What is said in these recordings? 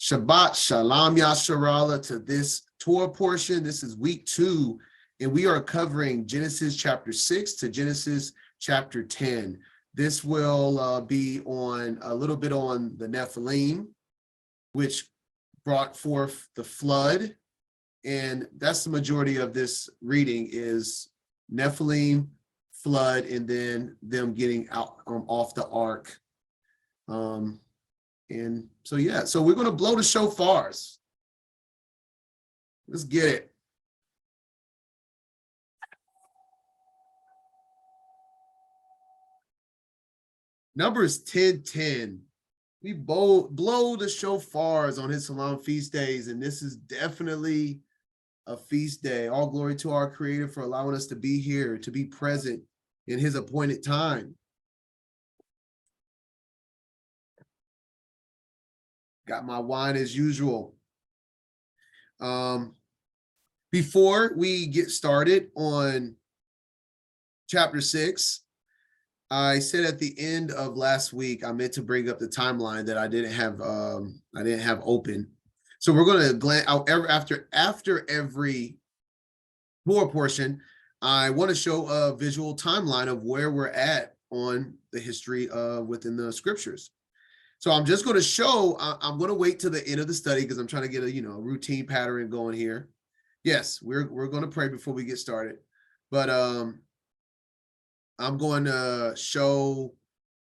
Shabbat Shalom Yasharallah to this Torah portion. This is week 2, and we are covering Genesis chapter 6 to Genesis chapter 10. This will be on a little bit on the Nephilim, which brought forth the flood. And that's the majority of this reading is Nephilim, flood, and then them getting out off the ark. And so, yeah, so we're going to blow the shofars. Let's get it. Numbers 10:10. We blow the shofars on his Salam feast days, and this is definitely a feast day. All glory to our Creator for allowing us to be here, to be present in his appointed time. Got my wine as usual. Before we get started on chapter 6, I said at the end of last week, I meant to bring up the timeline that I didn't have open. So we're going to glance out after every Torah portion. I want to show a visual timeline of where we're at on the history within the scriptures. So I'm just going to show, I'm going to wait till the end of the study because I'm trying to get a routine pattern going here. Yes, we're going to pray before we get started. But I'm going to show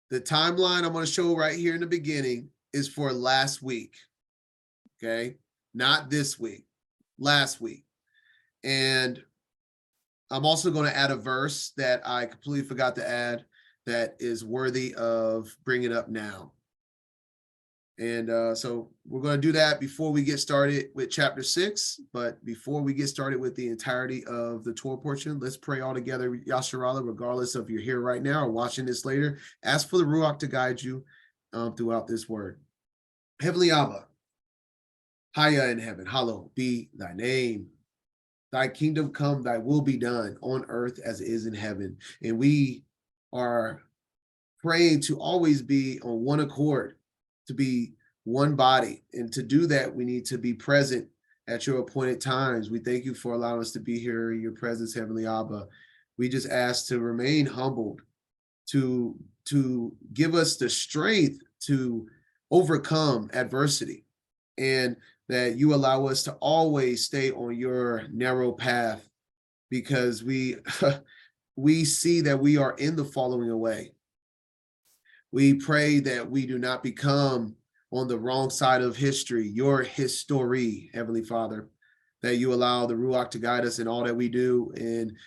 the timeline I'm going to show right here in the beginning is for last week. Okay? Not this week, last week. And I'm also going to add a verse that I completely forgot to add that is worthy of bringing up now. And so we're going to do that before we get started with chapter 6. But before we get started with the entirety of the Torah portion, let's pray all together. Yasharallah, regardless of you're here right now or watching this later, ask for the Ruach to guide you throughout this word. Heavenly Abba, Haya in heaven, hallowed be thy name. Thy kingdom come, thy will be done on earth as it is in heaven. And we are praying to always be on one accord, to be one body. And to do that, we need to be present at your appointed times. We thank you for allowing us to be here in your presence, Heavenly Abba. We just ask to remain humbled, to give us the strength to overcome adversity, and that you allow us to always stay on your narrow path, because we see that we are in the following away. We pray that we do not become on the wrong side of history, your history, Heavenly Father, that you allow the Ruach to guide us in all that we do. And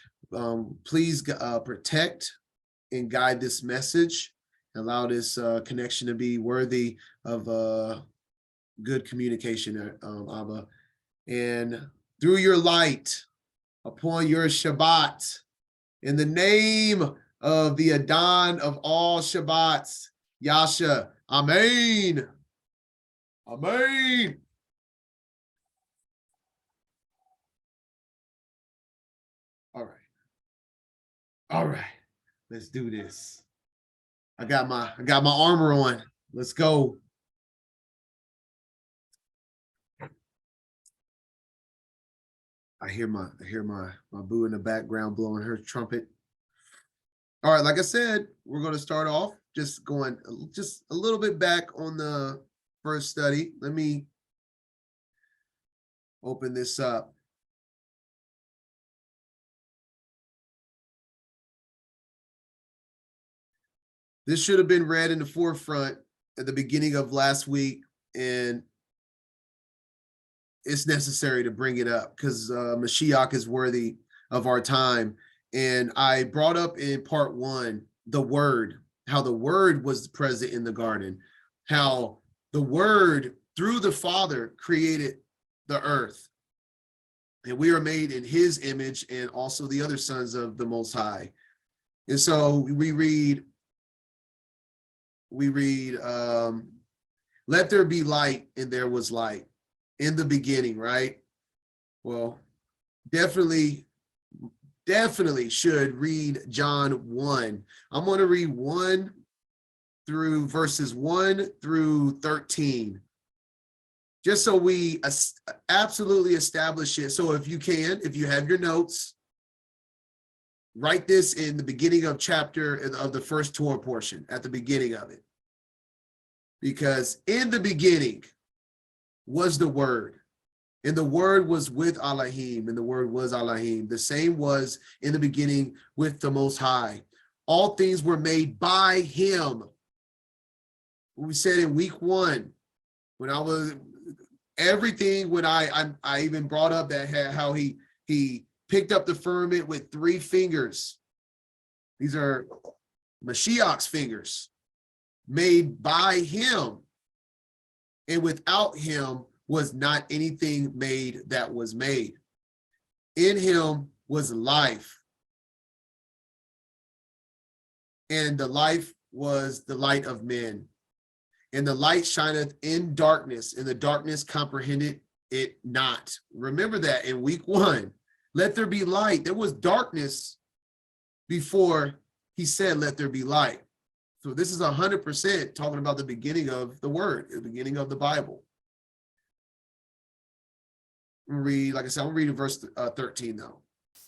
please protect and guide this message. Allow this connection to be worthy of good communication, Abba. And through your light upon your Shabbat, in the name of the Adon of all Shabbats, Yasha, Amen. Amen. All right. Let's do this. I got my armor on. Let's go. I hear my boo in the background blowing her trumpet. All right, like I said, we're going to start off just going just a little bit back on the first study. Let me open this up. This should have been read in the forefront at the beginning of last week, and it's necessary to bring it up because Mashiach is worthy of our time. And I brought up in part 1 the word, how the word was present in the garden, how the word through the Father created the earth. And we are made in his image and also the other sons of the Most High. And so we read, let there be light, and there was light in the beginning, right? Well, definitely should read John 1. I'm going to read 1 through verses 1 through 13. just so we absolutely establish it. So if you can, if you have your notes, write this in the beginning of the first Torah portion, at the beginning of it. Because in the beginning was the Word, and the Word was with Elohim, and the Word was Elohim. The same was in the beginning with the Most High. All things were made by him. We said in week 1, when I was everything, when I even brought up that how he picked up the firmament with 3 fingers. These are Mashiach's fingers, made by him, and without him was not anything made that was made. In him was life, and the life was the light of men. And the light shineth in darkness, and the darkness comprehended it not. Remember that in week 1. Let there be light. There was darkness before he said, let there be light. So this is 100% talking about the beginning of the Word, the beginning of the Bible. Read, like I said, I'm reading verse 13 though.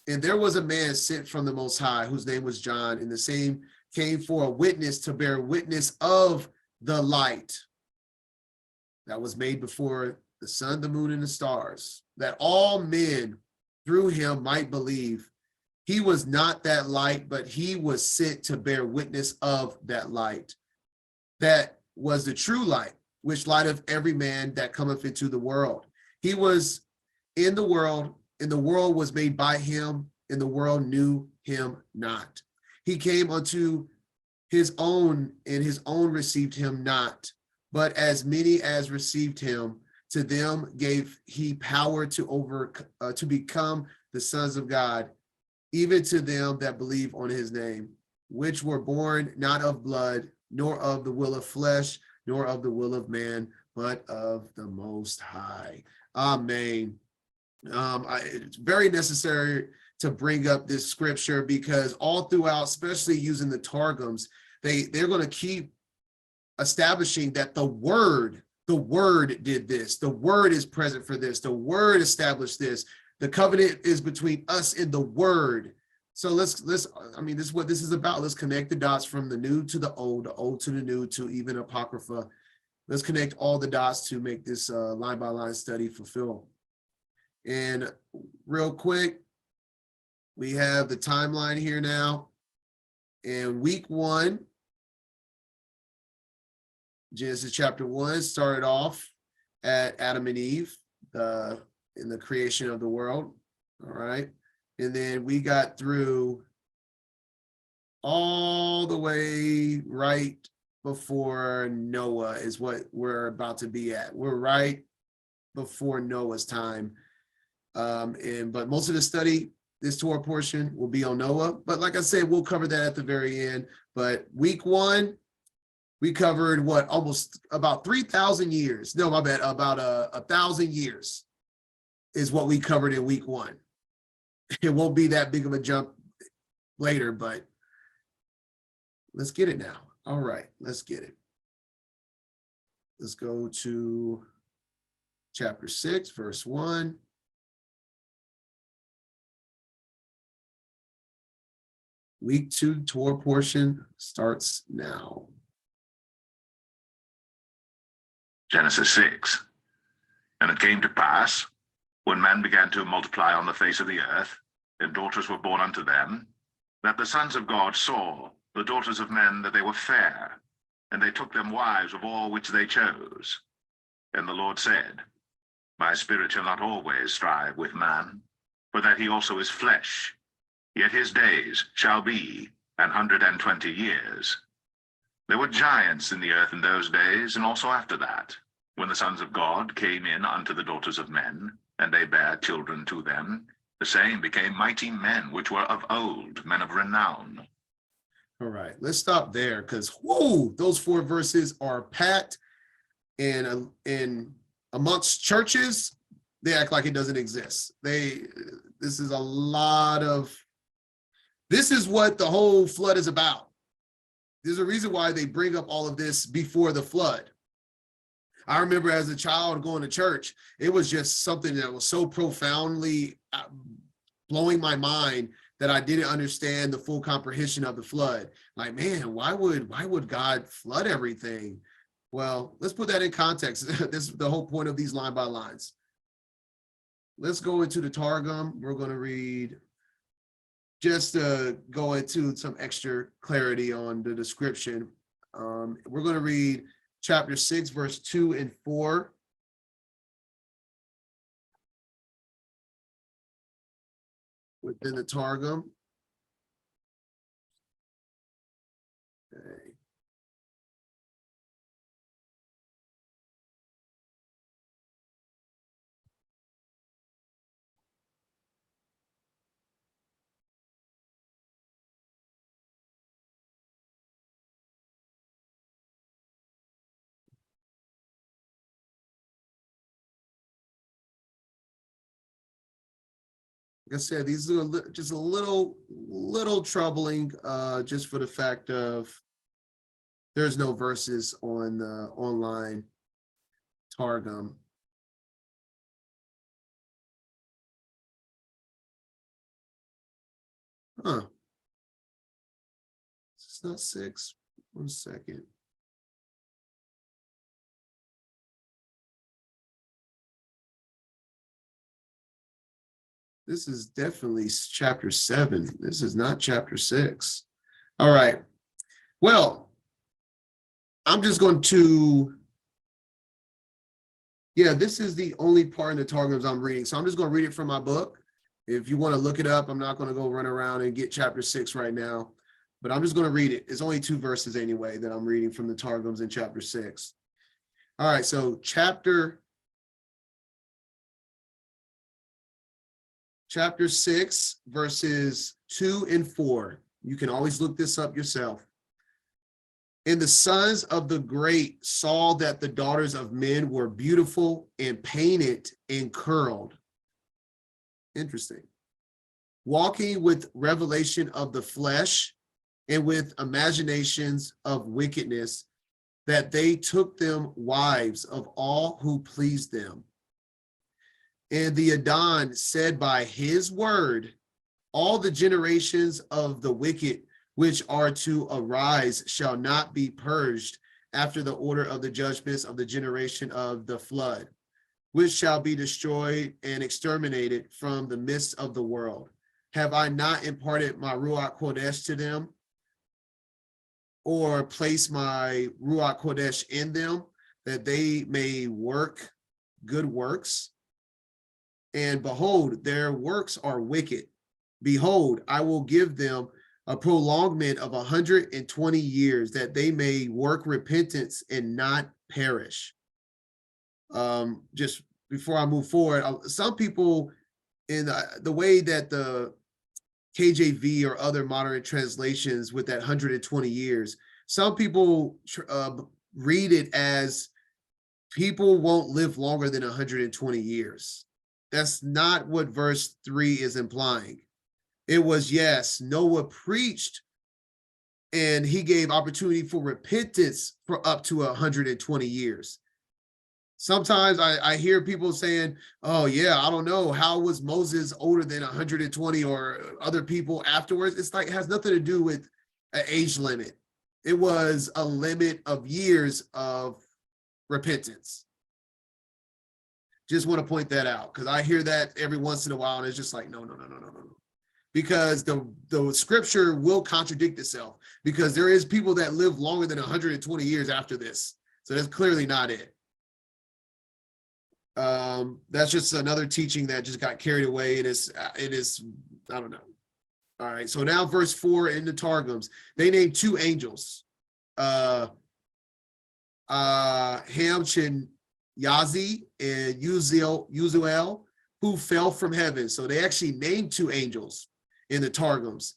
And there was a man sent from the Most High, whose name was John, and the same came for a witness to bear witness of the light that was made before the sun, the moon, and the stars, that all men through him might believe. He was not that light, but he was sent to bear witness of that light. That was the true light, which lighteth every man that cometh into the world. He was in the world, and the world was made by him, and the world knew him not. He came unto his own, and his own received him not. But as many as received him, to them gave he power to become the sons of God, even to them that believe on his name, which were born not of blood, nor of the will of flesh, nor of the will of man, but of the Most High. Amen. It's very necessary to bring up this scripture, because all throughout, especially using the Targums, they're going to keep establishing that the word did this. The Word is present for this. The Word established this. The covenant is between us and the Word. So this is what this is about. Let's connect the dots from the new to the old to the new, to even Apocrypha. Let's connect all the dots to make this line by line study fulfill. And real quick, we have the timeline here now. In week 1, Genesis chapter 1 started off at Adam and Eve in the creation of the world. All right. And then we got through all the way right before Noah is what we're about to be at. We're right before Noah's time. But most of the study, this Torah portion, will be on Noah. But like I said, we'll cover that at the very end. But week 1, we covered almost about 3,000 years. No, my bad, about 1,000 years is what we covered in week 1. It won't be that big of a jump later, but let's get it now. All right, let's get it. Let's go to chapter 6, verse 1. Week 2 Torah portion starts now. Genesis 6. And it came to pass, when men began to multiply on the face of the earth, and daughters were born unto them, that the sons of God saw the daughters of men that they were fair, and they took them wives of all which they chose. And the Lord said, My spirit shall not always strive with man, for that he also is flesh, yet his days shall be 120 years. There were giants in the earth in those days, and also after that, when the sons of God came in unto the daughters of men, and they bare children to them, the same became mighty men, which were of old, men of renown. All right, let's stop there, because those 4 verses are packed, and in amongst churches, they act like it doesn't exist. This is what the whole flood is about. There's a reason why they bring up all of this before the flood. I remember as a child going to church, it was just something that was so profoundly blowing my mind that I didn't understand the full comprehension of the flood. Like, man, why would God flood everything? Well, let's put that in context. This is the whole point of these line by lines. Let's go into the Targum. We're going to read, just to go into some extra clarity on the description. We're going to read chapter 6, verse 2 and 4. Within the Targum. Okay. Like I said, these are just a little troubling, just for the fact of there's no verses on the online Targum. Huh. It's not 6. 1 second. This is definitely chapter 7. This is not chapter 6. All right. Well, I'm just going to, this is the only part in the Targums I'm reading. So I'm just going to read it from my book. If you want to look it up, I'm not going to go run around and get chapter 6 right now, but I'm just going to read it. It's only 2 verses anyway that I'm reading from the Targums in chapter 6. All right. So chapter 6, verses 2 and 4. You can always look this up yourself. And the sons of the great saw that the daughters of men were beautiful and painted and curled. Interesting. Walking with revelation of the flesh and with imaginations of wickedness, that they took them wives of all who pleased them. And the Adon said by his word, all the generations of the wicked which are to arise shall not be purged after the order of the judgments of the generation of the flood, which shall be destroyed and exterminated from the midst of the world. Have I not imparted my Ruach Kodesh to them, or placed my Ruach Kodesh in them, that they may work good works? And behold, their works are wicked. Behold, I will give them a prolongment of 120 years, that they may work repentance and not perish. Just before I move forward, some people, in the way that the KJV or other modern translations with that 120 years, some people read it as people won't live longer than 120 years. That's not what verse 3 is implying. It was, yes, Noah preached and he gave opportunity for repentance for up to 120 years. Sometimes I hear people saying, oh yeah, I don't know, how was Moses older than 120 or other people afterwards? It's like, it has nothing to do with an age limit. It was a limit of years of repentance. Just want to point that out, because I hear that every once in a while and it's just like, no. Because the scripture will contradict itself, because there is people that live longer than 120 years after this. So that's clearly not it. That's just another teaching that just got carried away. It is, I don't know. All right. So now verse 4 in the Targums, they named 2 angels, Ham Yazi and Uziel, who fell from heaven. So they actually named 2 angels in the Targums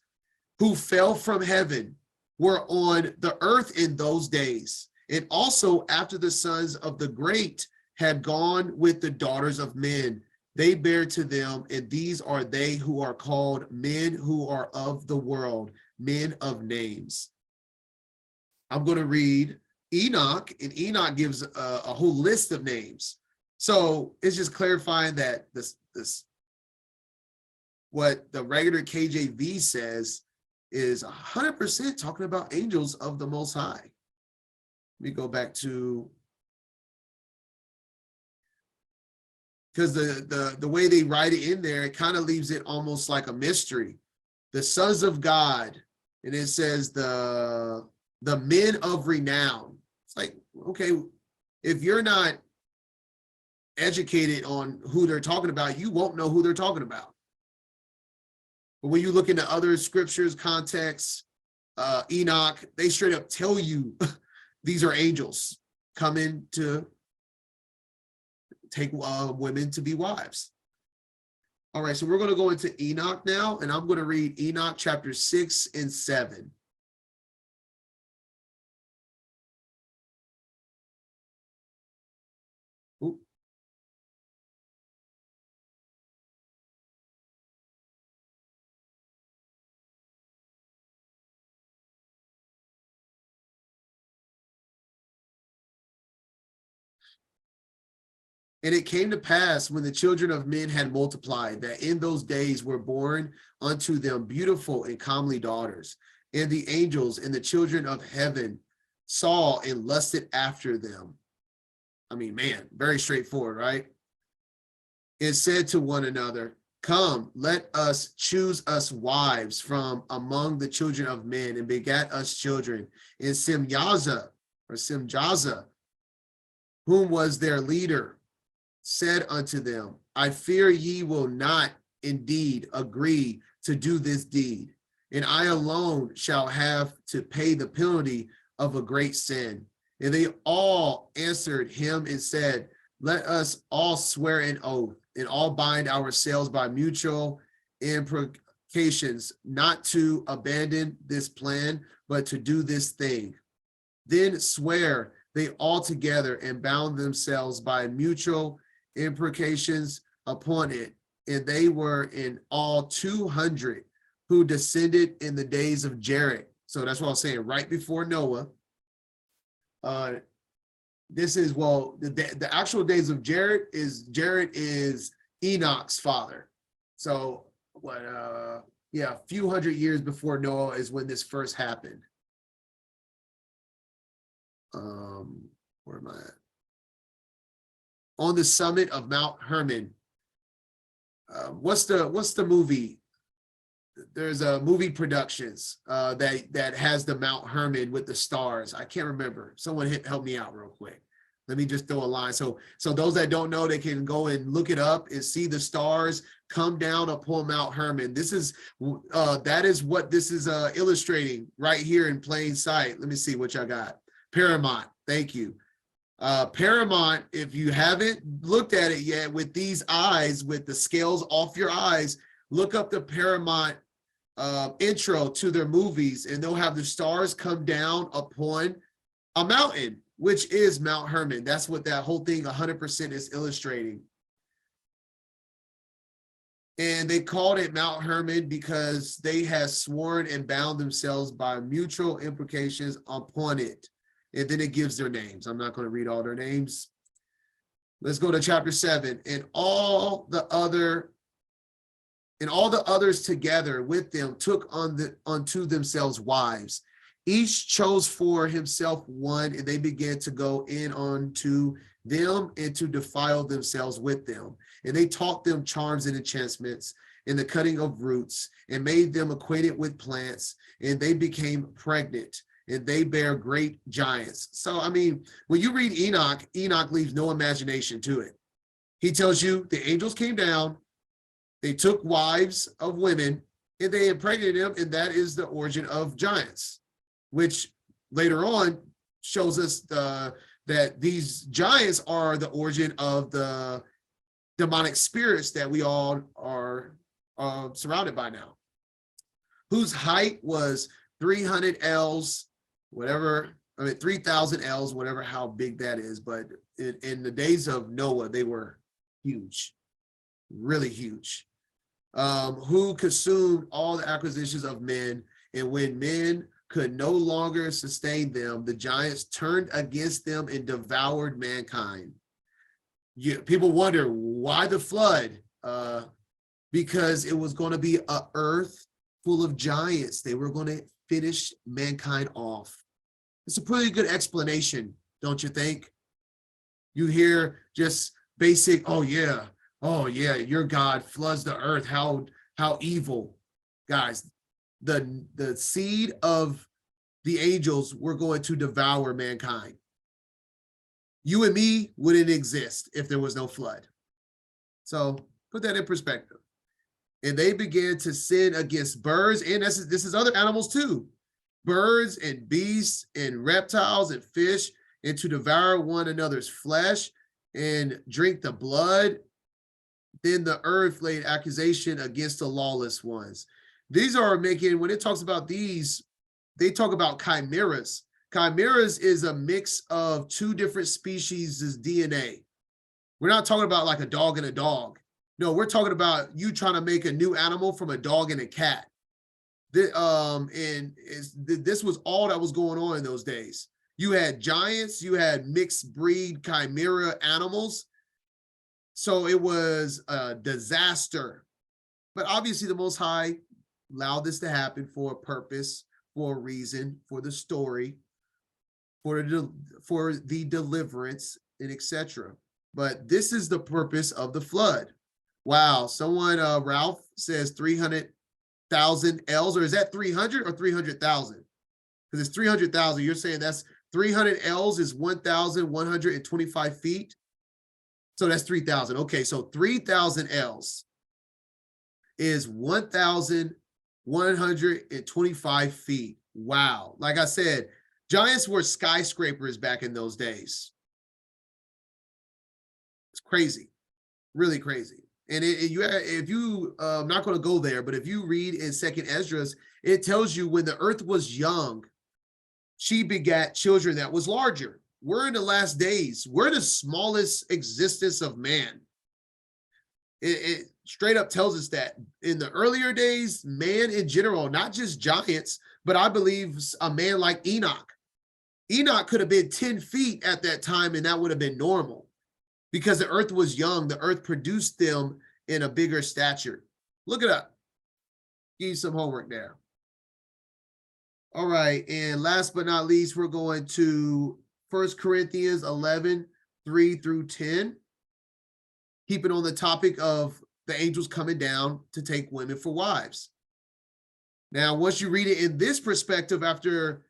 who fell from heaven, were on the earth in those days. And also after the sons of the great had gone with the daughters of men, they bear to them, and these are they who are called men who are of the world, men of names. I'm going to read Enoch, and Enoch gives a whole list of names. So it's just clarifying that this what the regular KJV says is 100% talking about angels of the Most High. Let me go back to, because the way they write it in there, it kind of leaves it almost like a mystery. The sons of God, and it says the men of renown. It's like, okay, if you're not educated on who they're talking about, you won't know who they're talking about. But when you look into other scriptures, contexts, Enoch, they straight up tell you these are angels coming to take women to be wives. All right, so we're going to go into Enoch now, and I'm going to read Enoch chapter 6 and 7. Ooh. And it came to pass when the children of men had multiplied, that in those days were born unto them beautiful and comely daughters. And the angels and the children of heaven saw and lusted after them. I mean, man, very straightforward, right? And said to one another, come, let us choose us wives from among the children of men, and begat us children. And Simjaza, whom was their leader, said unto them, I fear ye will not indeed agree to do this deed, and I alone shall have to pay the penalty of a great sin. And they all answered him and said, let us all swear an oath, and all bind ourselves by mutual imprecations, not to abandon this plan, but to do this thing. Then swear they all together and bound themselves by mutual imprecations upon it, and they were in all 200 who descended in the days of Jared. So that's what I was saying, right before Noah. This is, well, the actual days of Jared is Enoch's father. So what, yeah, a few hundred years before Noah is when this first happened. Where am I at? On the summit of Mount Hermon. What's the movie? There's a movie productions that has the Mount Hermon with the stars. I can't remember. Someone help me out real quick. Let me just throw a line. So those that don't know, they can go and look it up and see the stars come down upon Mount Hermon. This is that is what this is illustrating right here in plain sight. Let me see what y'all got. Paramount. Thank you. Paramount, if you haven't looked at it yet with these eyes, with the scales off your eyes, look up the Paramount intro to their movies, and they'll have the stars come down upon a mountain, which is Mount Hermon. That's what that whole thing 100% is illustrating. And they called it Mount Hermon because they had sworn and bound themselves by mutual imprecations upon it. And then it gives their names. I'm not going to read all their names. Let's go to chapter 7. And all the others together with them took unto themselves wives. Each chose for himself one, and they began to go in unto them and to defile themselves with them. And they taught them charms and enchantments and the cutting of roots, and made them acquainted with plants, and they became pregnant. And they bear great giants. So, I mean, when you read Enoch, Enoch leaves no imagination to it. He tells you the angels came down, they took wives of women, and they impregnated them, and that is the origin of giants, which later on shows us that these giants are the origin of the demonic spirits that we all are surrounded by now, whose height was 300 ells, whatever, I mean, 3,000 ells, whatever, how big that is. But in the days of Noah, they were huge, really huge, who consumed all the acquisitions of men. And when men could no longer sustain them, the giants turned against them and devoured mankind. People wonder why the flood? Because it was going to be an earth full of giants. They were going to finish mankind off. It's a pretty good explanation, don't you think? You hear just basic, oh yeah, your God floods the earth. How evil. Guys, the seed of the angels were going to devour mankind. You and me wouldn't exist if there was no flood. So put that in perspective. And they began to sin against birds, and this is other animals too, birds and beasts and reptiles and fish, and to devour one another's flesh and drink the blood. Then the earth laid accusation against the lawless ones. These are making, when it talks about these, they talk about chimeras. Chimeras is a mix of two different species' DNA. We're not talking about like a dog and a dog. No, we're talking about you trying to make a new animal from a dog and a cat. This was all that was going on in those days. You had giants, you had mixed breed chimera animals. So it was a disaster. But obviously the Most High allowed this to happen for a purpose, for a reason, for the story, for the deliverance, and etc. But this is the purpose of the flood. Wow, someone, Ralph says 300,000 L's, or is that 300 or 300,000? Because it's 300,000. You're saying that's 300 L's is 1,125 feet. So that's 3,000. Okay, so 3,000 L's is 1,125 feet. Wow. Like I said, giants were skyscrapers back in those days. It's crazy, really crazy. And I'm not going to go there, but if you read in 2nd Esdras, it tells you when the earth was young, she begat children that was larger. We're in the last days. We're the smallest existence of man. It straight up tells us that in the earlier days, man in general, not just giants, but I believe a man like Enoch. Enoch could have been 10 feet at that time, and that would have been normal. Because the earth was young, the earth produced them in a bigger stature. Look it up. Give you some homework there. All right, and last but not least, we're going to 1 Corinthians 11, 3 through 10. Keeping on the topic of the angels coming down to take women for wives. Now, once you read it in this perspective, after,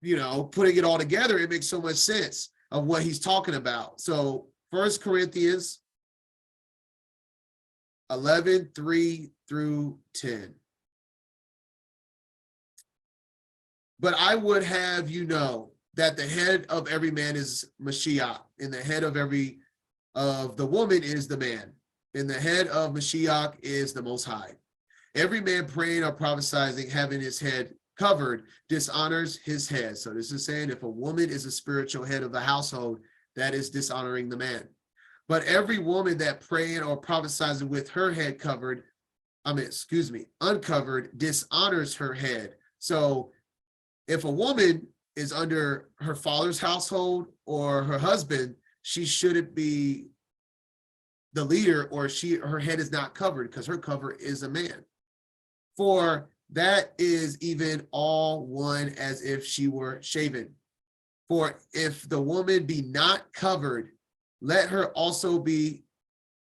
putting it all together, it makes so much sense of what he's talking about. So 1 Corinthians 11, 3 through 10. But I would have you know that the head of every man is Mashiach, and the head of the woman is the man, and the head of Mashiach is the Most High. Every man praying or prophesying, having his head covered, dishonors his head. So this is saying if a woman is a spiritual head of the household, that is dishonoring the man. But every woman that praying or prophesying with her head uncovered, dishonors her head. So if a woman is under her father's household or her husband, she shouldn't be the leader, or her head is not covered because her cover is a man. For that is even all one as if she were shaven. For if the woman be not covered, let her also be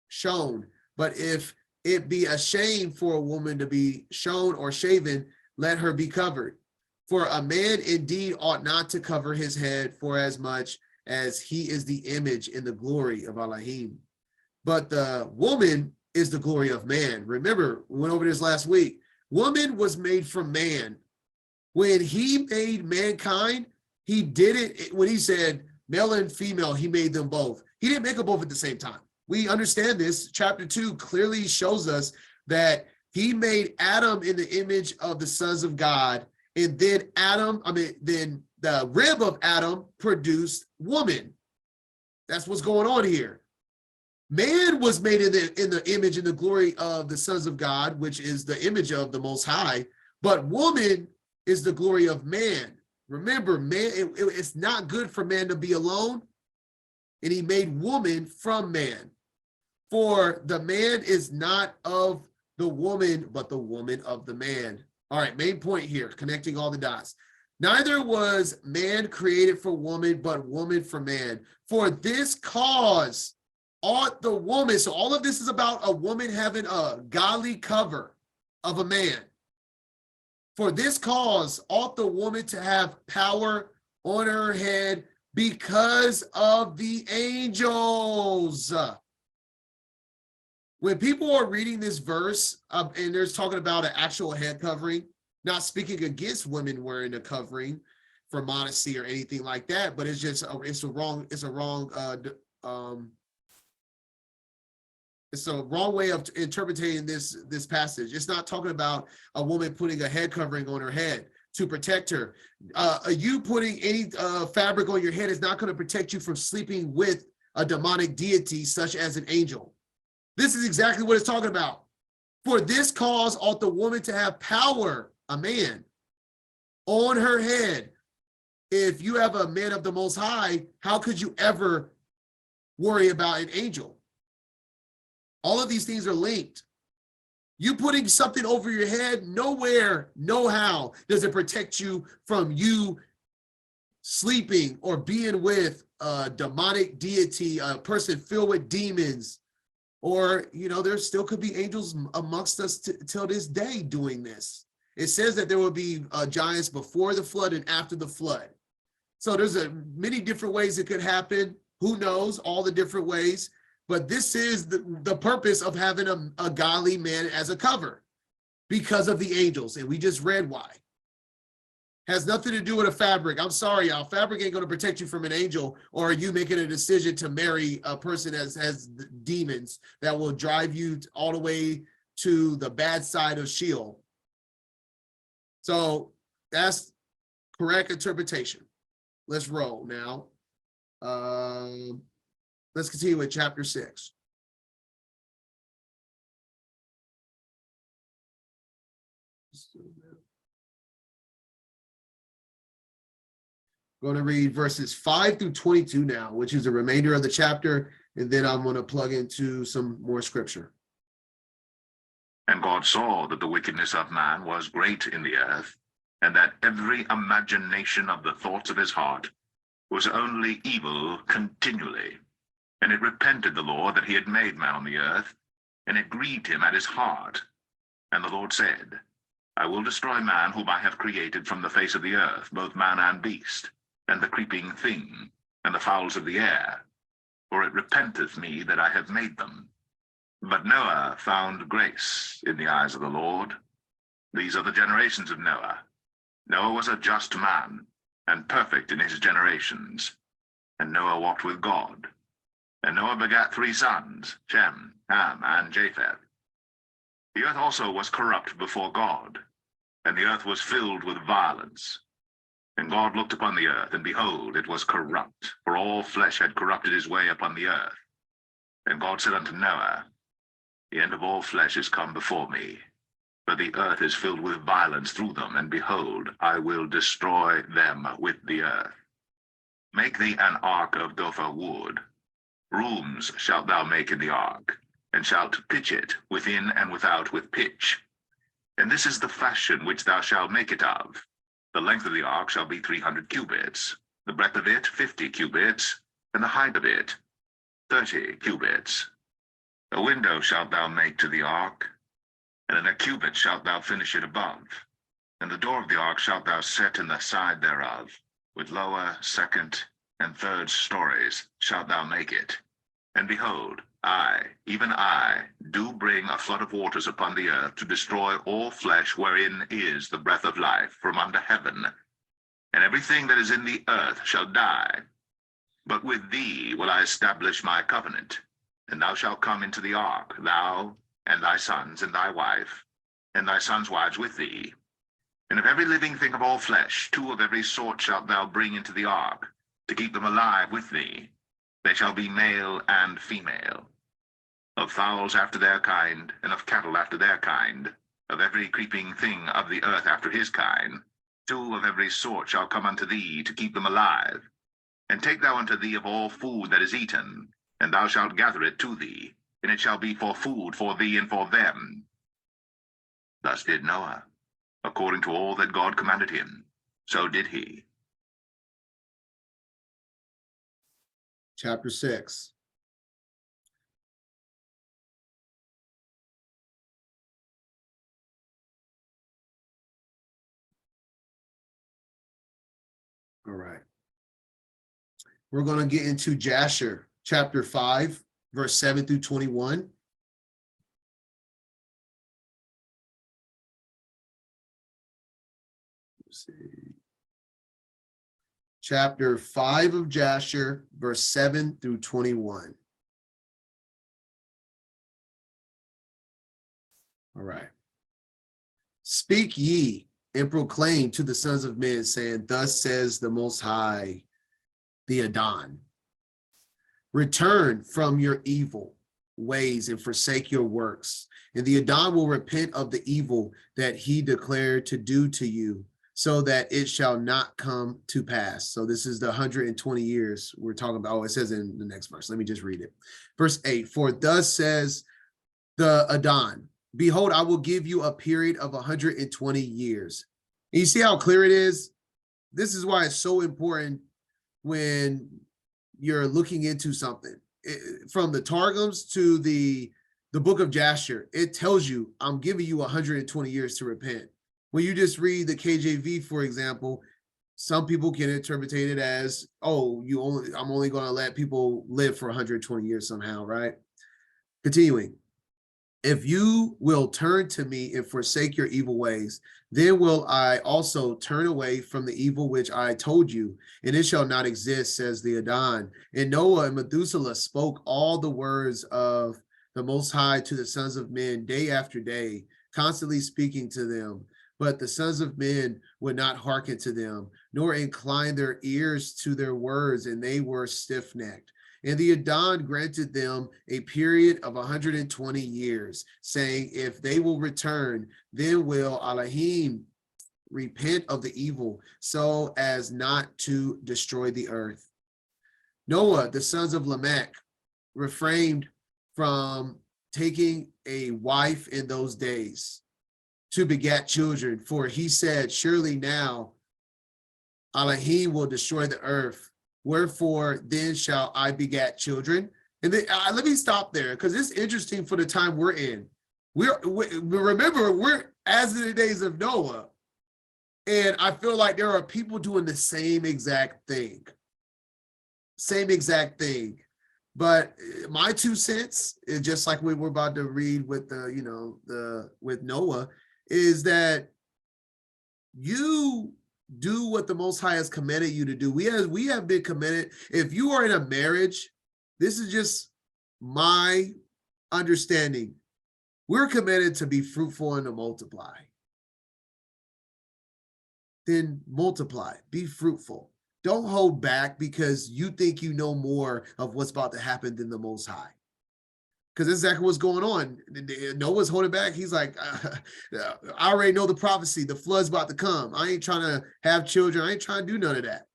shown. But if it be a shame for a woman to be shown or shaven, let her be covered. For a man indeed ought not to cover his head, for as much as he is the image in the glory of Elohim. But the woman is the glory of man. Remember, we went over this last week. Woman was made from man. When he made mankind, he did it when he said male and female, he made them both. He didn't make them both at the same time. We understand this. Chapter 2 clearly shows us that he made Adam in the image of the sons of God. And then then the rib of Adam produced woman. That's what's going on here. Man was made in the image and the glory of the sons of God, which is the image of the Most High. But woman is the glory of man. Remember, man, it's not good for man to be alone. And he made woman from man. For the man is not of the woman, but the woman of the man. All right, main point here, connecting all the dots. Neither was man created for woman, but woman for man. For this cause ought the woman, so all of this is about a woman having a godly cover of a man. For this cause ought the woman to have power on her head because of the angels. When people are reading this verse and there's talking about an actual head covering, not speaking against women wearing a covering for modesty or anything like that, but it's just it's a wrong way of interpreting this passage. It's not talking about a woman putting a head covering on her head to protect her. You putting any fabric on your head is not going to protect you from sleeping with a demonic deity such as an angel. This is exactly what it's talking about. For this cause ought the woman to have power, a man, on her head. If you have a man of the Most High, how could you ever worry about an angel? All of these things are linked. You putting something over your head, nowhere, no how does it protect you from you sleeping or being with a demonic deity, a person filled with demons, or, there still could be angels amongst us till this day doing this. It says that there will be giants before the flood and after the flood. So there's many different ways it could happen. Who knows all the different ways? But this is the purpose of having a godly man as a cover, because of the angels. And we just read why. Has nothing to do with a fabric. I'm sorry, y'all. Fabric ain't going to protect you from an angel, or you making a decision to marry a person that has demons that will drive you all the way to the bad side of Sheol. So that's correct interpretation. Let's roll now. Let's continue with chapter 6. Going to read verses 5 through 22 now, which is the remainder of the chapter, and then I'm going to plug into some more scripture. And God saw that the wickedness of man was great in the earth, and that every imagination of the thoughts of his heart was only evil continually. And it repented the Lord that he had made man on the earth, and it grieved him at his heart. And the Lord said, I will destroy man whom I have created from the face of the earth, both man and beast, and the creeping thing, and the fowls of the air, for it repenteth me that I have made them. But Noah found grace in the eyes of the Lord. These are the generations of Noah. Noah was a just man, and perfect in his generations. And Noah walked with God. And Noah begat 3 sons, Shem, Ham, and Japheth. The earth also was corrupt before God, and the earth was filled with violence. And God looked upon the earth, and behold, it was corrupt, for all flesh had corrupted his way upon the earth. And God said unto Noah, The end of all flesh is come before me, for the earth is filled with violence through them, and behold, I will destroy them with the earth. Make thee an ark of gopher wood. Rooms shalt thou make in the ark, and shalt pitch it within and without with pitch. And this is the fashion which thou shalt make it of. The length of the ark shall be 300 cubits, the breadth of it 50 cubits, and the height of it 30 cubits. A window shalt thou make to the ark, and in a cubit shalt thou finish it above. And the door of the ark shalt thou set in the side thereof, with lower, second, and third stories shalt thou make it. And behold, I, even I, do bring a flood of waters upon the earth to destroy all flesh wherein is the breath of life from under heaven. And everything that is in the earth shall die. But with thee will I establish my covenant. And thou shalt come into the ark, thou, and thy sons, and thy wife, and thy sons' wives with thee. And of every living thing of all flesh, 2 of every sort shalt thou bring into the ark, to keep them alive with thee. They shall be male and female. Of fowls after their kind, and of cattle after their kind, of every creeping thing of the earth after his kind, 2 of every sort shall come unto thee to keep them alive. And take thou unto thee of all food that is eaten, and thou shalt gather it to thee, and it shall be for food for thee and for them. Thus did Noah, according to all that God commanded him, so did he. Chapter 6. All right. We're going to get into Jasher, chapter 5, verse 7 through 21. Let's see. Chapter 5 of Jasher, verse 7 through 21. All right. Speak ye and proclaim to the sons of men, saying, thus says the Most High, the Adon. Return from your evil ways and forsake your works. And the Adon will repent of the evil that he declared to do to you, so that it shall not come to pass. So this is the 120 years we're talking about. Oh, it says in the next verse. Let me just read it. Verse 8, for thus says the Adon, behold, I will give you a period of 120 years. And you see how clear it is? This is why it's so important when you're looking into something. From the Targums to the book of Jasher, it tells you, I'm giving you 120 years to repent. When you just read the KJV, for example, some people can interpret it as, oh, I'm only going to let people live for 120 years somehow, right? Continuing. If you will turn to me and forsake your evil ways, then will I also turn away from the evil which I told you, and it shall not exist, says the Adon. And Noah and Methuselah spoke all the words of the Most High to the sons of men day after day, constantly speaking to them. But the sons of men would not hearken to them, nor incline their ears to their words, and they were stiff-necked. And the Adon granted them a period of 120 years, saying, if they will return, then will Elohim repent of the evil, so as not to destroy the earth. Noah, the sons of Lamech, refrained from taking a wife in those days to beget children, for he said, surely now Elohim will destroy the earth. Wherefore then shall I beget children? And then let me stop there, because it's interesting for the time we're in. Remember, we're as in the days of Noah, and I feel like there are people doing the same exact thing. But my 2 cents is just like we were about to read with with Noah, is that you do what the Most High has commanded you to do. We have been commanded. If you are in a marriage, this is just my understanding. We're commanded to be fruitful and to multiply. Then multiply, be fruitful. Don't hold back because you think you know more of what's about to happen than the Most High. Because that's exactly what's going on. Noah's holding back. He's like, I already know the prophecy. The flood's about to come. I ain't trying to have children. I ain't trying to do none of that.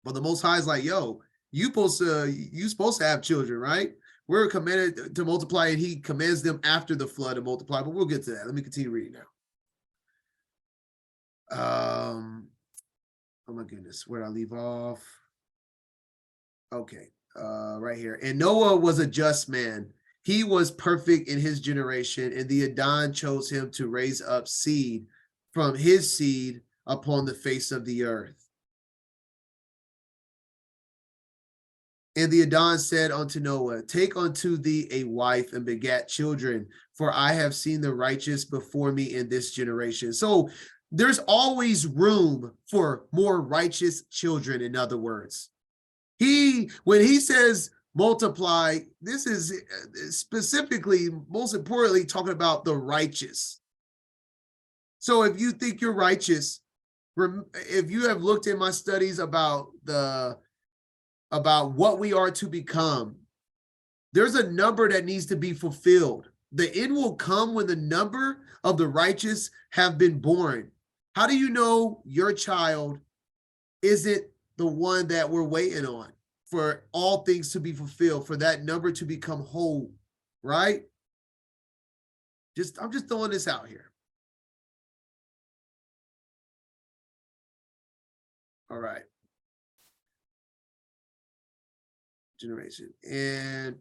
But the Most High is like, yo, you supposed to have children, right? We're commanded to multiply, and he commands them after the flood to multiply. But we'll get to that. Let me continue reading now. Oh my goodness, where did I leave off? Okay, right here. And Noah was a just man. He was perfect in his generation, and the Adon chose him to raise up seed from his seed upon the face of the earth. And the Adon said unto Noah, take unto thee a wife and begat children, for I have seen the righteous before me in this generation. So there's always room for more righteous children, in other words. When he says multiply, this is specifically, most importantly, talking about the righteous. So if you think you're righteous, if you have looked in my studies about what we are to become, there's a number that needs to be fulfilled. The end will come when the number of the righteous have been born. How do you know your child isn't the one that we're waiting on for all things to be fulfilled, for that number to become whole, right? I'm just throwing this out here. All right. Generation. And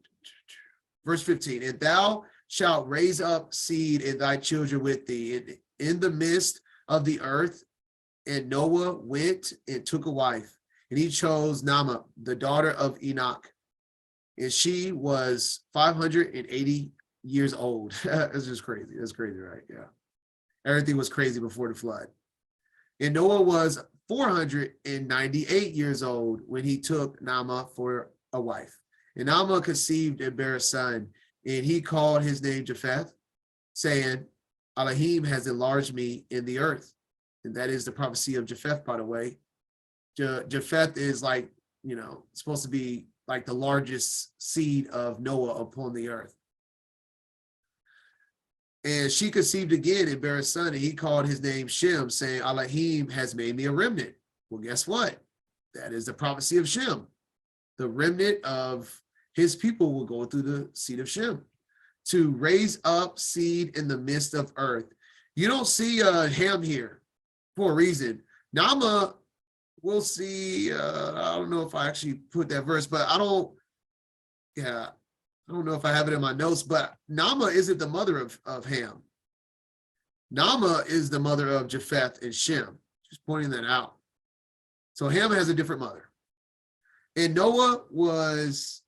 verse 15, and thou shalt raise up seed in thy children with thee in the midst of the earth. And Noah went and took a wife, and he chose Naamah, the daughter of Enoch. And she was 580 years old. That's just crazy. That's crazy, right? Yeah. Everything was crazy before the flood. And Noah was 498 years old when he took Naamah for a wife. And Naamah conceived and bare a son, and he called his name Japheth, saying, Elohim has enlarged me in the earth. And that is the prophecy of Japheth, by the way. Japheth is like, supposed to be like the largest seed of Noah upon the earth. And she conceived again and bare a son, and he called his name Shem, saying, Elohim has made me a remnant. Well, guess what? That is the prophecy of Shem. The remnant of his people will go through the seed of Shem to raise up seed in the midst of earth. You don't see Ham here for a reason. Naamah, we'll see. I don't know if I actually put that verse, but I don't know if I have it in my notes, but Naamah isn't the mother of Ham. Naamah is the mother of Japheth and Shem. Just pointing that out. So Ham has a different mother. And Noah was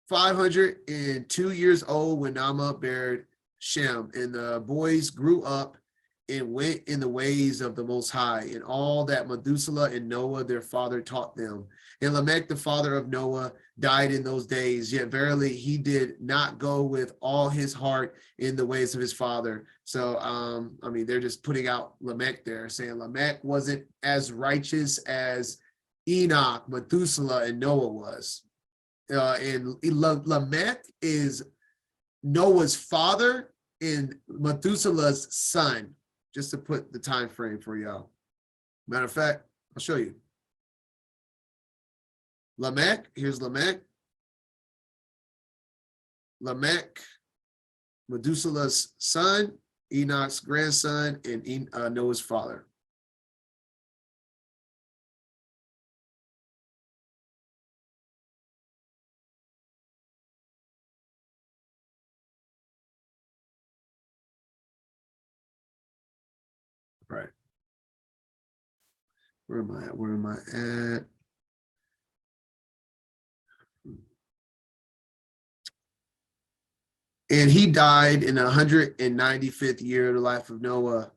502 years old when Naamah bare Shem, and the boys grew up and went in the ways of the Most High, and all that Methuselah and Noah their father taught them. And Lamech, the father of Noah, died in those days, yet verily he did not go with all his heart in the ways of his father. So, they're just putting out Lamech there, saying Lamech wasn't as righteous as Enoch, Methuselah, and Noah was. And Lamech is Noah's father and Methuselah's son, just to put the time frame for y'all. Matter of fact, I'll show you. Lamech, here's Lamech. Lamech, Methuselah's son, Enoch's grandson, and Noah's father. Right. Where am I at? Where am I at? And he died in the 195th year of the life of Noah.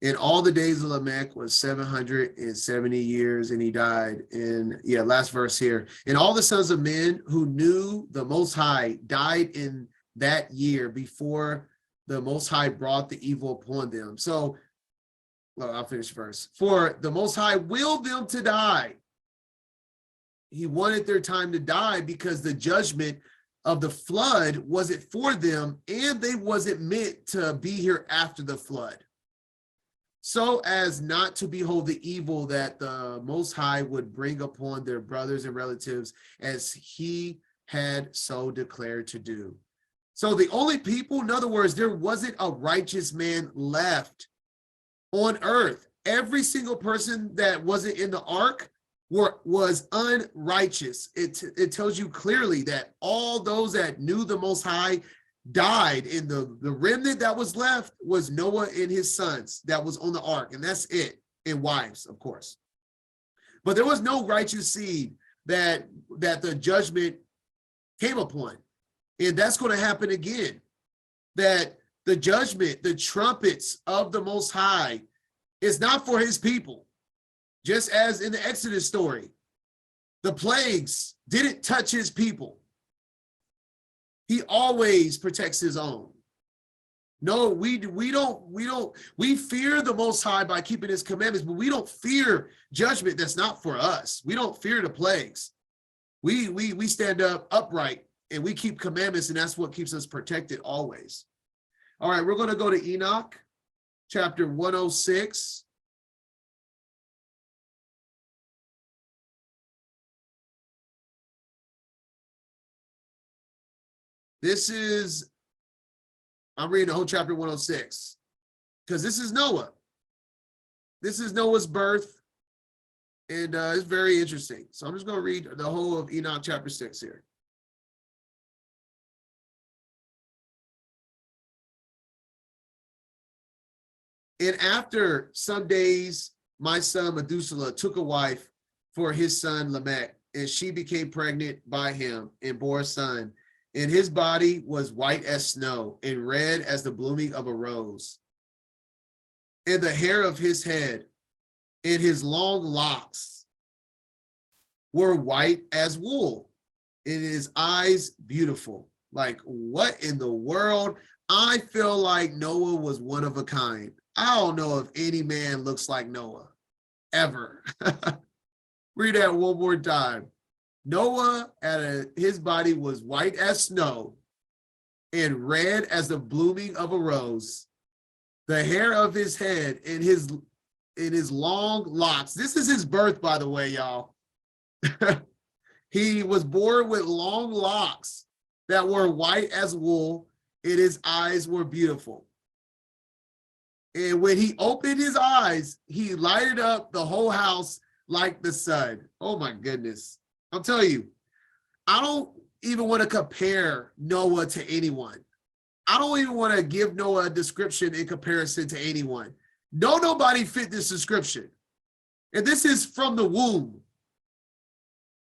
And all the days of Lamech was 770 years, and he died. And last verse here. And all the sons of men who knew the Most High died in that year before the Most High brought the evil upon them. So, I'll finish first. For the Most High willed them to die. He wanted their time to die because the judgment of the flood wasn't for them, and they wasn't meant to be here after the flood, so as not to behold the evil that the Most High would bring upon their brothers and relatives, as he had so declared to do. So the only people, in other words, there wasn't a righteous man left on earth. Every single person that wasn't in the ark was unrighteous. It tells you clearly that all those that knew the Most High died, and the remnant that was left was Noah and his sons that was on the ark, and that's it, and wives, of course. But there was no righteous seed that the judgment came upon, and that's going to happen again. That the judgment, the trumpets of the Most High, is not for his people. Just as in the Exodus story, the plagues didn't touch his people. He always protects his own. No, we fear the Most High by keeping his commandments, but we don't fear judgment that's not for us. We don't fear the plagues. We stand up upright and we keep commandments, and that's what keeps us protected always. All right, we're going to go to Enoch. chapter 106. I'm reading the whole chapter 106 because this is Noah. This is Noah's birth, and it's very interesting. So I'm just going to read the whole of Enoch chapter 6 here. And after some days, my son Methuselah took a wife for his son Lamech, and she became pregnant by him and bore a son. And his body was white as snow and red as the blooming of a rose. And the hair of his head and his long locks were white as wool, and his eyes beautiful. Like, what in the world? I feel like Noah was one of a kind. I don't know if any man looks like Noah, ever. Read that one more time. Noah, his body was white as snow and red as the blooming of a rose. The hair of his head and his long locks. This is his birth, by the way, y'all. He was born with long locks that were white as wool, and his eyes were beautiful. And when he opened his eyes, he lighted up the whole house like the sun. Oh my goodness. I'm telling you, I don't even want to compare Noah to anyone. I don't even want to give Noah a description in comparison to anyone. Nobody fit this description. And this is from the womb.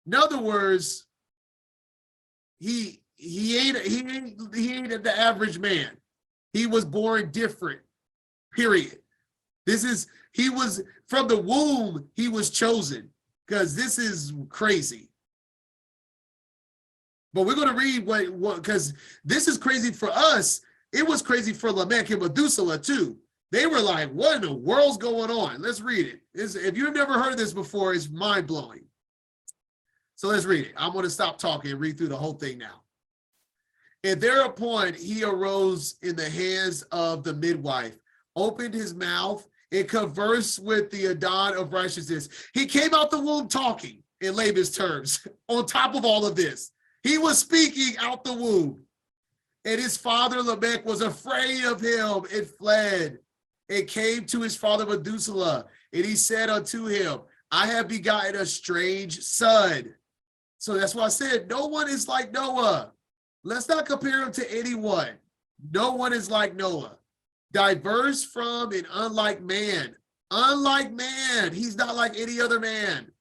In other words, he ain't the average man. He was born different. Period. He was from the womb, he was chosen, because this is crazy. But we're going to read what because this is crazy for us. It was crazy for Lamech and Methuselah too. They were like, what in the world's going on? Let's read it. If you've never heard this before, it's mind-blowing. So let's read it. I'm going to stop talking and read through the whole thing now. And thereupon he arose in the hands of the midwife, opened his mouth, and conversed with the Adon of righteousness. He came out the womb talking in Laban's terms. On top of all of this, he was speaking out the womb. And his father Lamech was afraid of him and fled and came to his father Methuselah. And he said unto him, I have begotten a strange son. So that's why I said, no one is like Noah. Let's not compare him to anyone. No one is like Noah. Diverse from and unlike man. Unlike man. He's not like any other man.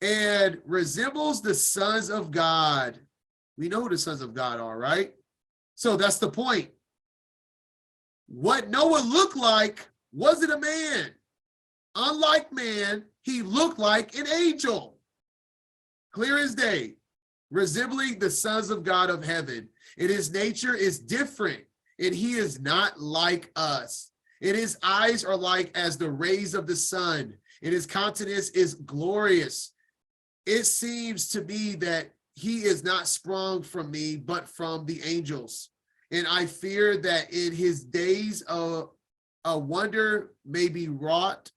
And resembles the sons of God. We know who the sons of God are, right? So that's the point. What Noah looked like wasn't a man. Unlike man, he looked like an angel. Clear as day. Resembling the sons of God of heaven. And his nature is different. And he is not like us. And his eyes are like as the rays of the sun. And his countenance is glorious. It seems to me that he is not sprung from me, but from the angels. And I fear that in his days a wonder may be wrought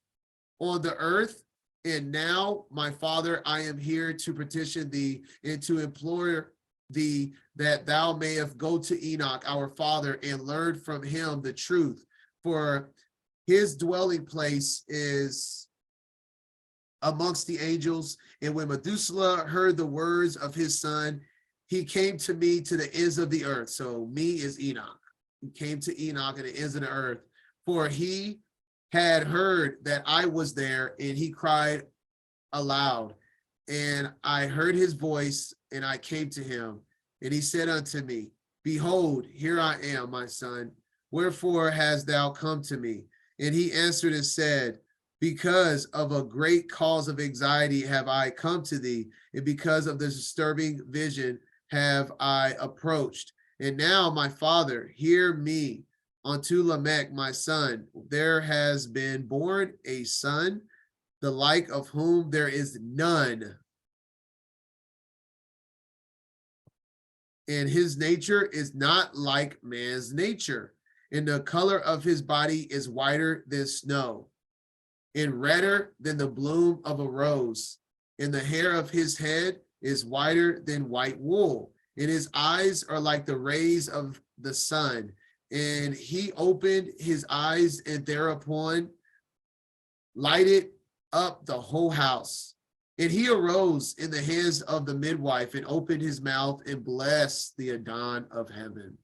on the earth. And now, my Father, I am here to petition thee and to implore thee that thou mayest go to Enoch, our father, and learn from him the truth. For his dwelling place is amongst the angels. And when Methuselah heard the words of his son, he came to me to the ends of the earth. So me is Enoch. He came to Enoch at the ends of the earth. For he had heard that I was there, and he cried aloud. And I heard his voice, and I came to him. And he said unto me, Behold, here I am, my son. Wherefore hast thou come to me? And he answered and said, Because of a great cause of anxiety have I come to thee, and because of this disturbing vision have I approached. And now, my father, hear me. Unto Lamech, my son, there has been born a son, the like of whom there is none. And his nature is not like man's nature. and the color of his body is whiter than snow, and redder than the bloom of a rose. And the hair of his head is whiter than white wool, and his eyes are like the rays of the sun. And he opened his eyes, and thereupon lighted up the whole house. And he arose in the hands of the midwife and opened his mouth and blessed the Adon of heaven.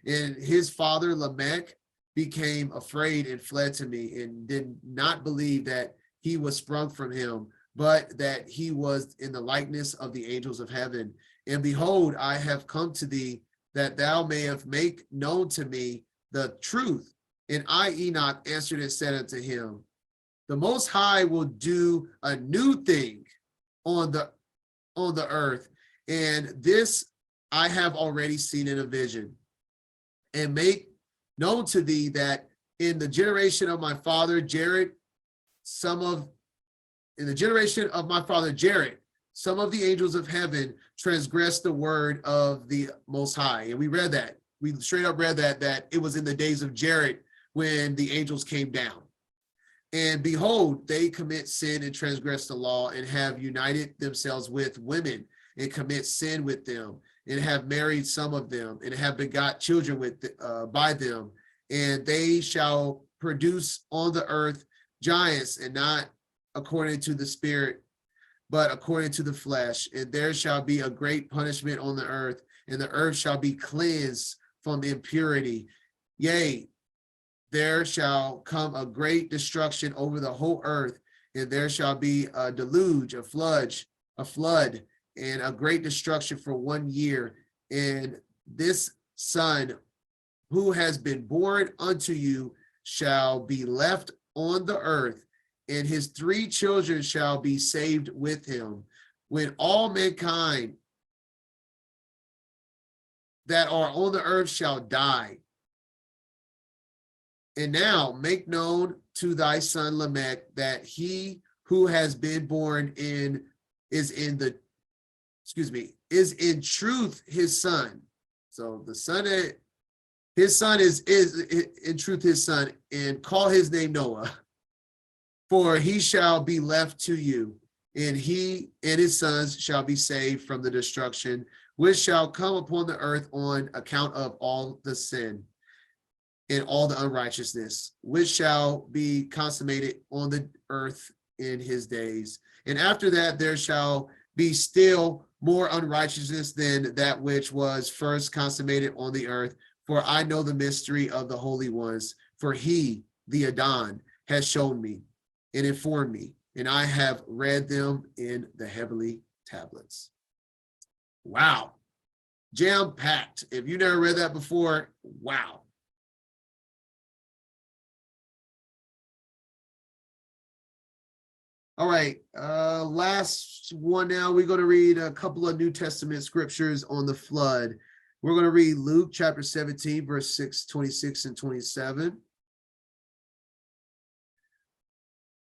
And his father Lamech became afraid and fled to me, and did not believe that he was sprung from him, but that he was in the likeness of the angels of heaven. And behold, I have come to thee, that thou mayest make known to me the truth. And I, Enoch, answered and said unto him, the Most High will do a new thing on the earth, and this I have already seen in a vision. And make known to thee that in the generation of my father Jared, some of the angels of heaven transgressed the word of the Most High. And we read that. We straight up read that it was in the days of Jared when the angels came down. And behold, they commit sin and transgress the law, and have united themselves with women, and commit sin with them, and have married some of them, and have begot children by them. And they shall produce on the earth giants, and not according to the spirit, but according to the flesh. And there shall be a great punishment on the earth, and the earth shall be cleansed from impurity. Yea, there shall come a great destruction over the whole earth, and there shall be a deluge, a flood, and a great destruction for 1 year. And this son who has been born unto you shall be left on the earth, and his 3 children shall be saved with him, when all mankind that are on the earth shall die. And now make known to thy son Lamech that he who has been born is in truth his son. So the son, his son is in truth his son, and call his name Noah, for he shall be left to you, and he and his sons shall be saved from the destruction which shall come upon the earth on account of all the sin and all the unrighteousness, which shall be consummated on the earth in his days. And after that, there shall be still more unrighteousness than that which was first consummated on the earth. For I know the mystery of the holy ones, for he, the Adon, has shown me and informed me, and I have read them in the heavenly tablets. Wow. Jam-packed. If you never read that before, wow. All right, last one now. We're going to read a couple of New Testament scriptures on the flood. We're going to read Luke chapter 17, verse 26 and 27.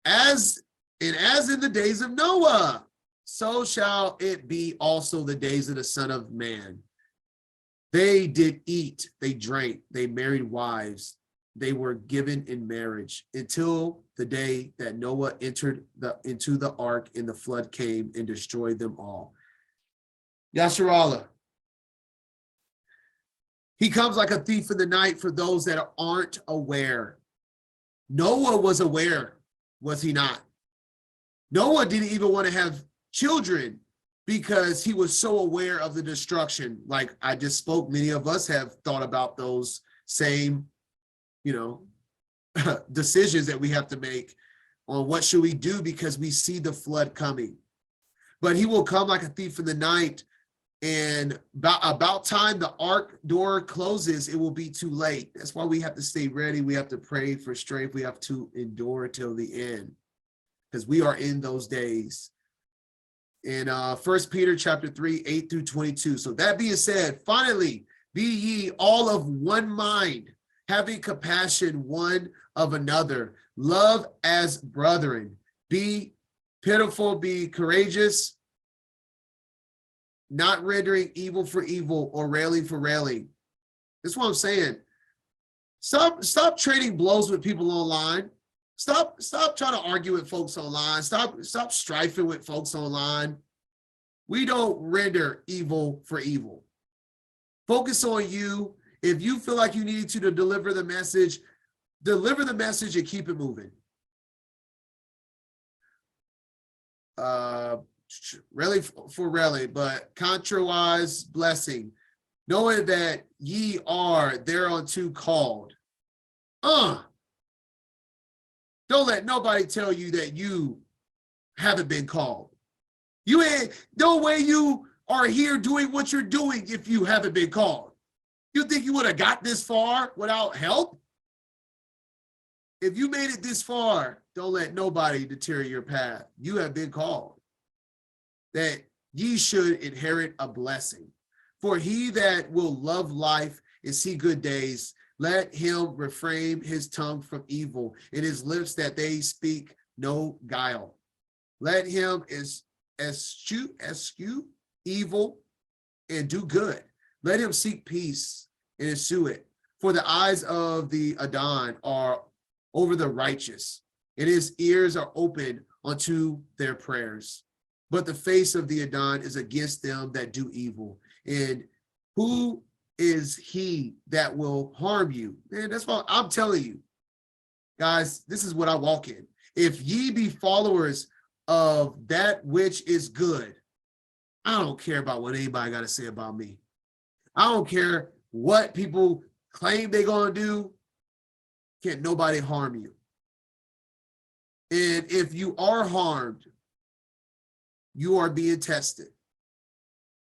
As in the days of Noah, so shall it be also the days of the Son of Man. They did eat, they drank, they married wives, they were given in marriage until the day that Noah entered into the ark, and the flood came and destroyed them all. Yasharallah. He comes like a thief in the night for those that aren't aware. Noah was aware, was he not? Noah didn't even want to have children because he was so aware of the destruction. Like I just spoke, many of us have thought about those same decisions that we have to make on what should we do because we see the flood coming. But he will come like a thief in the night, and about time the ark door closes, it will be too late. That's why we have to stay ready. We have to pray for strength. We have to endure till the end because we are in those days. In 1 Peter chapter 3, 8 through 22. So that being said, finally, be ye all of one mind, having compassion one of another, love as brethren, be pitiful, be courageous, not rendering evil for evil or railing for railing. That's what I'm saying. Stop trading blows with people online. Stop trying to argue with folks online. Stop strifing with folks online. We don't render evil for evil. Focus on you. If you feel like you need to deliver the message and keep it moving. Really, but contrawise blessing, knowing that ye are thereunto called. Don't let nobody tell you that you haven't been called. You ain't no way you are here doing what you're doing if you haven't been called. You think you would have got this far without help? If you made it this far, don't let nobody deter your path. You have been called, that ye should inherit a blessing. For he that will love life and see good days, let him refrain his tongue from evil, and his lips that they speak no guile. Let him eschew evil and do good. Let him seek peace and ensue it. For the eyes of the Adon are over the righteous, and his ears are open unto their prayers. But the face of the Adon is against them that do evil. And who is he that will harm you? Man, that's what I'm telling you. Guys, this is what I walk in. If ye be followers of that which is good, I don't care about what anybody got to say about me. I don't care what people claim they're going to do. Can't nobody harm you. And if you are harmed, you are being tested.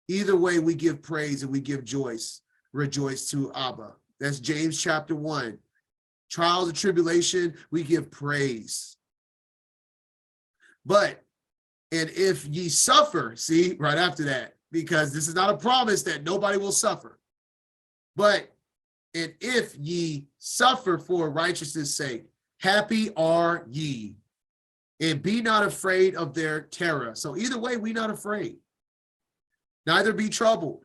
Either way, we give praise and we give rejoice to Abba. That's James chapter 1. Trials and tribulation, we give praise. But, and if ye suffer, see, right after that, because this is not a promise that nobody will suffer. But, and if ye suffer for righteousness' sake, happy are ye, and be not afraid of their terror. So either way, we not afraid. Neither be troubled,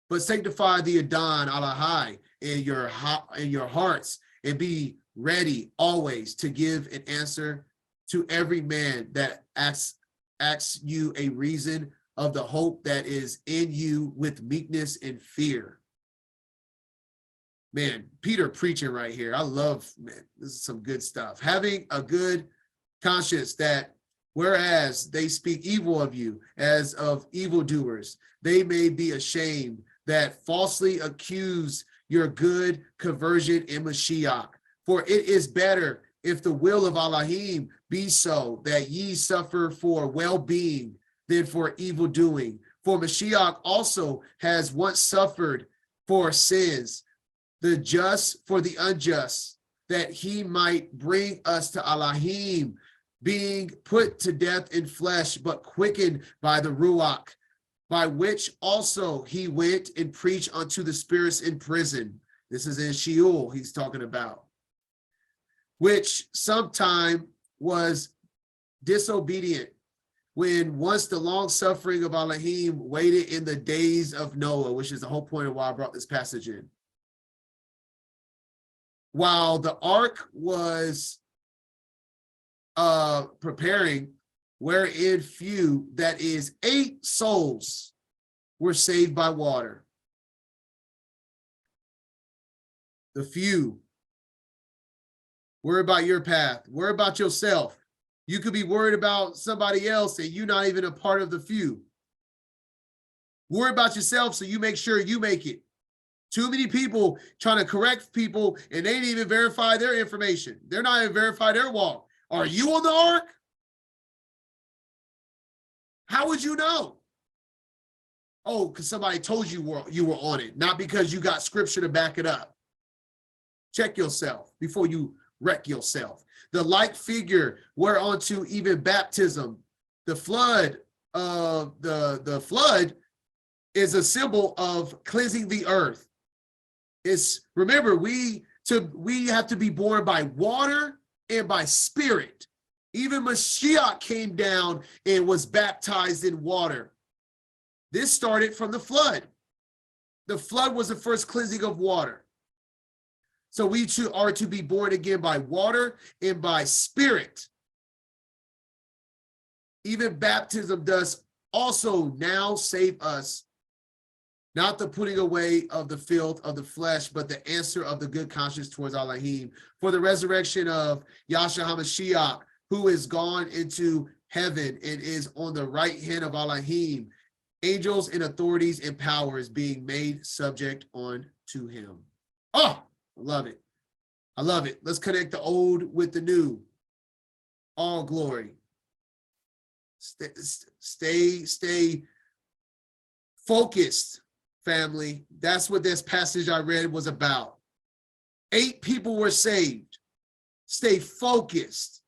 but sanctify the Adon Alahai in your hearts, and be ready always to give an answer to every man that asks you a reason of the hope that is in you with meekness and fear. Man, Peter preaching right here. I love, man, this is some good stuff. Having a good conscience, that whereas they speak evil of you as of evildoers, they may be ashamed that falsely accuse your good conversion in Mashiach. For it is better, if the will of Elohim be so, that ye suffer for well-being than for evil doing. For Mashiach also has once suffered for sins, the just for the unjust, that he might bring us to Elohim, being put to death in flesh, but quickened by the Ruach, by which also he went and preached unto the spirits in prison. This is in Sheol he's talking about, which sometime was disobedient, when once the long suffering of Elohim waited in the days of Noah, which is the whole point of why I brought this passage in. While the ark was preparing, wherein few, that is 8 souls, were saved by water. The few. Worry about your path. Worry about yourself. You could be worried about somebody else and you're not even a part of the few. Worry about yourself so you make sure you make it. Too many people trying to correct people and they didn't even verify their information. They're not even verify their walk. Are you on the ark? How would you know? Oh, because somebody told you were on it, not because you got scripture to back it up. Check yourself before you wreck yourself. The like figure whereunto even baptism, the flood the flood is a symbol of cleansing the earth. It's, remember, we have to be born by water and by spirit. Even Mashiach came down and was baptized in water. This started from the flood. The flood was the first cleansing of water. So we too are to be born again by water and by spirit. Even baptism does also now save us, not the putting away of the filth of the flesh, but the answer of the good conscience towards Elohim, for the resurrection of Jasher HaMashiach, who is gone into heaven and is on the right hand of Elohim, angels and authorities and powers being made subject unto him. Oh, I love it. I love it. Let's connect the old with the new. All glory. Stay focused, family. That's what this passage I read was about. 8 people were saved. Stay focused.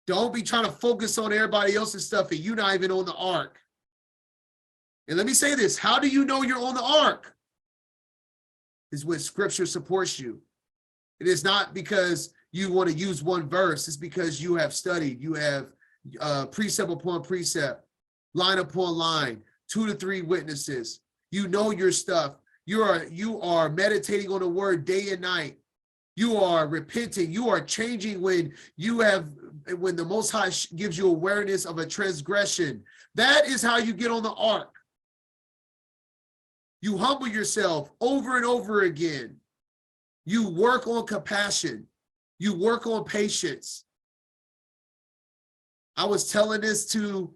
Don't be trying to focus on everybody else's stuff and you're not even on the ark. And let me say this, how do you know you're on the ark? Is when scripture supports you. It is not because you want to use one verse. It's because you have studied. You have precept upon precept, line upon line, 2 to 3 witnesses. You know your stuff. You are meditating on the word day and night. You are repenting. You are changing when the Most High gives you awareness of a transgression. That is how you get on the ark. You humble yourself over and over again. You work on compassion. You work on patience. I was telling this to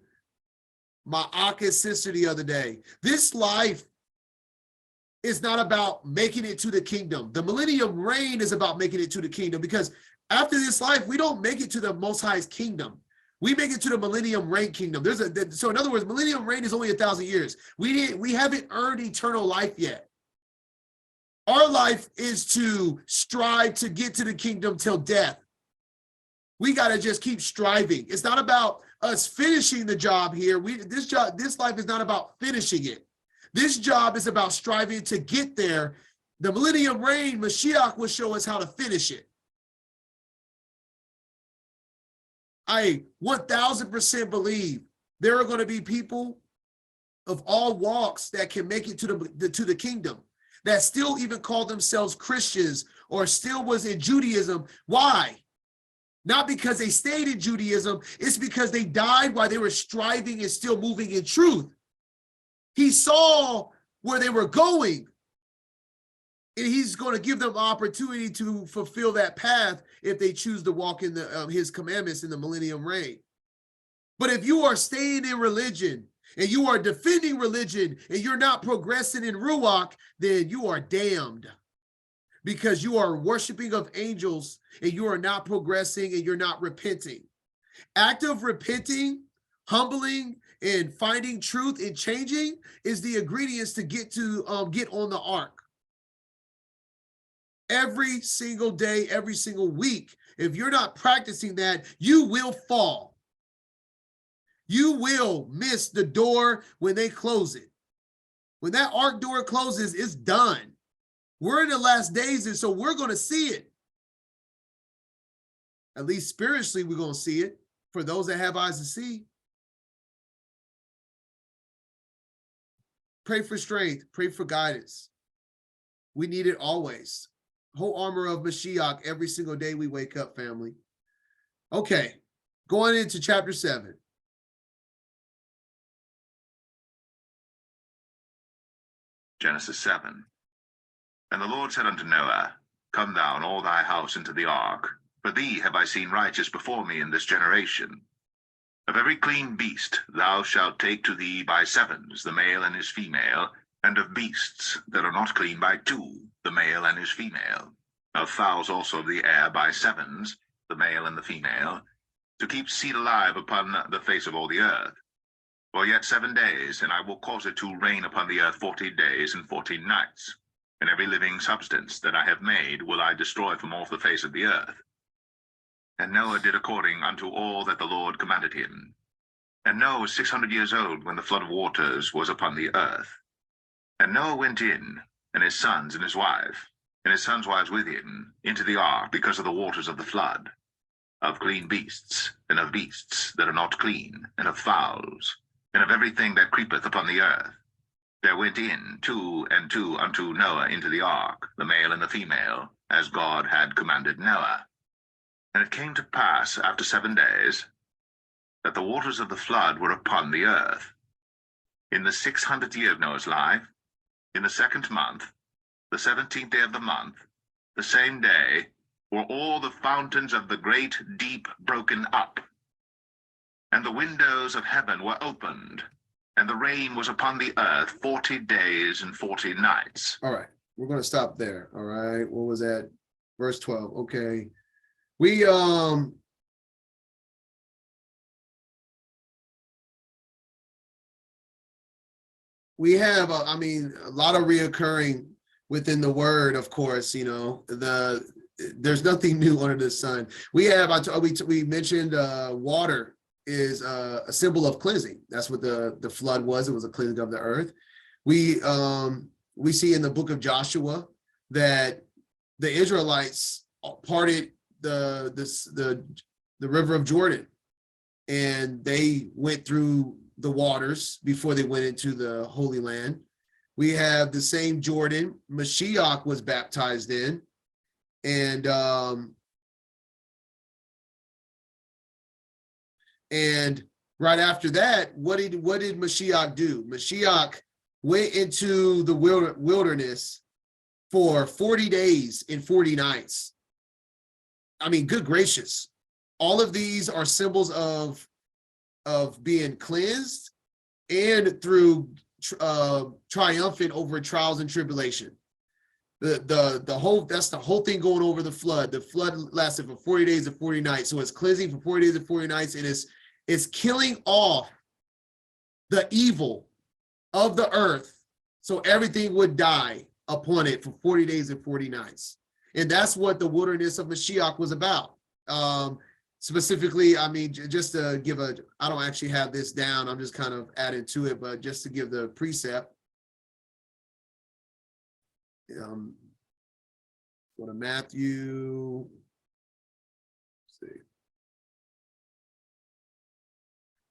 my Aka sister the other day. This life is not about making it to the kingdom. The millennium reign is about making it to the kingdom, because after this life, we don't make it to the Most High's kingdom. We make it to the millennium reign kingdom. So in other words, millennium reign is only 1,000 years. We haven't earned eternal life yet. Our life is to strive to get to the kingdom till death. We got to just keep striving. It's not about us finishing the job here. This life is not about finishing it. This job is about striving to get there. The millennium reign, Mashiach will show us how to finish it. I 1000% believe there are going to be people of all walks that can make it to the kingdom, that still even call themselves Christians or still was in Judaism. Why? Not because they stayed in Judaism. It's because they died while they were striving and still moving in truth. He saw where they were going, and he's going to give them opportunity to fulfill that path if they choose to walk in his commandments in the millennium reign. But if you are staying in religion and you are defending religion and you're not progressing in Ruach, then you are damned, because you are worshiping of angels and you are not progressing and you're not repenting. Active repenting, humbling, and finding truth and changing is the ingredients to get on the ark. Every single day, every single week, if you're not practicing that, you will fall. You will miss the door when they close it. When that ark door closes, it's done. We're in the last days, and so we're going to see it. At least spiritually, we're going to see it for those that have eyes to see. Pray for strength. Pray for guidance. We need it always. Whole armor of Mashiach every single day we wake up, family. Okay, going into chapter 7. Genesis 7. And the Lord said unto Noah, Come thou and all thy house into the ark, for thee have I seen righteous before me in this generation. Of every clean beast thou shalt take to thee by 7s the male and his female, and of beasts that are not clean by 2, the male and his female. Of fowls also of the air by 7s, the male and the female, to keep seed alive upon the face of all the earth. For yet 7 days, and I will cause it to rain upon the earth 14 days and 14 nights. And every living substance that I have made will I destroy from off the face of the earth. And Noah did according unto all that the Lord commanded him. And Noah was 600 years old when the flood of waters was upon the earth. And Noah went in, and his sons and his wife, and his sons' wives with him, into the ark because of the waters of the flood, of clean beasts, and of beasts that are not clean, and of fowls, and of everything that creepeth upon the earth. there went in 2 and 2 unto Noah into the ark, the male and the female, as God had commanded Noah. And it came to pass after 7 days that the waters of the flood were upon the earth. In the 600th year of Noah's life, in the 2nd month, the 17th day of the month, the same day, were all the fountains of the great deep broken up, and the windows of heaven were opened, and the rain was upon the earth 40 days and 40 nights. All right, we're going to stop there. All right, what was that? Verse 12. Okay, we have, a lot of reoccurring within the word, of course. There's nothing new under the sun. We have, we mentioned water is a symbol of cleansing. That's what the flood was. It was a cleansing of the earth. We see in the book of Joshua that the Israelites parted the river of Jordan, and they went through the waters before they went into the Holy Land. We have the same Jordan Mashiach was baptized in, and right after that, what did Mashiach do? Mashiach went into the wilderness for 40 days and 40 nights. Good gracious. All of these are symbols of being cleansed and through triumphant over trials and tribulation. That's the whole thing going over the flood. The flood lasted for 40 days and 40 nights. So it's cleansing for 40 days and 40 nights, and it's killing off the evil of the earth, so everything would die upon it for 40 days and 40 nights. And that's what the wilderness of Mashiach was about. Specifically, just to give I don't actually have this down, I'm just kind of adding to it, but just to give the precept. Go to Matthew. Let's see.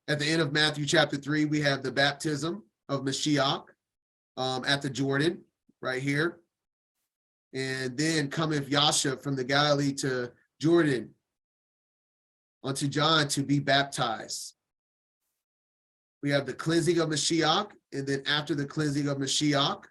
At the end of Matthew chapter 3, we have the baptism of Mashiach at the Jordan, right here. And then cometh Jasher from the Galilee to Jordan unto John to be baptized. We have the cleansing of Mashiach, and then after the cleansing of Mashiach,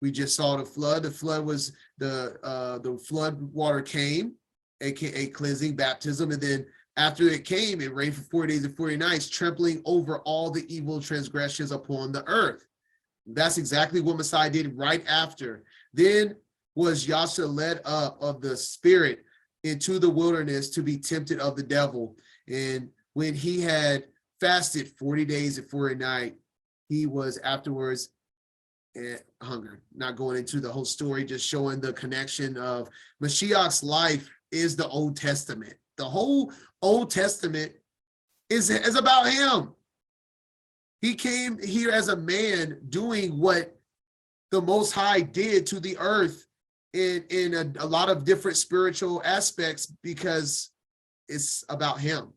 we just saw the flood. The flood was the flood water came, aka cleansing, baptism, and then after it came, it rained for 40 days and 40 nights, trampling over all the evil transgressions upon the earth. That's exactly what Messiah did right after. Then was Jasher led up of the Spirit into the wilderness to be tempted of the devil. And when he had fasted 40 days and 40 nights, he was afterwards hungered. Not going into the whole story, just showing the connection of Mashiach's life is the Old Testament. The whole Old Testament is about him. He came here as a man doing what the Most High did to the earth in a lot of different spiritual aspects, because it's about him.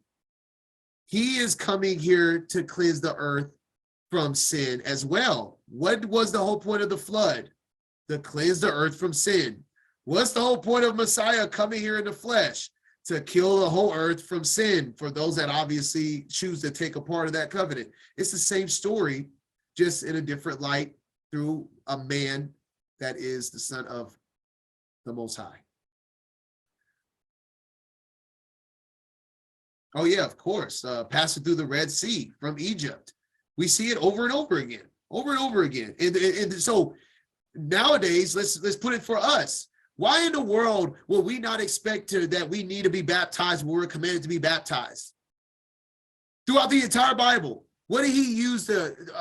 He is coming here to cleanse the earth from sin as well. What was the whole point of the flood? To cleanse the earth from sin. What's the whole point of Messiah coming here in the flesh? To kill the whole earth from sin, for those that obviously choose to take a part of that covenant. It's the same story, just in a different light through a man that is the son of the Most High. Oh yeah, of course. Passing through the Red Sea from Egypt. We see it over and over again, And so nowadays, let's put it for us. Why in the world will we not expect that we need to be baptized when we're commanded to be baptized? Throughout the entire Bible, what did he use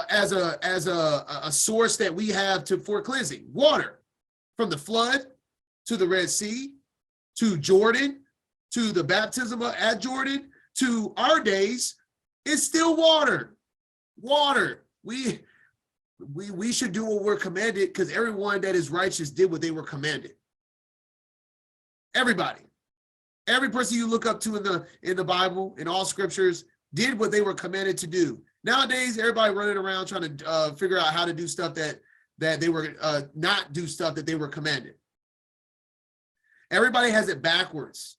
as a source that we have for cleansing? Water. From the flood to the Red Sea, to Jordan, to the baptism at Jordan, to our days, it's still water. Water. We should do what we're commanded, because everyone that is righteous did what they were commanded. Everybody, every person you look up to in the Bible, in all scriptures, did what they were commanded to do. Nowadays, everybody running around trying to figure out how to do stuff that they were not do stuff that they were commanded. Everybody has it backwards.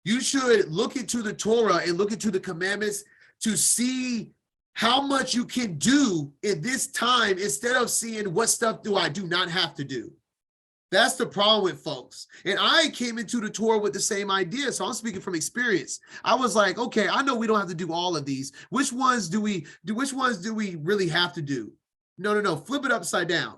You should look into the Torah and look into the commandments to see how much you can do in this time instead of seeing what stuff do I do not have to do. That's the problem with folks. And I came into the Torah with the same idea. So I'm speaking from experience. I was like, okay, I know we don't have to do all of these. Which ones do we do? Which ones do we really have to do? No. Flip it upside down.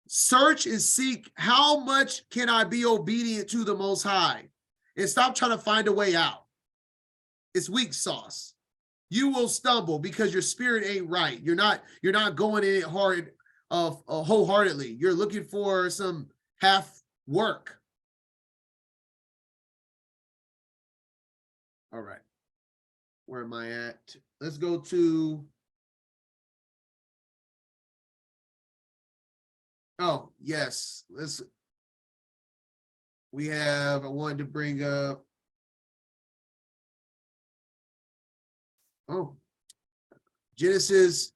Search and seek how much can I be obedient to the Most High, and stop trying to find a way out. It's weak sauce. You will stumble because your spirit ain't right. You're not going in it hard, wholeheartedly. You're looking for some half work. All right. Where am I at? Let's go to. Oh, yes. I wanted to bring up. Oh, Genesis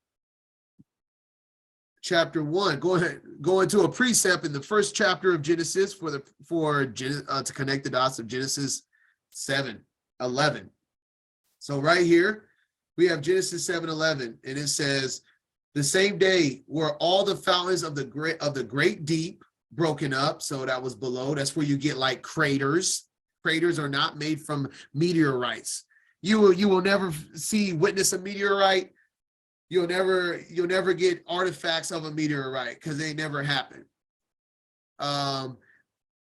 chapter 1. Go into a precept in the first chapter of Genesis to connect the dots of Genesis 7:11. So right here we have Genesis 7:11, and it says, "The same day were all the fountains of the great deep broken up." So that was below. That's where you get like craters. Craters are not made from meteorites. You will never witness a meteorite. You'll never get artifacts of a meteorite because they never happen.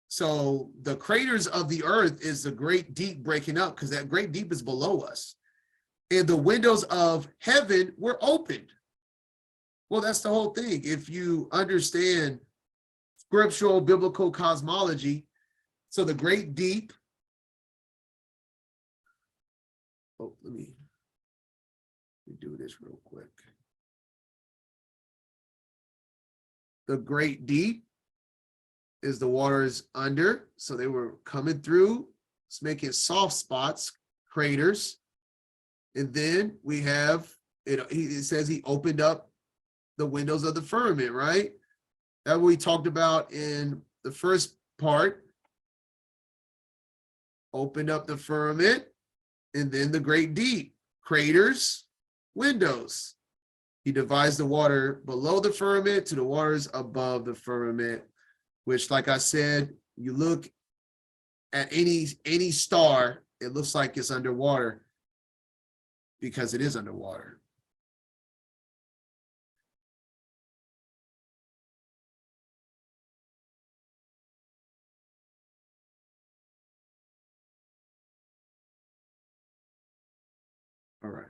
So the craters of the earth is the great deep breaking up, because that great deep is below us. And the windows of heaven were opened. Well, that's the whole thing. If you understand scriptural biblical cosmology, so the great deep. Oh, let me do this real quick. The great deep is the waters under. So they were coming through. It's making soft spots, craters. And then we have, it says he opened up the windows of the firmament, right? That we talked about in the first part. Opened up the firmament, and then the great deep, craters, windows. He divides the water below the firmament to the waters above the firmament, which, like I said, you look at any star, it looks like it's underwater because it is underwater. All right.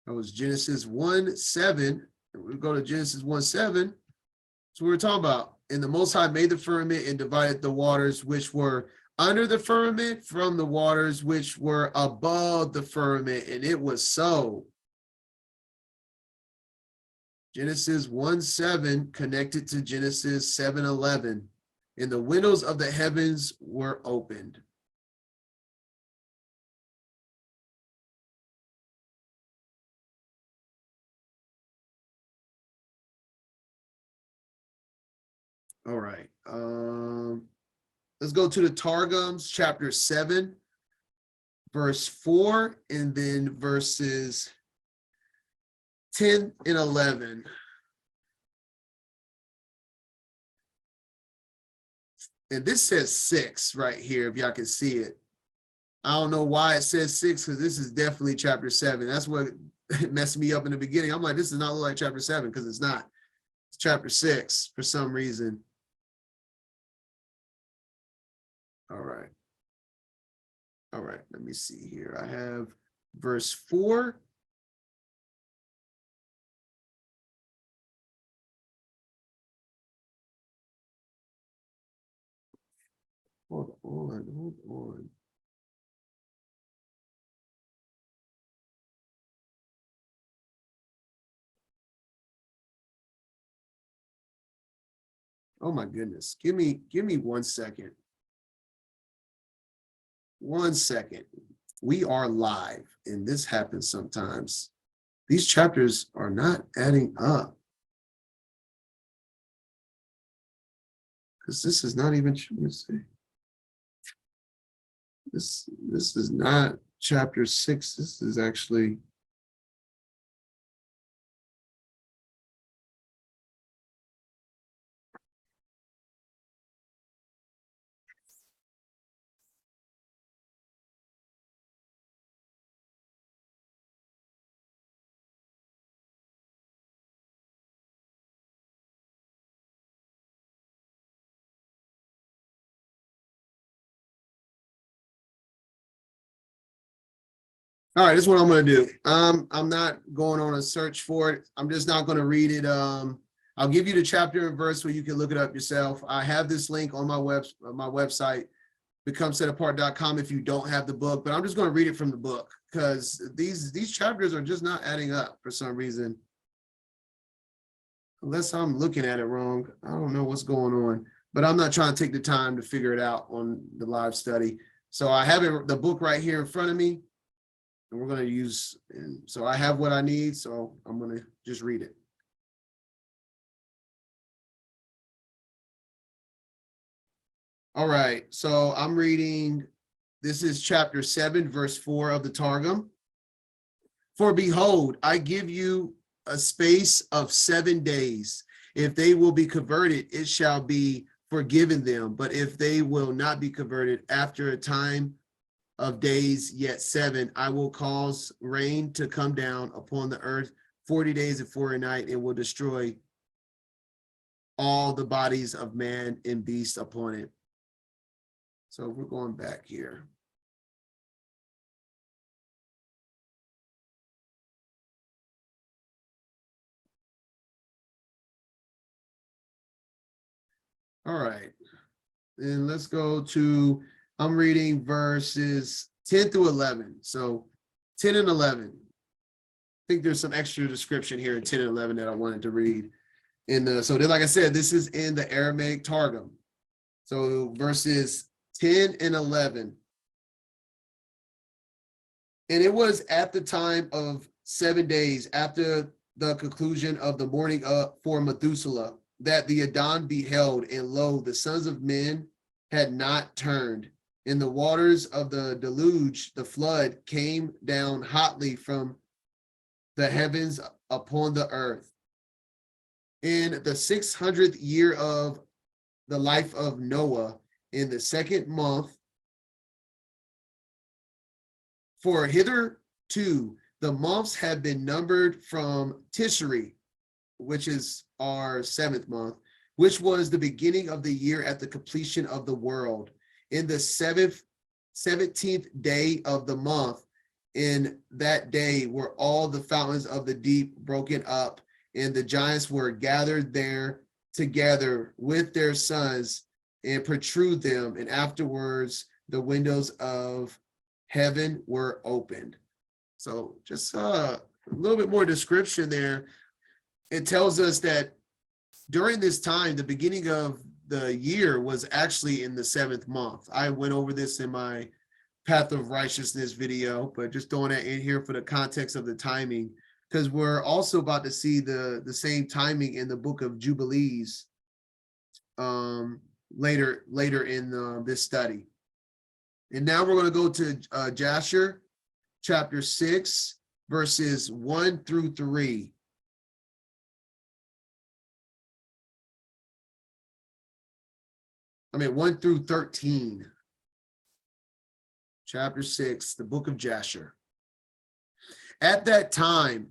That was Genesis 1:7. We go to Genesis 1:7. So we're talking about, and the Most High made the firmament and divided the waters which were under the firmament from the waters which were above the firmament, and it was so. Genesis 1:7 connected to Genesis 7:11, and the windows of the heavens were opened. All right. Let's go to the Targums, chapter 7, verse 4, and then verses 10 and 11. And this says 6 right here, if y'all can see it. I don't know why it says 6, because this is definitely chapter 7. That's what messed me up in the beginning. I'm like, this does not look like chapter 7, because it's not. It's chapter 6 for some reason. All right. All right, let me see here. I have verse 4. Hold on. Oh my goodness. Give me 1 second. 1 second. We are live, and this happens sometimes. These chapters are not adding up. Because this is not even, let's see. This is not chapter 6. This is actually all right. This is what I'm going to do. I'm not going on a search for it. I'm just not going to read it. I'll give you the chapter and verse where you can look it up yourself. I have this link on my website, becomesetapart.com, if you don't have the book, but I'm just going to read it from the book because these chapters are just not adding up for some reason. Unless I'm looking at it wrong. I don't know what's going on, but I'm not trying to take the time to figure it out on the live study. So I have the book right here in front of me. And we're going to use, so I have what I need, so I'm going to just read it. All right, so I'm reading, this is chapter 7, verse 4 of the Targum. For behold, I give you a space of 7 days. If they will be converted, it shall be forgiven them. But if they will not be converted, after a time of days, yet 7, I will cause rain to come down upon the earth 40 days and 40 nights, and will destroy all the bodies of man and beast upon it. So we're going back here. All right, and let's go to, I'm reading verses 10 through 11. So 10 and 11. I think there's some extra description here in 10 and 11 that I wanted to read. So then, like I said, this is in the Aramaic Targum. So verses 10 and 11. And it was at the time of 7 days after the conclusion of the mourning for Methuselah that the Adon beheld, and lo, the sons of men had not turned. In the waters of the deluge, the flood came down hotly from the heavens upon the earth. In the 600th year of the life of Noah, in the 2nd month, for hitherto the months had been numbered from Tishri, which is our 7th month, which was the beginning of the year at the completion of the world. In the 17th day of the month, in that day were all the fountains of the deep broken up, and the giants were gathered there together with their sons, and protrude them, and afterwards the windows of heaven were opened. So just a little bit more description there. It tells us that during this time, the beginning of the year was actually in the 7th month. I went over this in my Path of Righteousness video, but just throwing that in here for the context of the timing, because we're also about to see the same timing in the book of Jubilees later in this study. And now we're going to go to Jasher chapter 6, verses 1 through 3. I mean, 1 through 13. Chapter 6, the book of Jasher. At that time,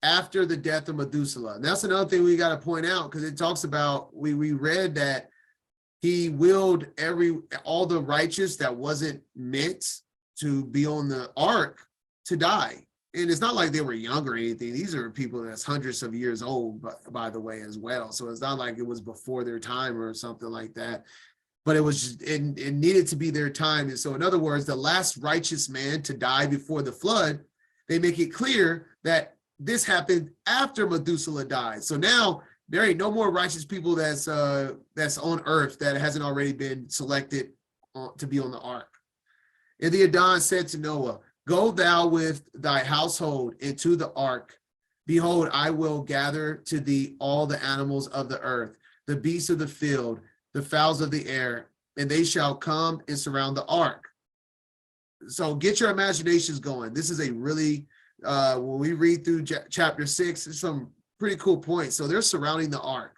after the death of Methuselah, and that's another thing we got to point out, because it talks about, we read that he willed all the righteous that wasn't meant to be on the ark to die. And it's not like they were young or anything. These are people that's hundreds of years old, by the way, as well. So it's not like it was before their time or something like that. But it was just, it needed to be their time. And so in other words, the last righteous man to die before the flood, they make it clear that this happened after Methuselah died. So now there ain't no more righteous people that's on earth that hasn't already been selected to be on the ark. And the Adon said to Noah, go thou with thy household into the ark. Behold, I will gather to thee all the animals of the earth, the beasts of the field, the fowls of the air, and they shall come and surround the ark. So get your imaginations going. This is a really, when we read through chapter 6, there's some pretty cool points. So they're surrounding the ark.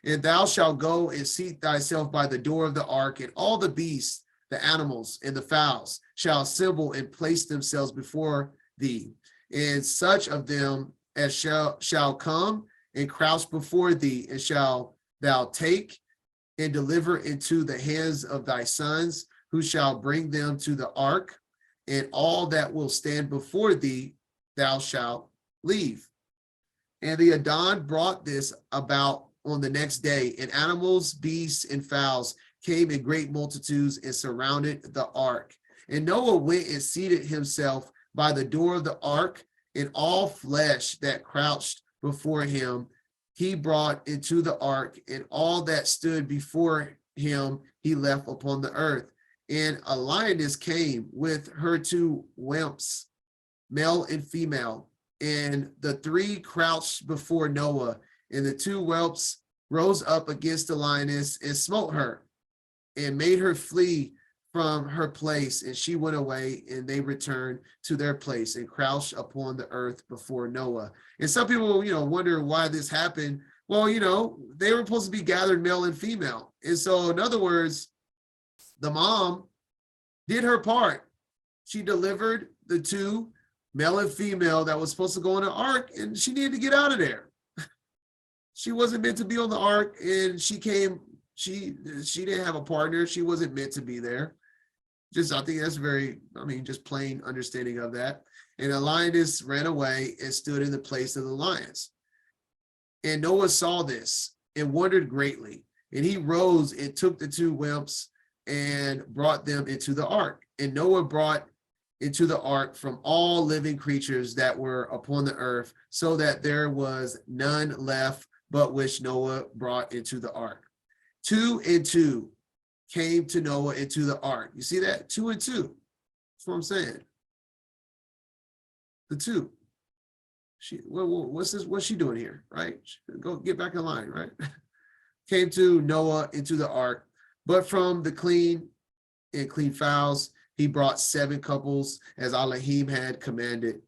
And thou shalt go and seat thyself by the door of the ark, and all the beasts, the animals, and the fowls shall assemble and place themselves before thee. And such of them as shall come and crouch before thee, and shall thou take and deliver into the hands of thy sons, who shall bring them to the ark, and all that will stand before thee thou shalt leave. And the Adon brought this about on the next day, and animals, beasts, and fowls came in great multitudes and surrounded the ark. And Noah went and seated himself by the door of the ark, and all flesh that crouched before him he brought into the ark, and all that stood before him he left upon the earth. And a lioness came with her two whelps, male and female, and the three crouched before Noah. And the two whelps rose up against the lioness and smote her and made her flee from her place. And she went away, and they returned to their place and crouched upon the earth before Noah. And some people, wonder why this happened. Well, they were supposed to be gathered male and female. And so, in other words, the mom did her part. She delivered the two, male and female, that was supposed to go in the ark, and she needed to get out of there. She wasn't meant to be on the ark, and she didn't have a partner. She wasn't meant to be there. I think that's just plain understanding of that. And the lioness ran away and stood in the place of the lions. And Noah saw this and wondered greatly. And he rose and took the two whelps and brought them into the ark. And Noah brought into the ark from all living creatures that were upon the earth, so that there was none left but which Noah brought into the ark. 2 and 2 came to Noah into the ark. You see that? 2 and 2. That's what I'm saying. The two. What's she doing here? Right? Go get back in line, right? Came to Noah into the ark, but from the clean fowls he brought 7 couples, as Elohim had commanded.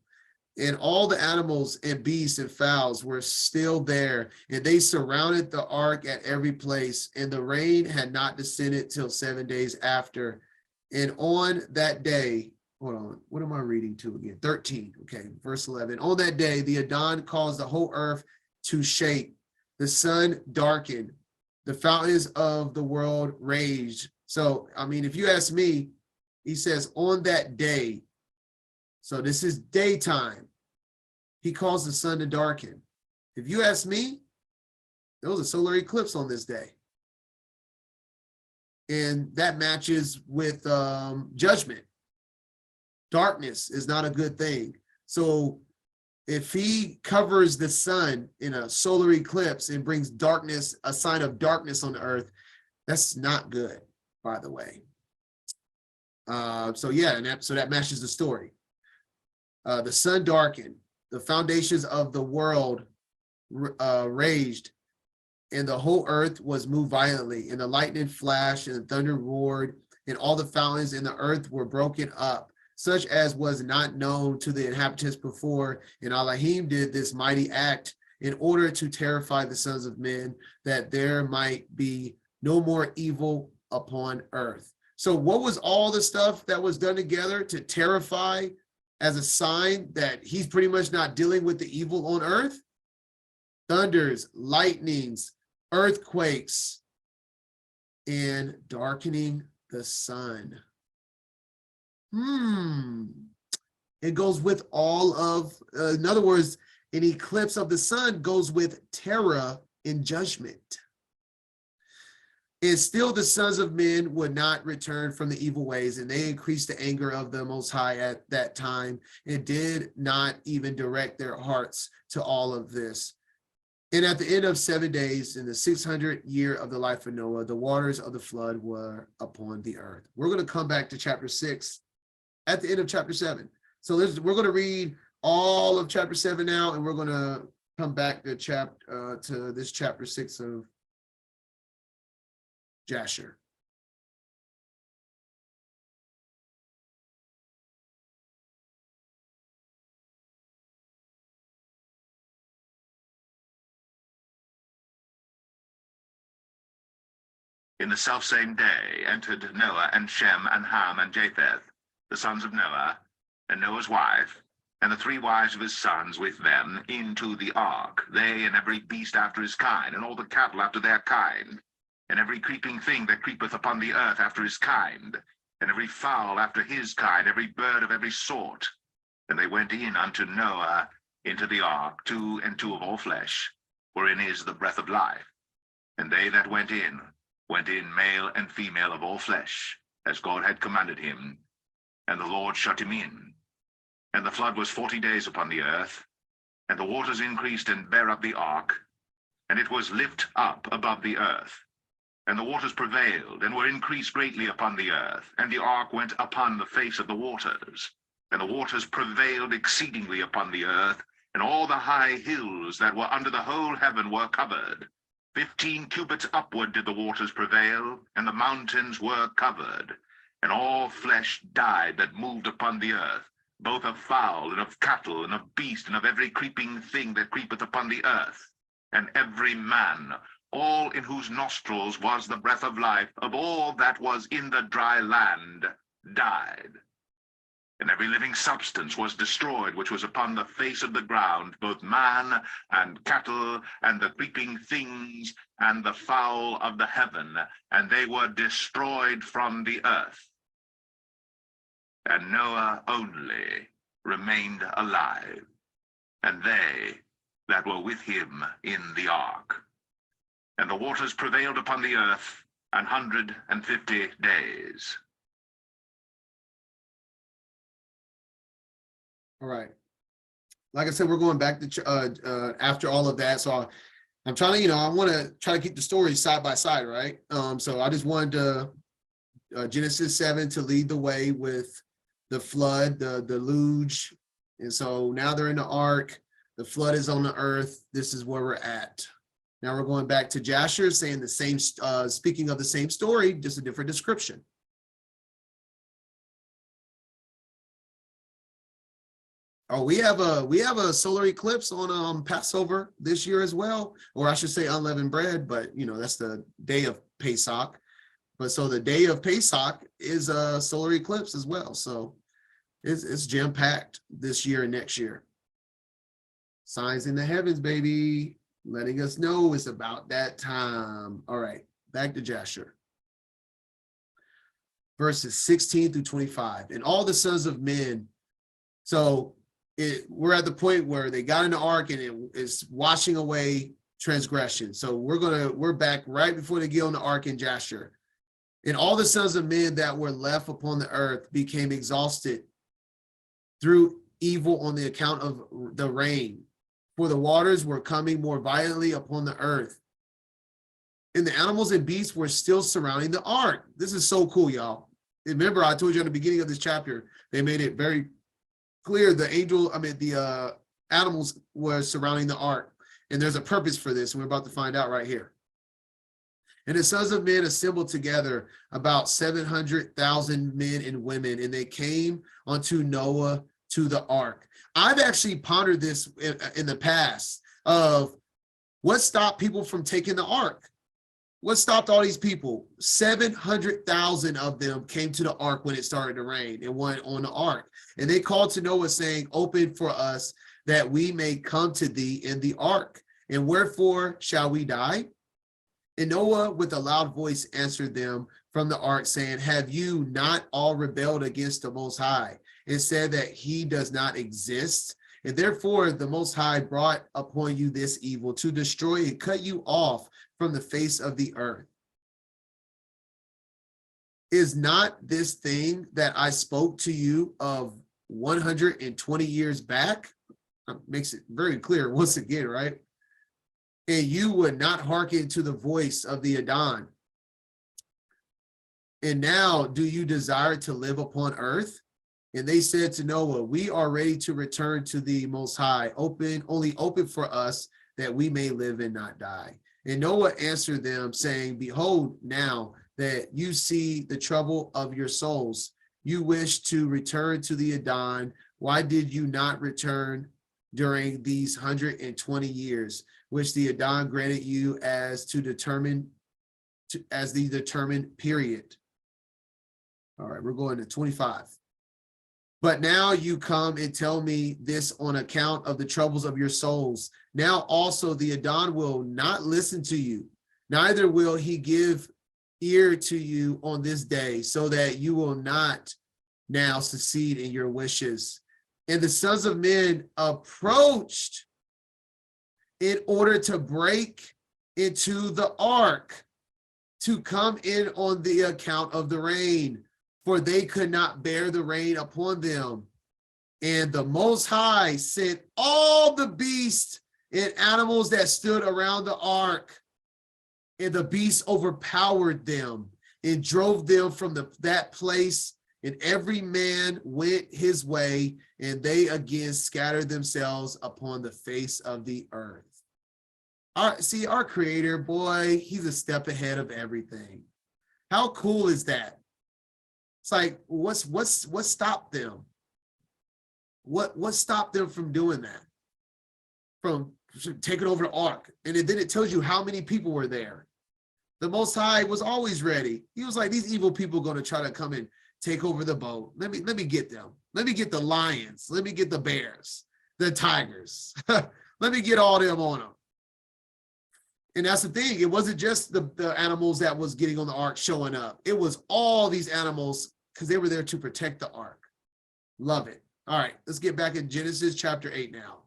And all the animals and beasts and fowls were still there, and they surrounded the ark at every place. And the rain had not descended till 7 days after. And on that day, hold on, what am I reading to again? 13, okay, verse 11. On that day, the Adon caused the whole earth to shake. The sun darkened. The fountains of the world raged. So, if you ask me, he says, on that day, so this is daytime, he caused the sun to darken. If you ask me, there was a solar eclipse on this day. And that matches with judgment. Darkness is not a good thing. So if he covers the sun in a solar eclipse and brings darkness, a sign of darkness on the earth, that's not good, by the way. So that matches the story. The sun darkened, the foundations of the world raged, and the whole earth was moved violently, and the lightning flashed, and the thunder roared, and all the fountains in the earth were broken up, such as was not known to the inhabitants before. And Elohim did this mighty act in order to terrify the sons of men, that there might be no more evil upon earth. So what was all the stuff that was done together to terrify, as a sign that he's pretty much not dealing with the evil on earth? Thunders, lightnings, earthquakes, and darkening the sun. It goes with all of, in other words, an eclipse of the sun goes with terror and judgment. And still the sons of men would not return from the evil ways, and they increased the anger of the Most High at that time, and did not even direct their hearts to all of this. And at the end of 7 days, in the 600th year of the life of Noah, the waters of the flood were upon the earth. We're going to come back to chapter 6 at the end of chapter 7. So we're going to read all of chapter 7 now, and we're going to come back to this chapter 6 of Jasher. In the selfsame day entered Noah and Shem and Ham and Japheth, the sons of Noah, and Noah's wife, and the 3 wives of his sons with them, into the ark, they and every beast after his kind, and all the cattle after their kind, and every creeping thing that creepeth upon the earth after his kind, and every fowl after his kind, every bird of every sort. And they went in unto Noah into the ark, 2 and 2 of all flesh, wherein is the breath of life. And they that went in, male and female of all flesh, as God had commanded him. And the Lord shut him in. And the flood was 40 days upon the earth, and the waters increased and bare up the ark, and it was lift up above the earth. And the waters prevailed, and were increased greatly upon the earth, and the ark went upon the face of the waters. And the waters prevailed exceedingly upon the earth, and all the high hills that were under the whole heaven were covered. 15 cubits upward did the waters prevail, and the mountains were covered. And all flesh died that moved upon the earth, both of fowl, and of cattle, and of beast, and of every creeping thing that creepeth upon the earth. And every man, all in whose nostrils was the breath of life, of all that was in the dry land, died. And every living substance was destroyed, which was upon the face of the ground, both man and cattle, and the creeping things, and the fowl of the heaven, and they were destroyed from the earth. And Noah only remained alive, and they that were with him in the ark. And the waters prevailed upon the earth 150 days. All right. Like I said, we're going back to after all of that. So I'm trying to, I want to try to keep the stories side by side, right? So I just wanted to Genesis 7 to lead the way with the flood, the deluge. And so now they're in the ark. The flood is on the earth. This is where we're at. Now we're going back to Jasher, saying the same, speaking of the same story, just a different description. Oh, we have a solar eclipse on Passover this year as well, or I should say unleavened bread, but that's the day of Pesach. But so the day of Pesach is a solar eclipse as well. So it's jam-packed this year and next year. Signs in the heavens, baby, letting us know it's about that time. All right, back to Jasher. Verses 16 through 25. And all the sons of men. So we're at the point where they got in the ark and it is washing away transgression. So we're back right before they get on the ark in Jasher. And all the sons of men that were left upon the earth became exhausted through evil on the account of the rain, for the waters were coming more violently upon the earth. And the animals and beasts were still surrounding the ark. This is so cool, y'all. Remember, I told you at the beginning of this chapter, they made it very clear the animals were surrounding the ark, and there's a purpose for this, and we're about to find out right here. And the sons of men assembled together, about 700,000 men and women, and they came unto Noah to the ark. I've actually pondered this in the past of what stopped people from taking the ark. What stopped all these people? 700,000 of them came to the ark when it started to rain and went on the ark. And they called to Noah, saying, "Open for us, that we may come to thee in the ark. And wherefore shall we die?" And Noah with a loud voice answered them from the ark, saying, "Have you not all rebelled against the Most High, and said that he does not exist? And therefore the Most High brought upon you this evil, to destroy and cut you off from the face of the earth. Is not this thing that I spoke to you of 120 years back?" Makes it very clear once again, right? "And you would not hearken to the voice of the Adon. And now do you desire to live upon earth?" And they said to Noah, we are ready to return to the Most High, only open for us that we may live and not die. And Noah answered them, saying, behold, now that you see the trouble of your souls, you wish to return to the Adon. Why did you not return during these 120 years, which the Adon granted you as the determined period? All right, we're going to 25. But now you come and tell me this on account of the troubles of your souls. Now also the Adon will not listen to you, neither will he give ear to you on this day, so that you will not now succeed in your wishes. And the sons of men approached in order to break into the ark, to come in on the account of the rain, for they could not bear the rain upon them. And the Most High sent all the beasts and animals that stood around the ark, and the beasts overpowered them and drove them from that place, and every man went his way, and they again scattered themselves upon the face of the earth. Our Creator, boy, he's a step ahead of everything. How cool is that? It's like, what stopped them? What stopped them from doing that? From taking over the ark? And then it tells you how many people were there. The Most High was always ready. He was like, these evil people are going to try to come and take over the boat. Let me get them. Let me get the lions. Let me get the bears, the tigers. Let me get all them on them. And that's the thing. It wasn't just the animals that was getting on the ark showing up. It was all these animals, because they were there to protect the ark. Love it. All right, let's get back in Genesis chapter 8 now.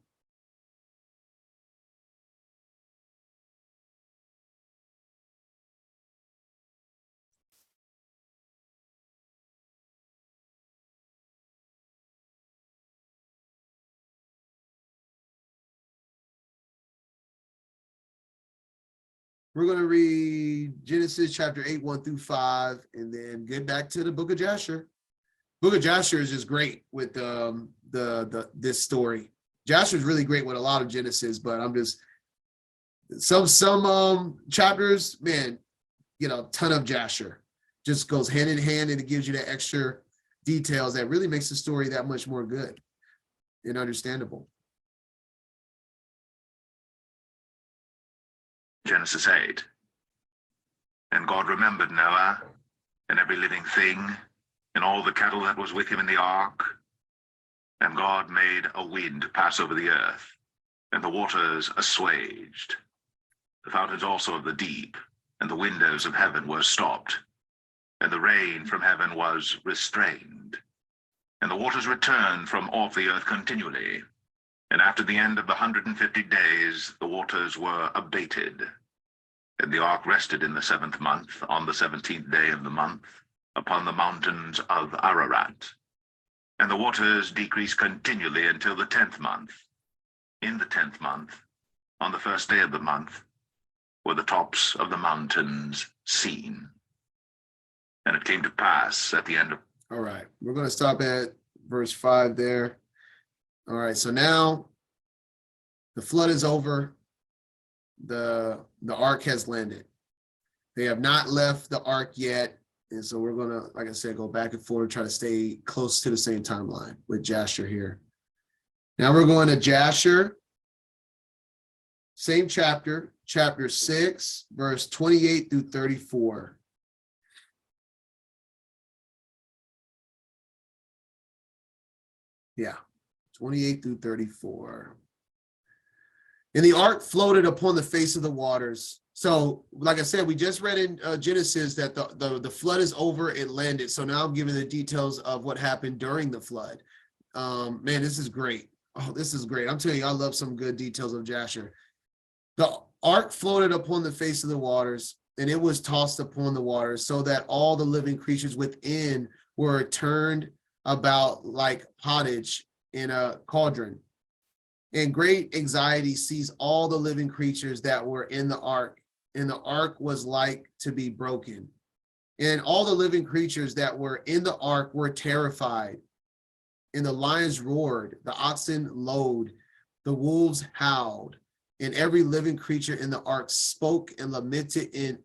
We're going to read Genesis chapter 8, 1 through 5, and then get back to the book of Jasher. Book of Jasher is just great with this story. Jasher is really great with a lot of Genesis, but I'm just some chapters, man, you know, ton of Jasher just goes hand in hand, and it gives you that extra details that really makes the story that much more good and understandable. Genesis 8. And God remembered Noah and every living thing and all the cattle that was with him in the ark. And God made a wind pass over the earth, and the waters assuaged. The fountains also of the deep and the windows of heaven were stopped, and the rain from heaven was restrained. And the waters returned from off the earth continually. And after the end of the 150 days, the waters were abated. And the ark rested in the 7th month, on the 17th day of the month, upon the mountains of Ararat. And the waters decreased continually until the 10th month. In the 10th month, on the 1st day of the month, were the tops of the mountains seen. And it came to pass at the end of... All right, we're going to stop at verse 5 there. All right, so now the flood is over. The ark has landed. They have not left the ark yet. And so we're going to, like I said, go back and forth, try to stay close to the same timeline with Jasher here. Now we're going to Jasher, same chapter, chapter 6, verse 28 through 34. Yeah, 28 through 34. And the ark floated upon the face of the waters. So, like I said, we just read in Genesis that the flood is over, it landed. So now I'm giving the details of what happened during the flood. Man, this is great. Oh, this is great. I'm telling you, I love some good details of Jasher. The ark floated upon the face of the waters, and it was tossed upon the waters, so that all the living creatures within were turned about like pottage in a cauldron. And great anxiety seized all the living creatures that were in the ark, and the ark was like to be broken. And all the living creatures that were in the ark were terrified. and the lions roared, the oxen lowed, the wolves howled, and every living creature in the ark spoke and lamented in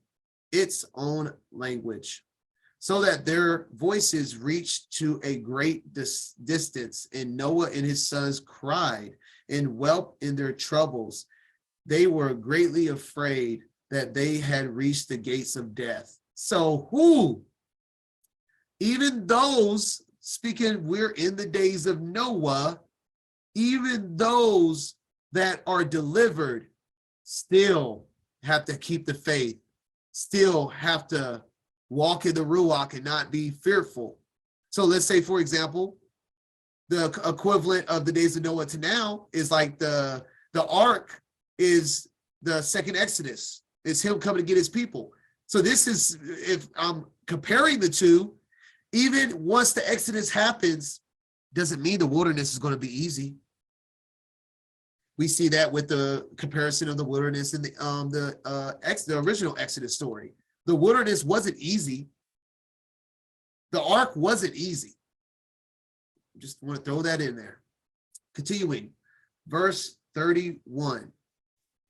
its own language, so that their voices reached to a great distance, and Noah and his sons cried and wept in their troubles. They were greatly afraid that they had reached the gates of death. So even those, speaking, we're in the days of Noah, even those that are delivered still have to keep the faith, still have to walk in the Ruach and not be fearful. So let's say, for example, the equivalent of the days of Noah to now is like the ark is the second Exodus. It's him coming to get his people. So this is, if I'm comparing the two, even once the Exodus happens, doesn't mean the wilderness is going to be easy. We see that with the comparison of the wilderness in the original Exodus story. The wilderness wasn't easy. The ark wasn't easy. Just want to throw that in there. Continuing, verse 31.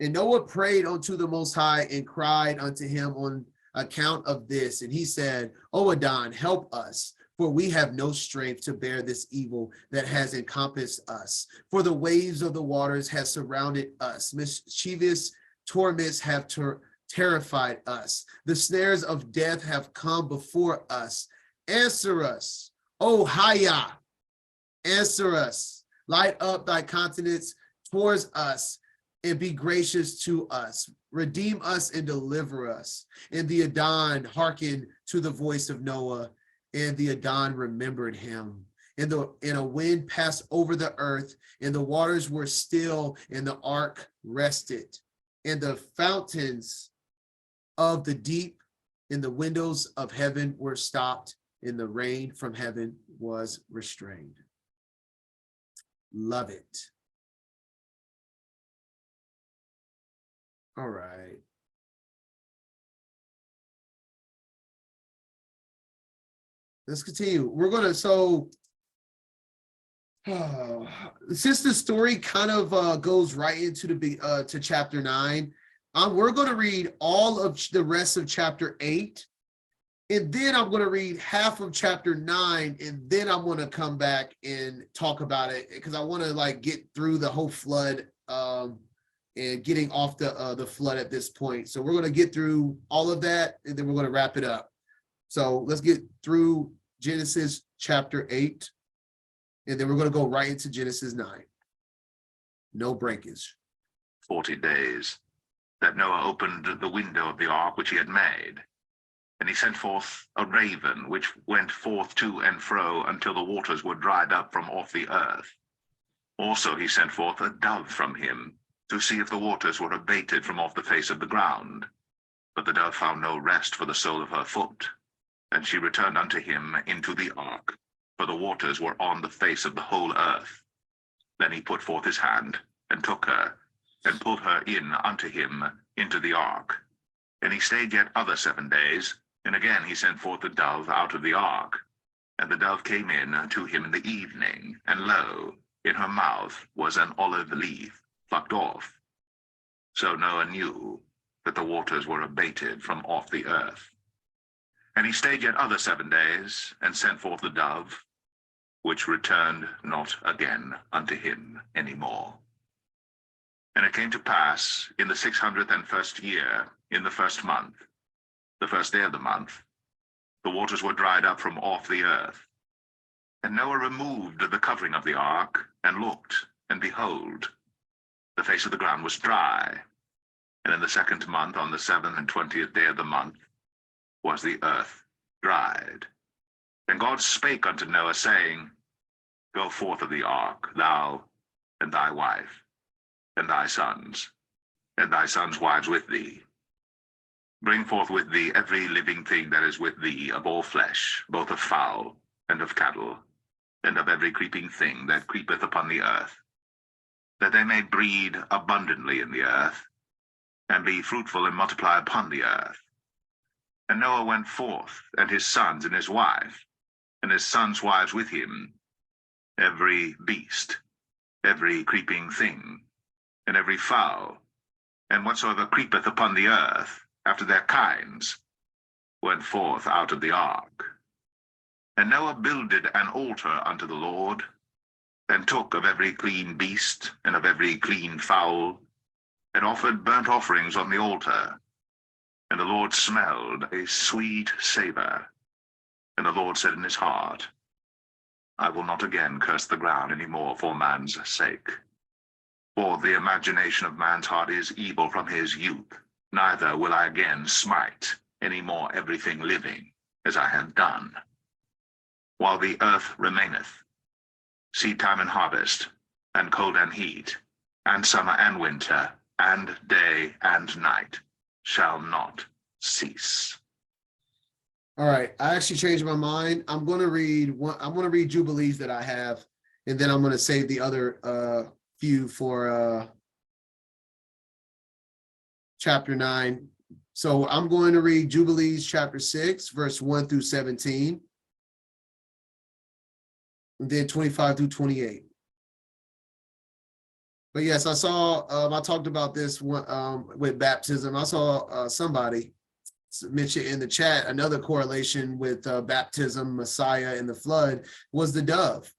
And Noah prayed unto the Most High and cried unto him on account of this. And he said, O Adon, help us, for we have no strength to bear this evil that has encompassed us. For the waves of the waters have surrounded us. Mischievous torments have terrified us. The snares of death have come before us. Answer us, O Haya. Answer us. Light up thy countenance towards us and be gracious to us. Redeem us and deliver us. And the Adon hearkened to the voice of Noah, and the Adon remembered him. And a wind passed over the earth, and the waters were still, and the ark rested. And the fountains of the deep and the windows of heaven were stopped, and the rain from heaven was restrained. Love it. All right. Let's continue. We're going to, since the story kind of goes right into to chapter 9, we're going to read all of the rest of chapter 8, and then I'm going to read half of chapter 9, and then I'm going to come back and talk about it, because I want to get through the whole flood and getting off the flood at this point. So we're going to get through all of that, and then we're going to wrap it up. So let's get through Genesis chapter 8, and then we're going to go right into Genesis 9. No breakage. 40 days that Noah opened the window of the ark which he had made. And he sent forth a raven, which went forth to and fro until the waters were dried up from off the earth. Also he sent forth a dove from him, to see if the waters were abated from off the face of the ground. But the dove found no rest for the sole of her foot. And she returned unto him into the ark, for the waters were on the face of the whole earth. Then he put forth his hand, and took her, and pulled her in unto him into the ark. And he stayed yet other 7 days, and again he sent forth the dove out of the ark. And the dove came in to him in the evening, and lo, in her mouth was an olive leaf plucked off. So Noah knew that the waters were abated from off the earth. And he stayed yet other 7 days, and sent forth the dove, which returned not again unto him any more. And it came to pass in the 601st year, in the 1st month, the 1st day of the month, the waters were dried up from off the earth. And Noah removed the covering of the ark, and looked, and behold, the face of the ground was dry. And in the 2nd month, on the 27th day of the month, was the earth dried. And God spake unto Noah, saying, Go forth of the ark, thou, and thy wife, and thy sons wives with thee. Bring forth with thee every living thing that is with thee of all flesh, both of fowl, and of cattle, and of every creeping thing that creepeth upon the earth, that they may breed abundantly in the earth, and be fruitful and multiply upon the earth. And Noah went forth, and his sons, and his wife, and his sons' wives with him, every beast, every creeping thing, and every fowl, and whatsoever creepeth upon the earth after their kinds, went forth out of the ark. And Noah builded an altar unto the Lord, and took of every clean beast and of every clean fowl, and offered burnt offerings on the altar. And the Lord smelled a sweet savor. And the Lord said in his heart, I will not again curse the ground any more for man's sake. For the imagination of man's heart is evil from his youth, neither will I again smite any more everything living, as I have done. While the earth remaineth, seed time and harvest, and cold and heat, and summer and winter, and day and night shall not cease. All right, I actually changed my mind. I'm going to read Jubilees that I have, and then I'm going to save the other few for chapter 9. So I'm going to read Jubilees chapter 6, verse 1 through 17, and then 25 through 28. But yes, I saw, I talked about this one, with baptism. I saw somebody mention in the chat another correlation with baptism, Messiah, and the flood was the dove.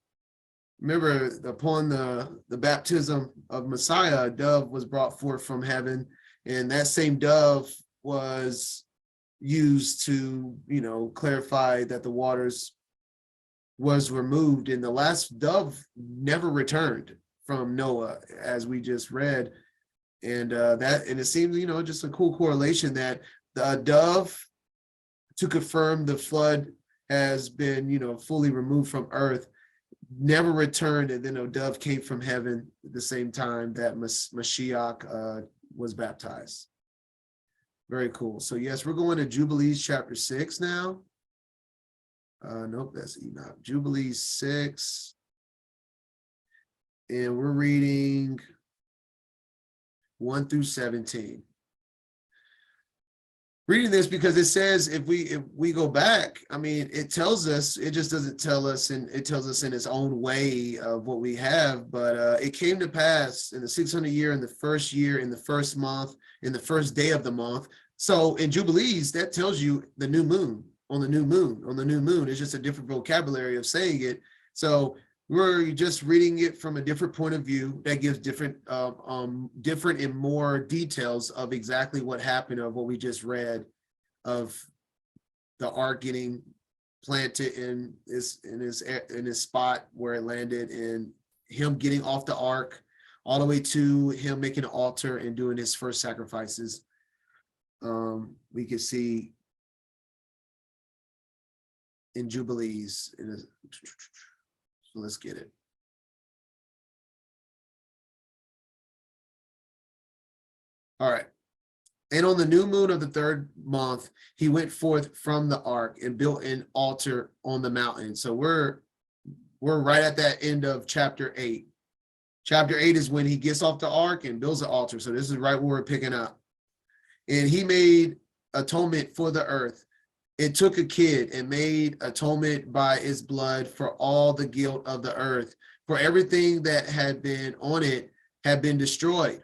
Remember, upon the baptism of Messiah, a dove was brought forth from heaven, and that same dove was used to, clarify that the waters was removed, and the last dove never returned from Noah, as we just read. And it seems, just a cool correlation that the dove, to confirm the flood has been, fully removed from earth, never returned, and then a dove came from heaven at the same time that Mashiach was baptized. Very cool. So yes, we're going to Jubilees chapter 6 now. Nope, that's Enoch. Jubilees 6. And we're reading 1 through 17. Reading this because it says if we go back, it tells us, it just doesn't tell us, and it tells us in its own way of what we have. But it came to pass in the 600th year, in the first year, in the first month, in the first day of the month. So in Jubilees, that tells you the new moon, on the new moon, on the new moon. It's just a different vocabulary of saying it. So we're just reading it from a different point of view that gives different and more details of exactly what happened, of what we just read, of the ark getting planted in his spot where it landed, and him getting off the ark all the way to him making an altar and doing his first sacrifices. We can see in Jubilees. So let's get it. All right. And on the new moon of the third month, he went forth from the ark and built an altar on the mountain. So we're right at that end of chapter 8. Chapter 8 is when he gets off the ark and builds an altar. So this is right where we're picking up. And he made atonement for the earth. It took a kid and made atonement by its blood for all the guilt of the earth, for everything that had been on it had been destroyed,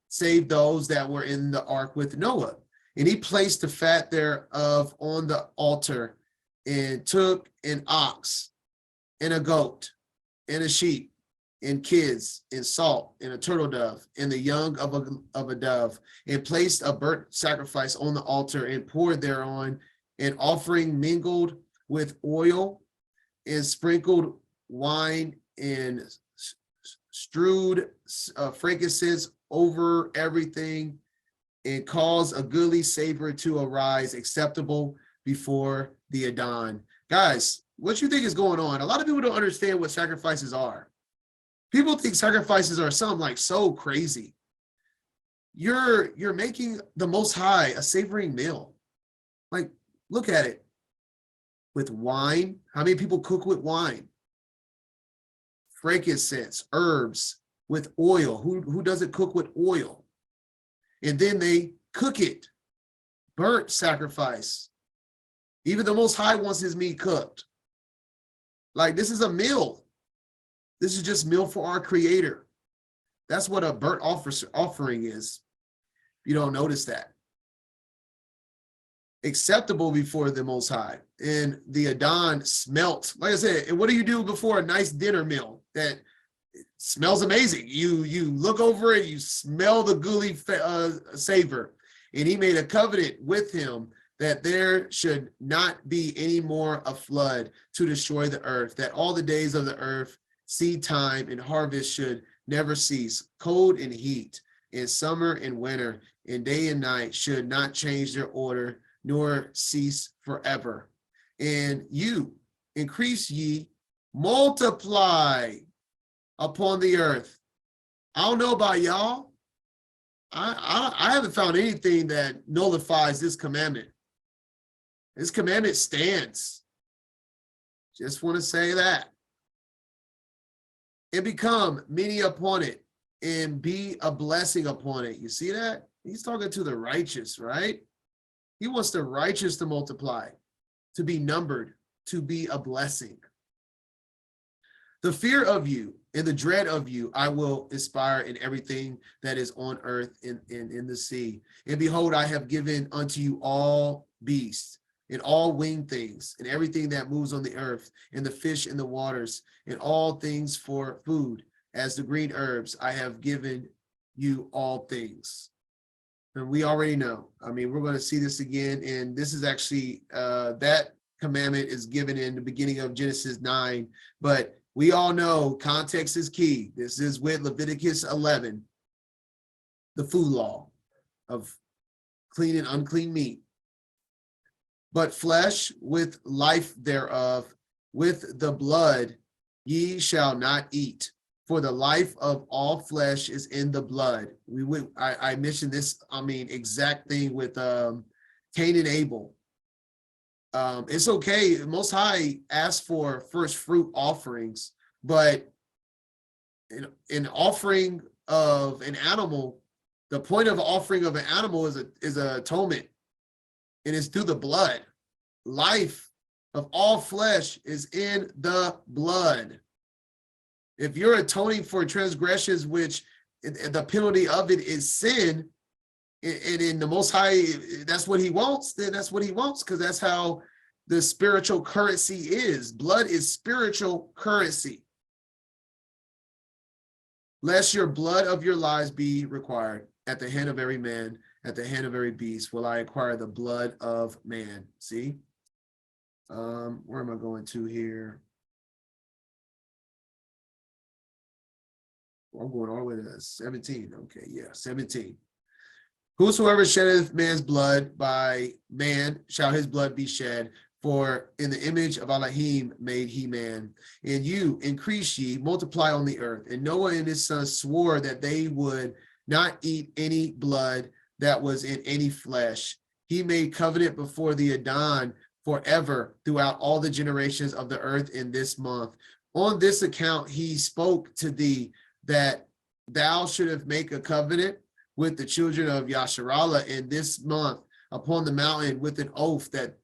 save those that were in the ark with Noah. And he placed the fat thereof on the altar, and took an ox and a goat and a sheep and kids and salt and a turtle dove and the young of a dove, and placed a burnt sacrifice on the altar, and poured thereon an offering mingled with oil, and sprinkled wine, and strewed frankincense over everything, and caused a goodly savor to arise, acceptable before the Adon. Guys, what you think is going on? A lot of people don't understand what sacrifices are. People think sacrifices are something like so crazy. You're making the Most High a savoring meal. Like, look at it. With wine. How many people cook with wine? Frankincense, herbs, with oil. Who doesn't cook with oil? And then they cook it. Burnt sacrifice. Even the Most High wants his meat cooked. Like, this is a meal. This is just meal for our Creator. That's what a burnt offering is. You don't notice that. Acceptable before the Most High. And the Adon smelt. Like I said, and what do you do before a nice dinner meal that smells amazing? You look over it, you smell the gooey savor. And he made a covenant with him that there should not be any more a flood to destroy the earth, that all the days of the earth, seed time and harvest should never cease. Cold and heat, and summer and winter, and day and night should not change their order, nor cease forever. And you increase ye, multiply upon the earth. I don't know about y'all. I haven't found anything that nullifies this commandment. This commandment stands. Just want to say that. And become many upon it, and be a blessing upon it. You see that? He's talking to the righteous, right? He wants the righteous to multiply, to be numbered, to be a blessing. The fear of you and the dread of you I will inspire in everything that is on earth and in the sea. And behold, I have given unto you all beasts, and all winged things, and everything that moves on the earth, and the fish in the waters, and all things for food, as the green herbs. I have given you all things. And we already know. I mean, we're going to see this again. And this is actually, that commandment is given in the beginning of Genesis 9. But we all know context is key. This is with Leviticus 11, the food law of clean and unclean meat. But flesh with life thereof, with the blood, ye shall not eat. For the life of all flesh is in the blood. I mentioned this, exact thing with Cain and Abel. It's okay. Most High asked for first fruit offerings, but in offering of an animal, the point of offering of an animal is a atonement. And it's through the blood. Life of all flesh is in the blood. If you're atoning for transgressions, which the penalty of it is sin, and in the Most High, that's what he wants, then that's what he wants, because that's how the spiritual currency is. Blood is spiritual currency. Lest your blood of your lives be required at the hand of every man, at the hand of every beast, will I acquire the blood of man. See? Where am I going to here? I'm going all the way to 17. Okay, yeah, 17. Whosoever sheddeth man's blood, by man shall his blood be shed, for in the image of Elohim made he man. And you increase ye, multiply on the earth. And Noah and his sons swore that they would not eat any blood that was in any flesh. He made covenant before the Adon forever throughout all the generations of the earth in this month. On this account, he spoke to thee that thou shouldest make a covenant with the children of Yasharallah in this month upon the mountain with an oath that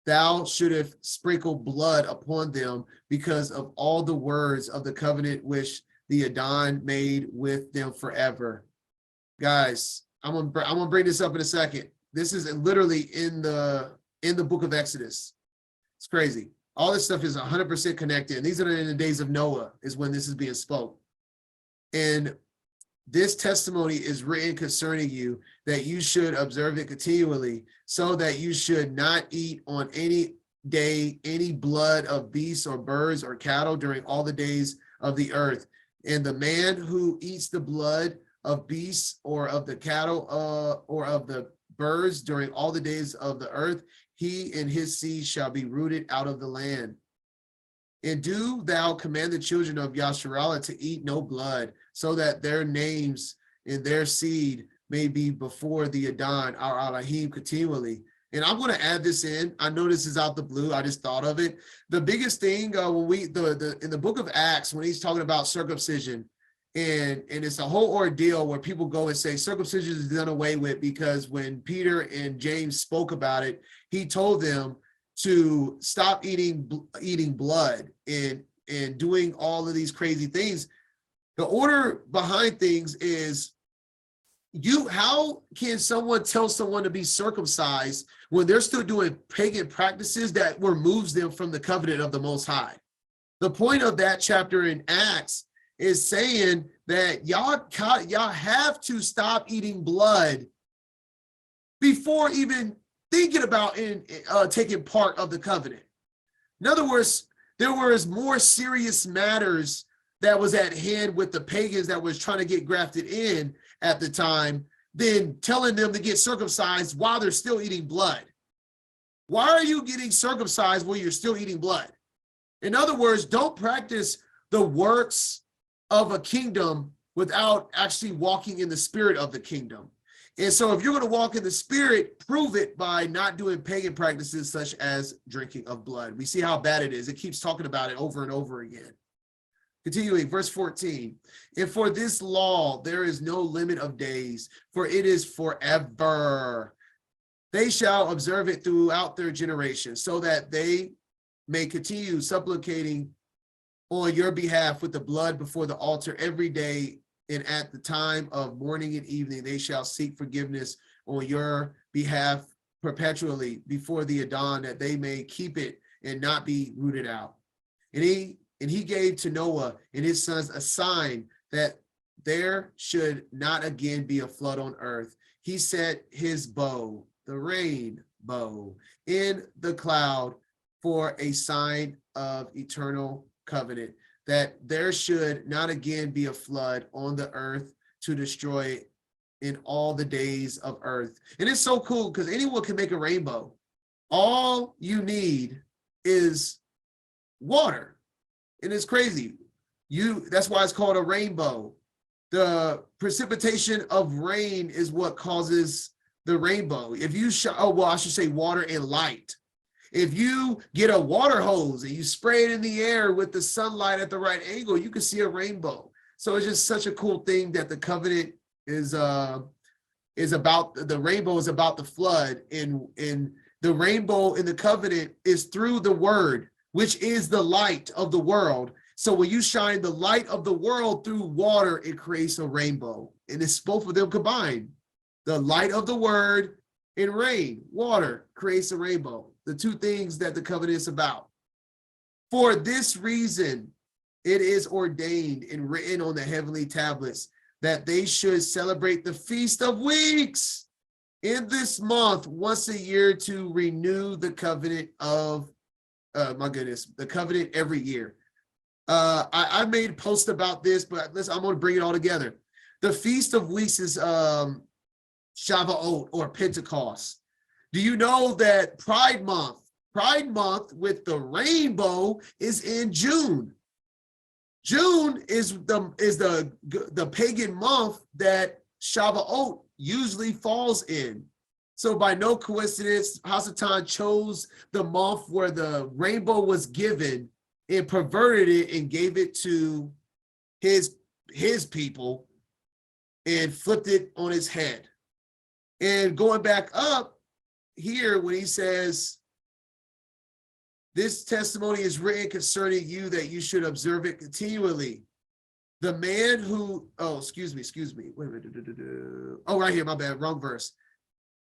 thou shouldest sprinkle blood upon them because of all the words of the covenant which the Adon made with them forever. Guys, I'm gonna bring this up in a second. This is literally in the book of Exodus. It's crazy. All this stuff is 100% connected. And these are in the days of Noah is when this is being spoke. And this testimony is written concerning you, that you should observe it continually, so that you should not eat on any day any blood of beasts or birds or cattle during all the days of the earth. And the man who eats the blood of beasts or of the cattle or of the birds during all the days of the earth, he and his seed shall be rooted out of the land. And do thou command the children of Yasharallah to eat no blood, so that their names and their seed may be before the Adon, our Elohim, continually. And I'm going to add this in. I know this is out the blue. I just thought of it. The biggest thing when in the book of Acts, when he's talking about circumcision, and it's a whole ordeal where people go and say circumcision is done away with, because when Peter and James spoke about it, he told them to stop eating blood. And and doing all of these crazy things. The order behind things is how can someone tell someone to be circumcised when they're still doing pagan practices that removes them from the covenant of the Most High? The point of that chapter in Acts is saying that y'all have to stop eating blood before even thinking about taking part of the covenant. In other words, there was more serious matters that was at hand with the pagans that was trying to get grafted in at the time than telling them to get circumcised while they're still eating blood. Why are you getting circumcised while you're still eating blood? In other words, don't practice the works of a kingdom without actually walking in the spirit of the kingdom. And so if you're going to walk in the spirit, prove it by not doing pagan practices such as drinking of blood. We see how bad it is. It keeps talking about it over and over again. Continuing, verse 14. And for this law, there is no limit of days, for it is forever. They shall observe it throughout their generations, so that they may continue supplicating on your behalf with the blood before the altar every day. And at the time of morning and evening, they shall seek forgiveness on your behalf perpetually before the Adon, that they may keep it and not be rooted out. And he gave to Noah and his sons a sign that there should not again be a flood on earth. He set his bow, the rain bow, in the cloud for a sign of eternal covenant, that there should not again be a flood on the earth to destroy it in all the days of earth. And it's so cool because anyone can make a rainbow. All you need is water. And it's crazy. That's why it's called a rainbow. The precipitation of rain is what causes the rainbow. If you I should say water and light. If you get a water hose and you spray it in the air with the sunlight at the right angle, you can see a rainbow. So it's just such a cool thing that the covenant is about. The rainbow is about the flood, and the rainbow in the covenant is through the word, which is the light of the world. So when you shine the light of the world through water, it creates a rainbow. And it's both of them combined. The light of the word and rain, water, creates a rainbow. The two things that the covenant is about. For this reason, it is ordained and written on the heavenly tablets that they should celebrate the Feast of Weeks in this month once a year to renew the covenant of the covenant every year. I made a post about this, but I'm going to bring it all together. The Feast of Weeks is Shavuot or Pentecost. Do you know that Pride Month with the rainbow is in June? June is the pagan month that Shavuot usually falls in. So by no coincidence, Hasatan chose the month where the rainbow was given and perverted it and gave it to his people and flipped it on his head. And going back up here when he says, this testimony is written concerning you that you should observe it continually. The man who, excuse me. Wait a minute. Oh, right here, my bad, wrong verse.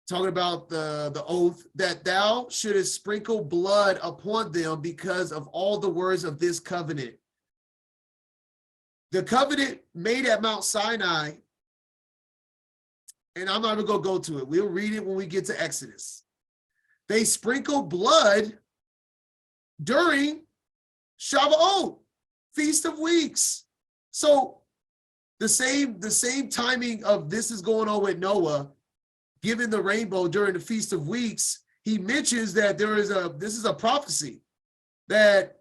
Talking about the oath that thou shouldest sprinkle blood upon them because of all the words of this covenant. The covenant made at Mount Sinai, and I'm not even going to go to it. We'll read it when we get to Exodus. They sprinkle blood during Shavuot, Feast of Weeks. So the same timing of this is going on with Noah, given the rainbow during the Feast of Weeks. He mentions that this is a prophecy that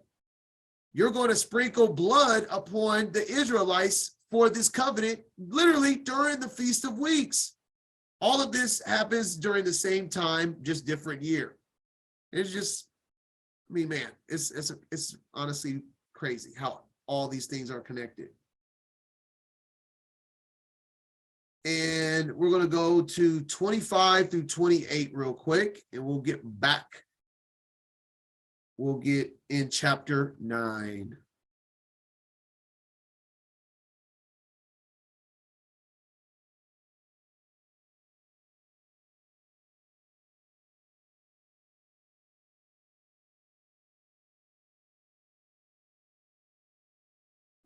you're going to sprinkle blood upon the Israelites for this covenant, literally during the Feast of Weeks. All of this happens during the same time, just different year. It's just, I mean, man, it's honestly crazy how all these things are connected. And we're going to go to 25 through 28 real quick, and we'll get back. We'll get in chapter 9.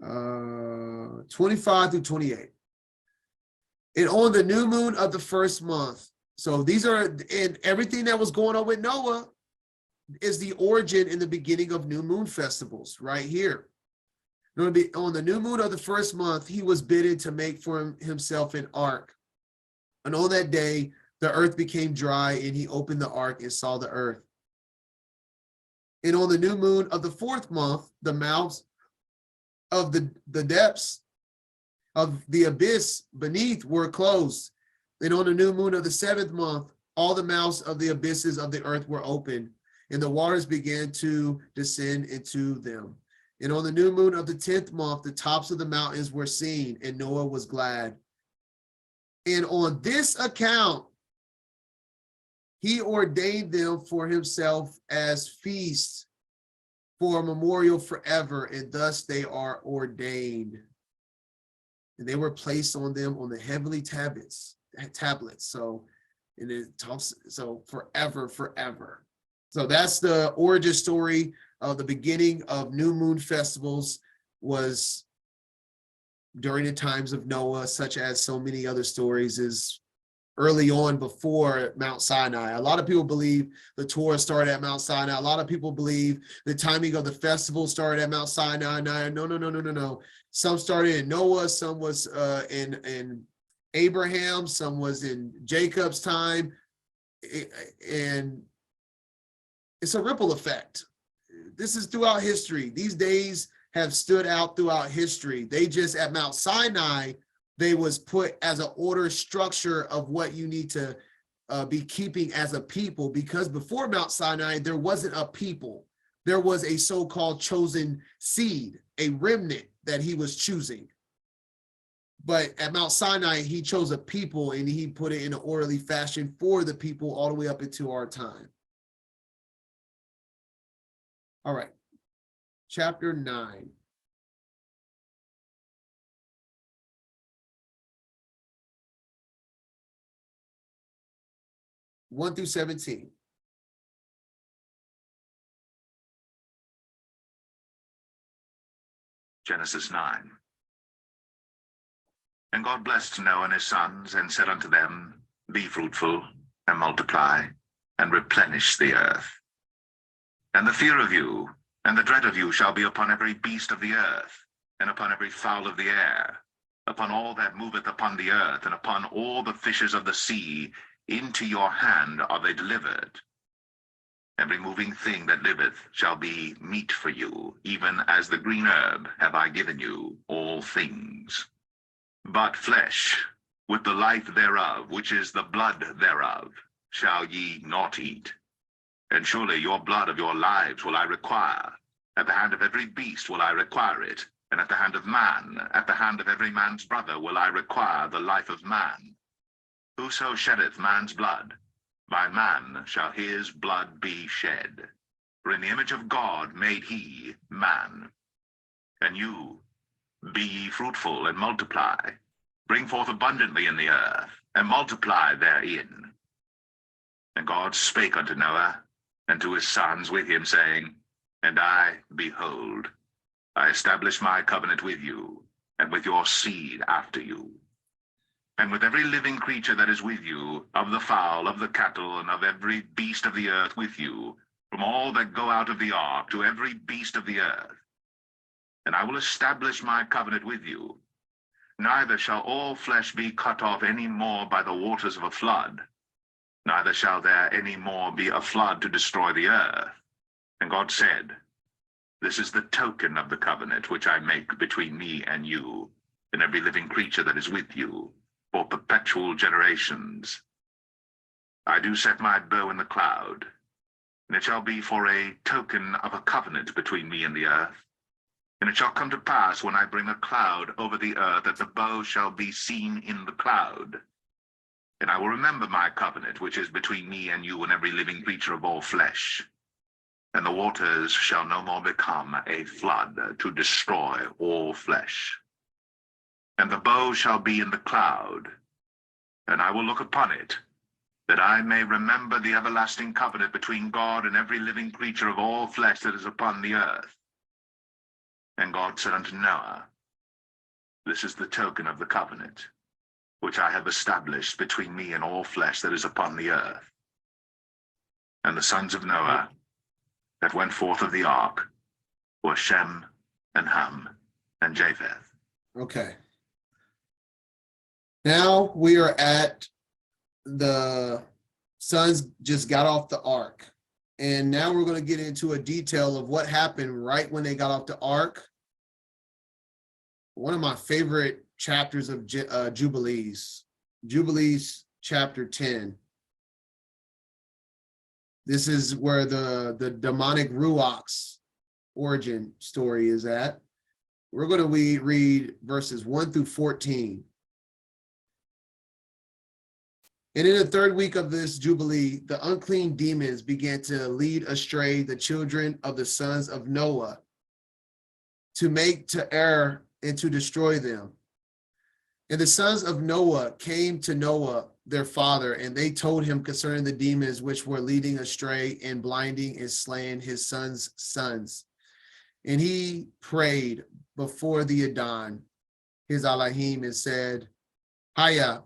25 through 28. And on the new moon of the first month. So these are, and everything that was going on with Noah is the origin in the beginning of new moon festivals right here. On the new moon of the first month, he was bidden to make for himself an ark. And on that day, the earth became dry, and he opened the ark and saw the earth. And on the new moon of the fourth month, the mouths of the depths of the abyss beneath were closed. And on the new moon of the seventh month, all the mouths of the abysses of the earth were opened, and the waters began to descend into them. And on the new moon of the 10th month, the tops of the mountains were seen, and Noah was glad. And on this account, he ordained them for himself as feasts for a memorial forever, and thus they are ordained. And they were placed on them on the heavenly tablets. So, and it talks, so forever. So that's the origin story of the beginning of new moon festivals, was during the times of Noah, such as so many other stories, is early on before Mount Sinai. A lot of people believe the Torah started at Mount Sinai. A lot of people believe the timing of the festival started at Mount Sinai. No. Some started in Noah, some was in Abraham, some was in Jacob's time, and it's a ripple effect. This is throughout history. These days have stood out throughout history. They just, at Mount Sinai, they was put as an order structure of what you need to be keeping as a people, because before Mount Sinai, there wasn't a people. There was a so-called chosen seed, a remnant that he was choosing. But at Mount Sinai, he chose a people, and he put it in an orderly fashion for the people all the way up into our time. All right, chapter 9. One through 17. Genesis 9. And God blessed Noah and his sons, and said unto them, Be fruitful, and multiply, and replenish the earth. And the fear of you, and the dread of you, shall be upon every beast of the earth, and upon every fowl of the air, upon all that moveth upon the earth, and upon all the fishes of the sea. Into your hand are they delivered. Every moving thing that liveth shall be meat for you, even as the green herb have I given you all things. But flesh, with the life thereof, which is the blood thereof, shall ye not eat. And surely your blood of your lives will I require. At the hand of every beast will I require it, and at the hand of man, at the hand of every man's brother will I require the life of man. Whoso sheddeth man's blood, by man shall his blood be shed. For in the image of God made he man. And you, be ye fruitful and multiply, bring forth abundantly in the earth, and multiply therein. And God spake unto Noah, and to his sons with him, saying, And I, behold, I establish my covenant with you, and with your seed after you, and with every living creature that is with you, of the fowl, of the cattle, and of every beast of the earth with you, from all that go out of the ark to every beast of the earth. And I will establish my covenant with you. Neither shall all flesh be cut off any more by the waters of a flood, neither shall there any more be a flood to destroy the earth. And God said, This is the token of the covenant which I make between me and you, and every living creature that is with you, for perpetual generations. I do set my bow in the cloud, and it shall be for a token of a covenant between me and the earth. And it shall come to pass, when I bring a cloud over the earth, that the bow shall be seen in the cloud. And I will remember my covenant, which is between me and you and every living creature of all flesh. And the waters shall no more become a flood to destroy all flesh. And the bow shall be in the cloud, and I will look upon it, that I may remember the everlasting covenant between God and every living creature of all flesh that is upon the earth. And God said unto Noah, This is the token of the covenant, which I have established between me and all flesh that is upon the earth. And the sons of Noah that went forth of the ark were Shem and Ham and Japheth. Okay. Now we are at the sons just got off the ark. And now we're going to get into a detail of what happened right when they got off the ark. One of my favorite chapters of Jubilees, chapter 10. This is where the demonic ruach's origin story is at. We're going to read verses 1 through 14. And in the third week of this Jubilee, the unclean demons began to lead astray the children of the sons of Noah to make to err and to destroy them. And the sons of Noah came to Noah, their father, and they told him concerning the demons which were leading astray and blinding and slaying his sons' sons. And he prayed before the Adon, his Elohim, and said, Haya,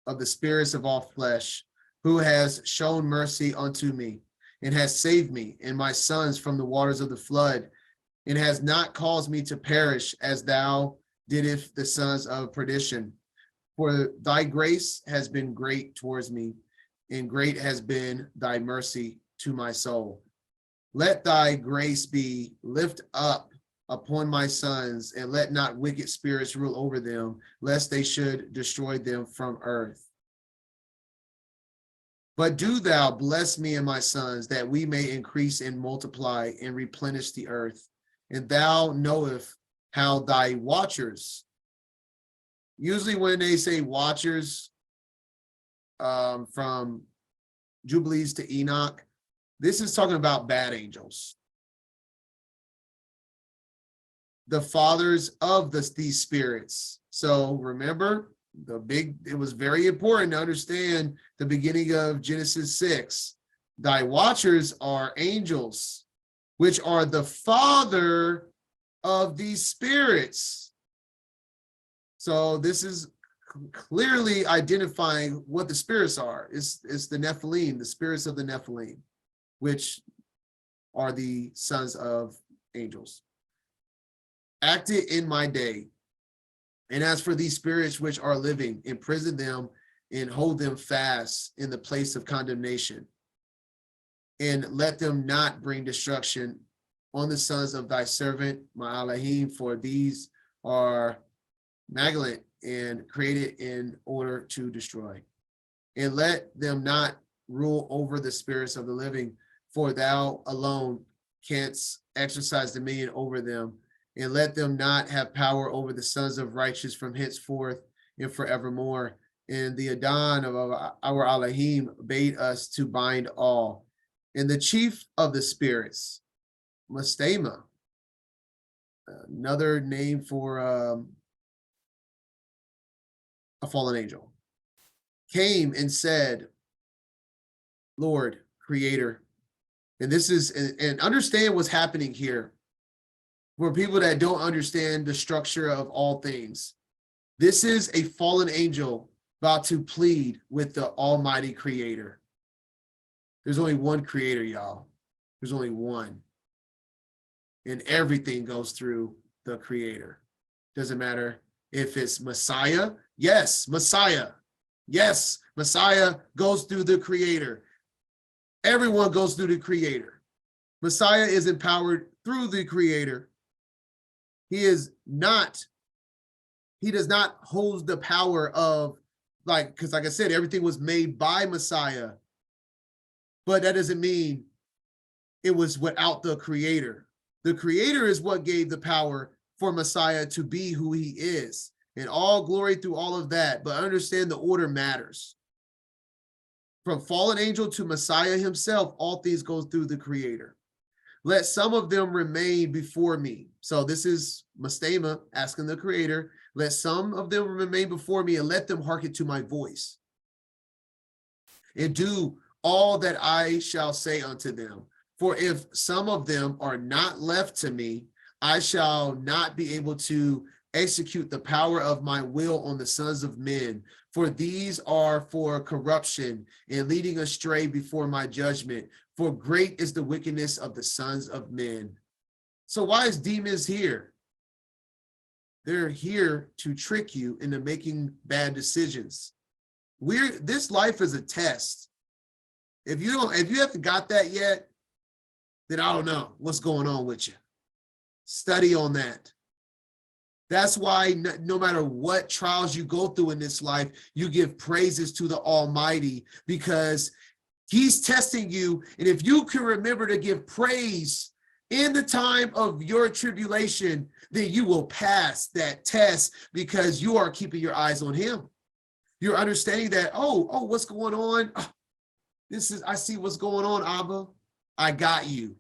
of the spirits of all flesh, who has shown mercy unto me, and has saved me and my sons from the waters of the flood, and has not caused me to perish as thou didst the sons of perdition. For thy grace has been great towards me, and great has been thy mercy to my soul. Let thy grace be lift up upon my sons, and let not wicked spirits rule over them, lest they should destroy them from earth. But do thou bless me and my sons, that we may increase and multiply and replenish the earth. And thou knowest how thy watchers, usually when they say watchers from Jubilees to Enoch, this is talking about bad angels. The fathers of these spirits. So remember, it was very important to understand the beginning of Genesis 6. Thy watchers are angels, which are the father of these spirits. So this is clearly identifying what the spirits are. It's the Nephilim, the spirits of the Nephilim, which are the sons of angels. Acted in my day. And as for these spirits which are living, imprison them and hold them fast in the place of condemnation. And let them not bring destruction on the sons of thy servant, my Elohim, for these are malignant and created in order to destroy. And let them not rule over the spirits of the living, for thou alone canst exercise dominion over them. And let them not have power over the sons of righteous from henceforth and forevermore. And the Adon of our Elohim bade us to bind all. And the chief of the spirits, Mastema, another name for a fallen angel, came and said, Lord, Creator. And this is, and understand what's happening here. For people that don't understand the structure of all things, this is a fallen angel about to plead with the Almighty Creator. There's only one Creator, y'all. There's only one. And everything goes through the Creator. Doesn't matter if it's Messiah. Yes, Messiah. Yes, Messiah goes through the Creator. Everyone goes through the Creator. Messiah is empowered through the Creator. He does not hold the power of, because like I said, everything was made by Messiah, but that doesn't mean it was without the Creator. The Creator is what gave the power for Messiah to be who he is, and all glory through all of that. But understand the order matters. From fallen angel to Messiah himself, all things go through the Creator. Let some of them remain before me. So this is Mastema asking the Creator, let some of them remain before me and let them hearken to my voice. And do all that I shall say unto them. For if some of them are not left to me, I shall not be able to execute the power of my will on the sons of men, for these are for corruption and leading astray before my judgment. For great is the wickedness of the sons of men. So why is demons here? They're here to trick you into making bad decisions. This life is a test. If you haven't got that yet, then I don't know what's going on with you. Study on that. That's why no matter what trials you go through in this life, you give praises to the Almighty, because he's testing you. And if you can remember to give praise in the time of your tribulation, then you will pass that test, because you are keeping your eyes on him. You're understanding that, oh, what's going on? Oh, I see what's going on, Abba. I got you.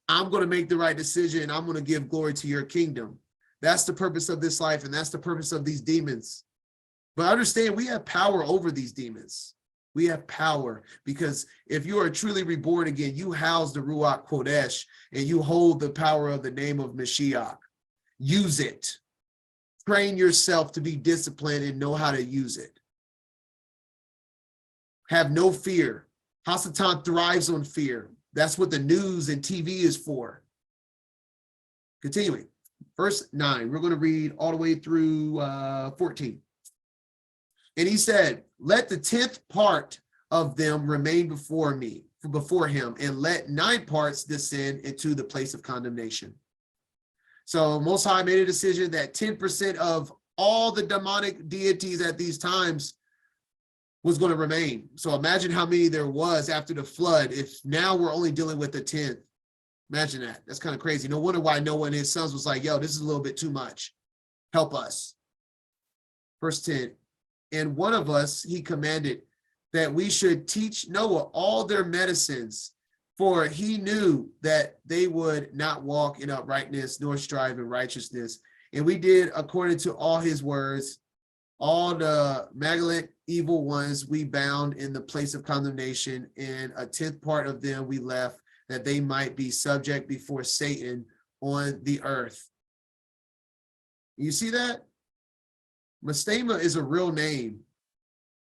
I'm going to make the right decision. I'm going to give glory to your kingdom. That's the purpose of this life, and that's the purpose of these demons. But understand, we have power over these demons. We have power, because if you are truly reborn again, you house the Ruach Kodesh, and you hold the power of the name of Mashiach. Use it. Train yourself to be disciplined and know how to use it. Have no fear. Hasatan thrives on fear. That's what the news and TV is for. Continuing. Verse 9, we're going to read all the way through 14. And he said, let the 10th part of them remain before him, and let 9 parts descend into the place of condemnation. So Most High made a decision that 10% of all the demonic deities at these times was going to remain. So imagine how many there was after the flood, if now we're only dealing with the 10th. Imagine that. That's kind of crazy. No wonder why Noah and his sons was like, yo, this is a little bit too much. Help us. Verse 10, and one of us, he commanded that we should teach Noah all their medicines, for he knew that they would not walk in uprightness nor strive in righteousness. And we did according to all his words. All the malignant evil ones we bound in the place of condemnation, and a 10th part of them we left, that they might be subject before Satan on the earth. You see that? Mastema is a real name,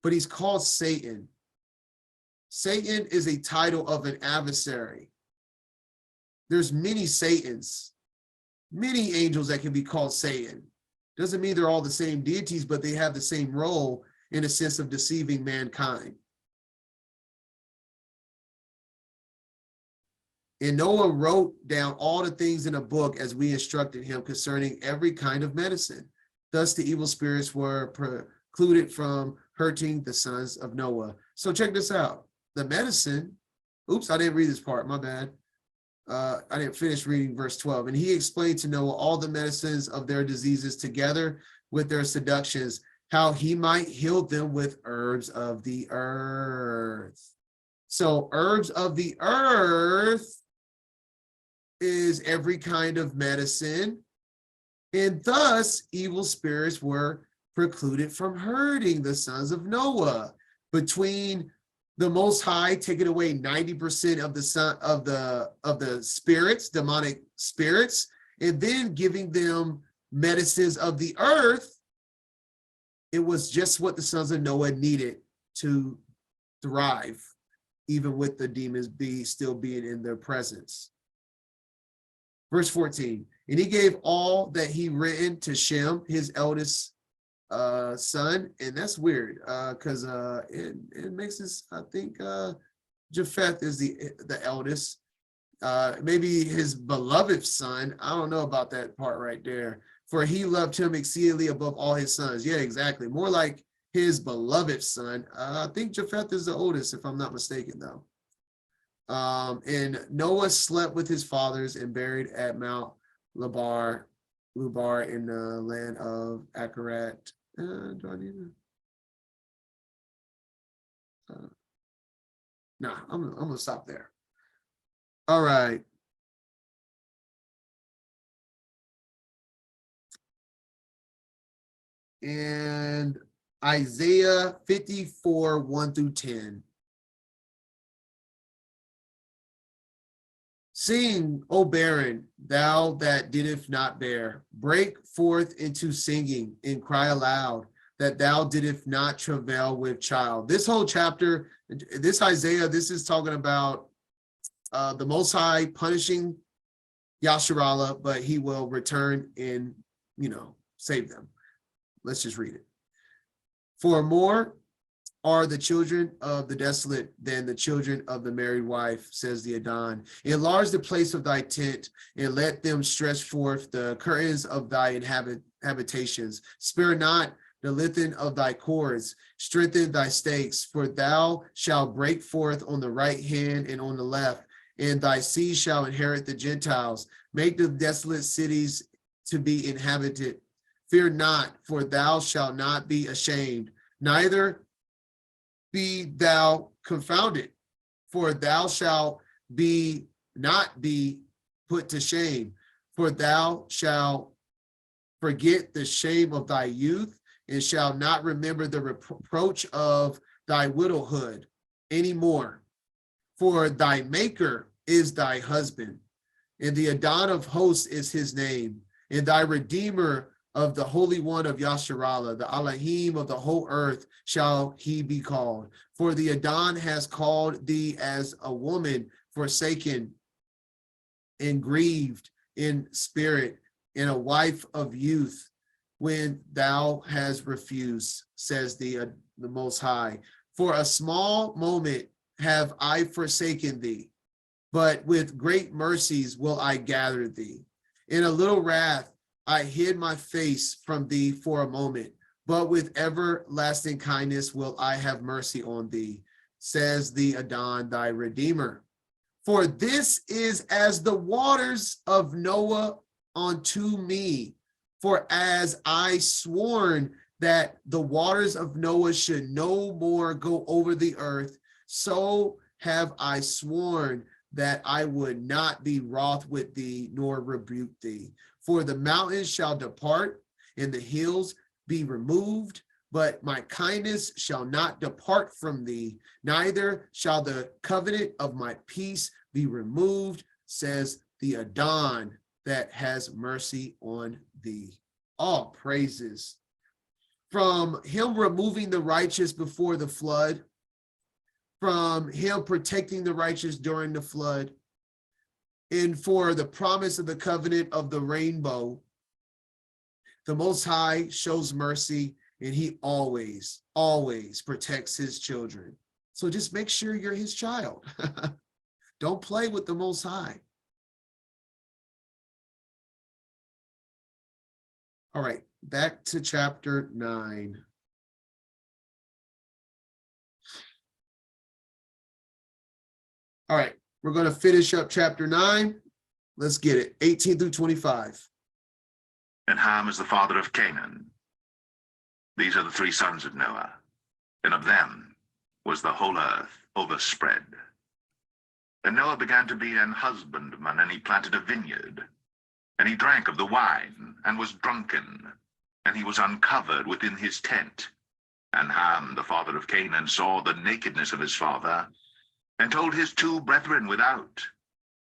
but he's called Satan. Satan is a title of an adversary. There's many Satans, many angels that can be called Satan. Doesn't mean they're all the same deities, but they have the same role in a sense of deceiving mankind. And Noah wrote down all the things in a book as we instructed him concerning every kind of medicine. Thus the evil spirits were precluded from hurting the sons of Noah. So check this out. The medicine, oops, I didn't read this part, my bad. I didn't finish reading verse 12. And he explained to Noah all the medicines of their diseases together with their seductions, how he might heal them with herbs of the earth. So herbs of the earth is every kind of medicine. And thus evil spirits were precluded from hurting the sons of Noah. Between the Most High taking away 90% of the spirits, demonic spirits, and then giving them medicines of the earth, it was just what the sons of Noah needed to thrive, even with the demons still being in their presence. Verse 14, and he gave all that he written to Shem, his eldest son. And that's weird, because it makes us, I think Japheth is the eldest, maybe his beloved son. I don't know about that part right there. For he loved him exceedingly above all his sons. Yeah, exactly. More like his beloved son. I think Japheth is the oldest, if I'm not mistaken, though. And Noah slept with his fathers and buried at Mount Lubar in the land of Akarat. Do I need to? No, I'm gonna stop there. All right. And Isaiah 54, 1 through 10. Sing, O barren, thou that didst not bear. Break forth into singing and cry aloud that thou didst not travail with child. This whole chapter, this Isaiah, this is talking about the Most High punishing Yasharallah, but he will return and, save them. Let's just read it. For more are the children of the desolate than the children of the married wife, says the Adon. Enlarge the place of thy tent, and let them stretch forth the curtains of thy habitations. Spare not the length of thy cords, strengthen thy stakes, for thou shalt break forth on the right hand and on the left, and thy seed shall inherit the Gentiles. Make the desolate cities to be inhabited. Fear not, for thou shalt not be ashamed, neither be thou confounded, for thou shalt not be put to shame, for thou shalt forget the shame of thy youth, and shalt not remember the reproach of thy widowhood anymore. For thy maker is thy husband, and the Adon of hosts is his name, and thy redeemer of the Holy One of Yasharallah, the Elohim of the whole earth shall he be called. For the Adon has called thee as a woman forsaken and grieved in spirit, and a wife of youth, when thou hast refused, says the Most High. For a small moment have I forsaken thee, but with great mercies will I gather thee. In a little wrath I hid my face from thee for a moment, but with everlasting kindness will I have mercy on thee, says the Adon, thy Redeemer. For this is as the waters of Noah unto me. For as I sworn that the waters of Noah should no more go over the earth, so have I sworn that I would not be wroth with thee, nor rebuke thee. For the mountains shall depart, and the hills be removed, but my kindness shall not depart from thee, neither shall the covenant of my peace be removed, says the Adon that has mercy on thee. All praises. From him removing the righteous before the flood, from him protecting the righteous during the flood, and for the promise of the covenant of the rainbow, the Most High shows mercy, and he always, always protects his children. So just make sure you're his child. Don't play with the Most High. All right, back to chapter 9. All right, we're going to finish up chapter 9. Let's get it. 18 through 25. And Ham is the father of Canaan. These are the three sons of Noah, and of them was the whole earth overspread. And Noah began to be an husbandman, and he planted a vineyard. And he drank of the wine, and was drunken, and he was uncovered within his tent. And Ham, the father of Canaan, saw the nakedness of his father, and told his two brethren without.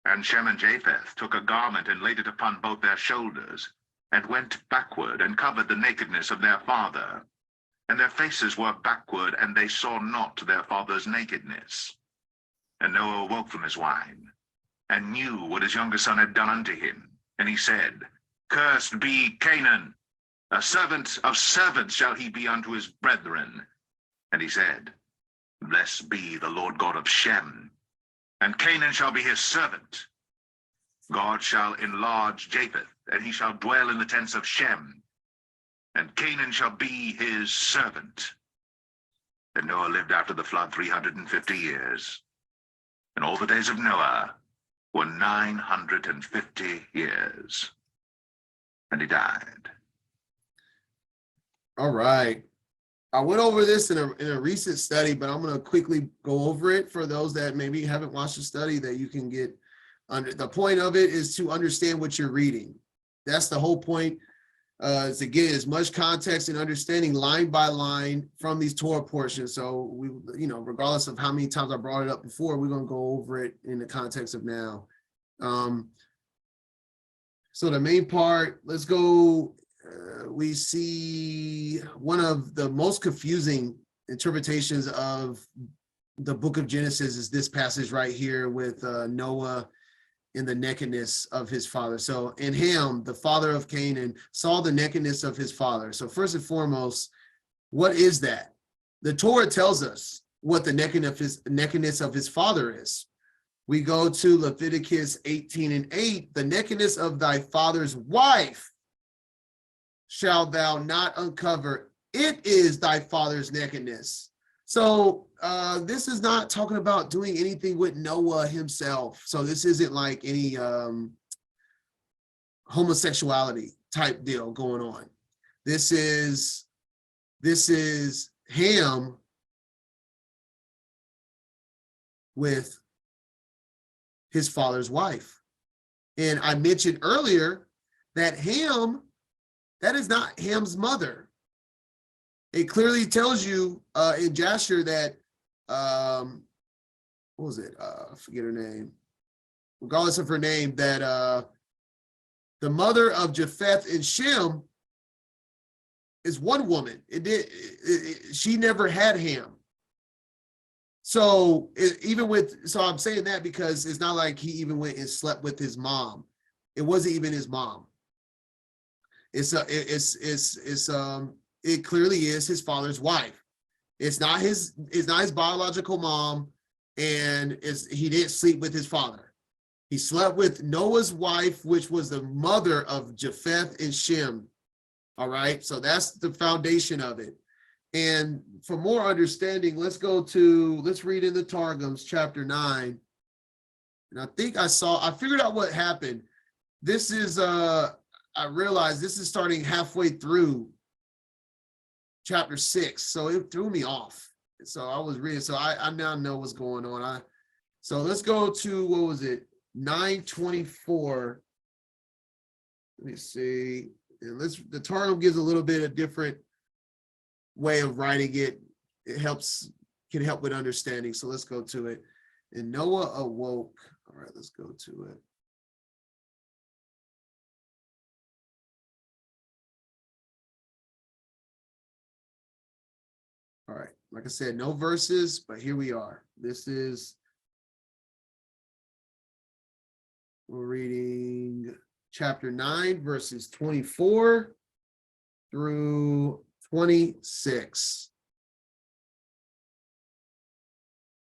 And Shem and Japheth took a garment and laid it upon both their shoulders, and went backward and covered the nakedness of their father. And their faces were backward, and they saw not their father's nakedness. And Noah awoke from his wine, and knew what his younger son had done unto him. And he said, Cursed be Canaan, a servant of servants shall he be unto his brethren. And he said, Blessed be the Lord God of Shem, and Canaan shall be his servant. God shall enlarge Japheth, and he shall dwell in the tents of Shem, and Canaan shall be his servant. And Noah lived after the flood 350 years, and all the days of Noah were 950 years, and he died. All right. I went over this in a recent study, but I'm going to quickly go over it for those that maybe haven't watched the study, that you can get under. The point of it is to understand what you're reading. That's the whole point, is to get as much context and understanding line by line from these Torah portions. So we, regardless of how many times I brought it up before, we're going to go over it in the context of now. So the main part, let's go. We see one of the most confusing interpretations of the book of Genesis is this passage right here with Noah in the nakedness of his father. So, and Ham, the father of Canaan, saw the nakedness of his father. So first and foremost, what is that? The Torah tells us what the nakedness of his father is. We go to Leviticus 18:8, the nakedness of thy father's wife shalt thou not uncover. It is thy father's nakedness. So this is not talking about doing anything with Noah himself. So this isn't like any homosexuality type deal going on. This is Ham with his father's wife. And I mentioned earlier that Ham, that is not Ham's mother. It clearly tells you in Jasher that, what was it? I forget her name. Regardless of her name, that the mother of Japheth and Shem is one woman. She never had Ham. So I'm saying that because it's not like he even went and slept with his mom. It wasn't even his mom. It clearly is his father's wife. It's not his biological mom, and he didn't sleep with his father. He slept with Noah's wife, which was the mother of Japheth and Shem. All right, so that's the foundation of it. And for more understanding, let's read in the Targums, chapter 9. And I think I figured out what happened. This is, I realized this is starting halfway through chapter 6. So it threw me off. So I was reading, so I now know what's going on. So let's go to, what was it? 924. Let me see. And the Targum gives a little bit of different way of writing it. It can help with understanding. So let's go to it. And Noah awoke. All right, let's go to it. All right, like I said, no verses, but here we are. We're reading chapter 9, verses 24 through 26.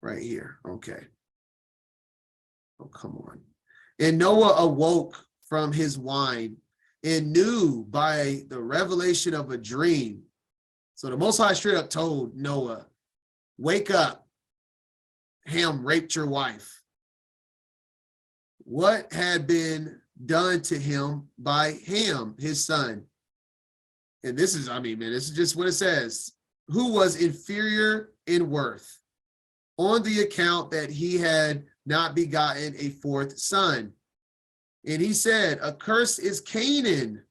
Right here. Okay. Oh, come on. And Noah awoke from his wine and knew by the revelation of a dream. So the Most High straight up told Noah, wake up, Ham raped your wife. What had been done to him by Ham, his son? And this is just what it says. Who was inferior in worth, on the account that he had not begotten a fourth son. And he said, accursed is Canaan,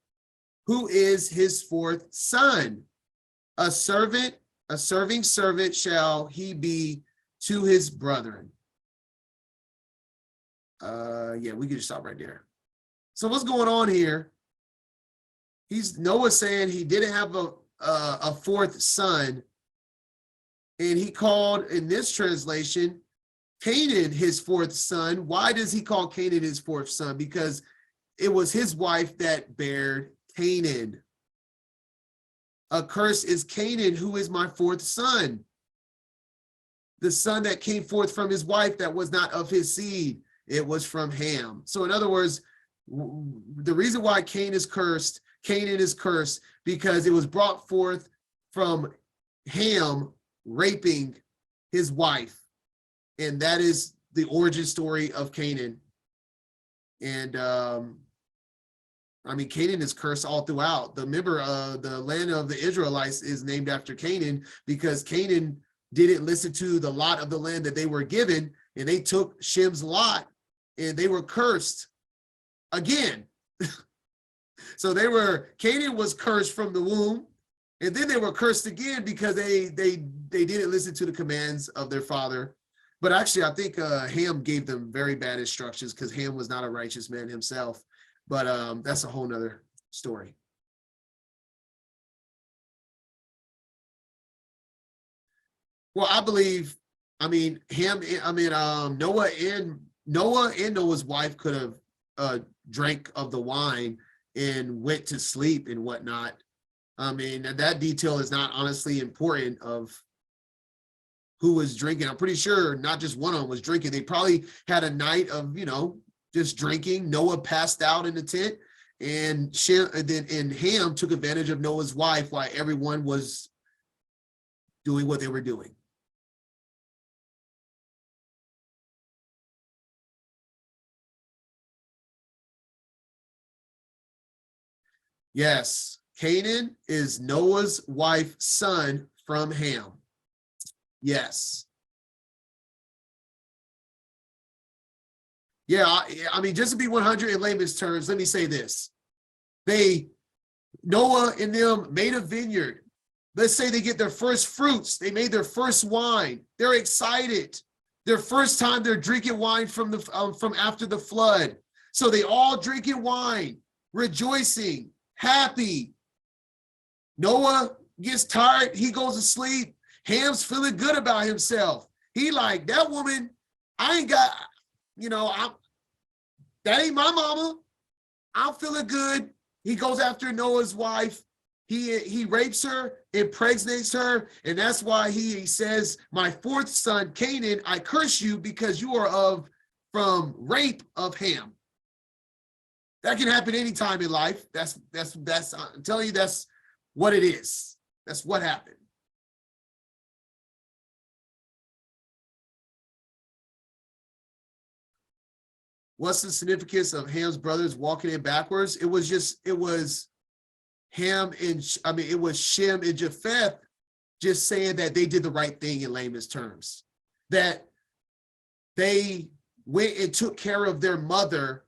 who is his fourth son. A serving servant shall he be to his brethren. Yeah, we can just stop right there. So what's going on here? Noah saying he didn't have a fourth son, and he called, in this translation, Canaan his fourth son. Why does he call Canaan his fourth son? Because it was his wife that bare Canaan. Accursed is Canaan, who is my fourth son. The son that came forth from his wife that was not of his seed. It was from Ham. So in other words, the reason why Canaan is cursed because it was brought forth from Ham raping his wife. And that is the origin story of Canaan. And Canaan is cursed all throughout. Remember, the land of the Israelites is named after Canaan because Canaan didn't listen to the lot of the land that they were given, and they took Shem's lot, and they were cursed again. So Canaan was cursed from the womb, and then they were cursed again because they didn't listen to the commands of their father. But actually, I think Ham gave them very bad instructions because Ham was not a righteous man himself. But that's a whole nother story. Well, I believe, Noah and Noah's wife could have drank of the wine and went to sleep and whatnot. I mean, that detail is not honestly important of who was drinking. I'm pretty sure not just one of them was drinking. They probably had a night of, just drinking. Noah passed out in the tent, and Ham took advantage of Noah's wife while everyone was doing what they were doing. Yes, Canaan is Noah's wife's son from Ham. Yes. Yeah, I mean, just to be 100 in layman's terms, let me say this. Noah and them made a vineyard. Let's say they get their first fruits. They made their first wine. They're excited. Their first time they're drinking wine from after the flood. So they all drinking wine, rejoicing, happy. Noah gets tired. He goes to sleep. Ham's feeling good about himself. He like, that woman, I ain't got, that ain't my mama. I'm feeling good. He goes after Noah's wife. He rapes her, impregnates her, and that's why he says, my fourth son, Canaan, I curse you because you are from rape of Ham. That can happen anytime in life. That's I'm telling you, that's what it is. That's what happened. What's the significance of Ham's brothers walking in backwards? It was Ham and, it was Shem and Japheth just saying that they did the right thing in layman's terms. That they went and took care of their mother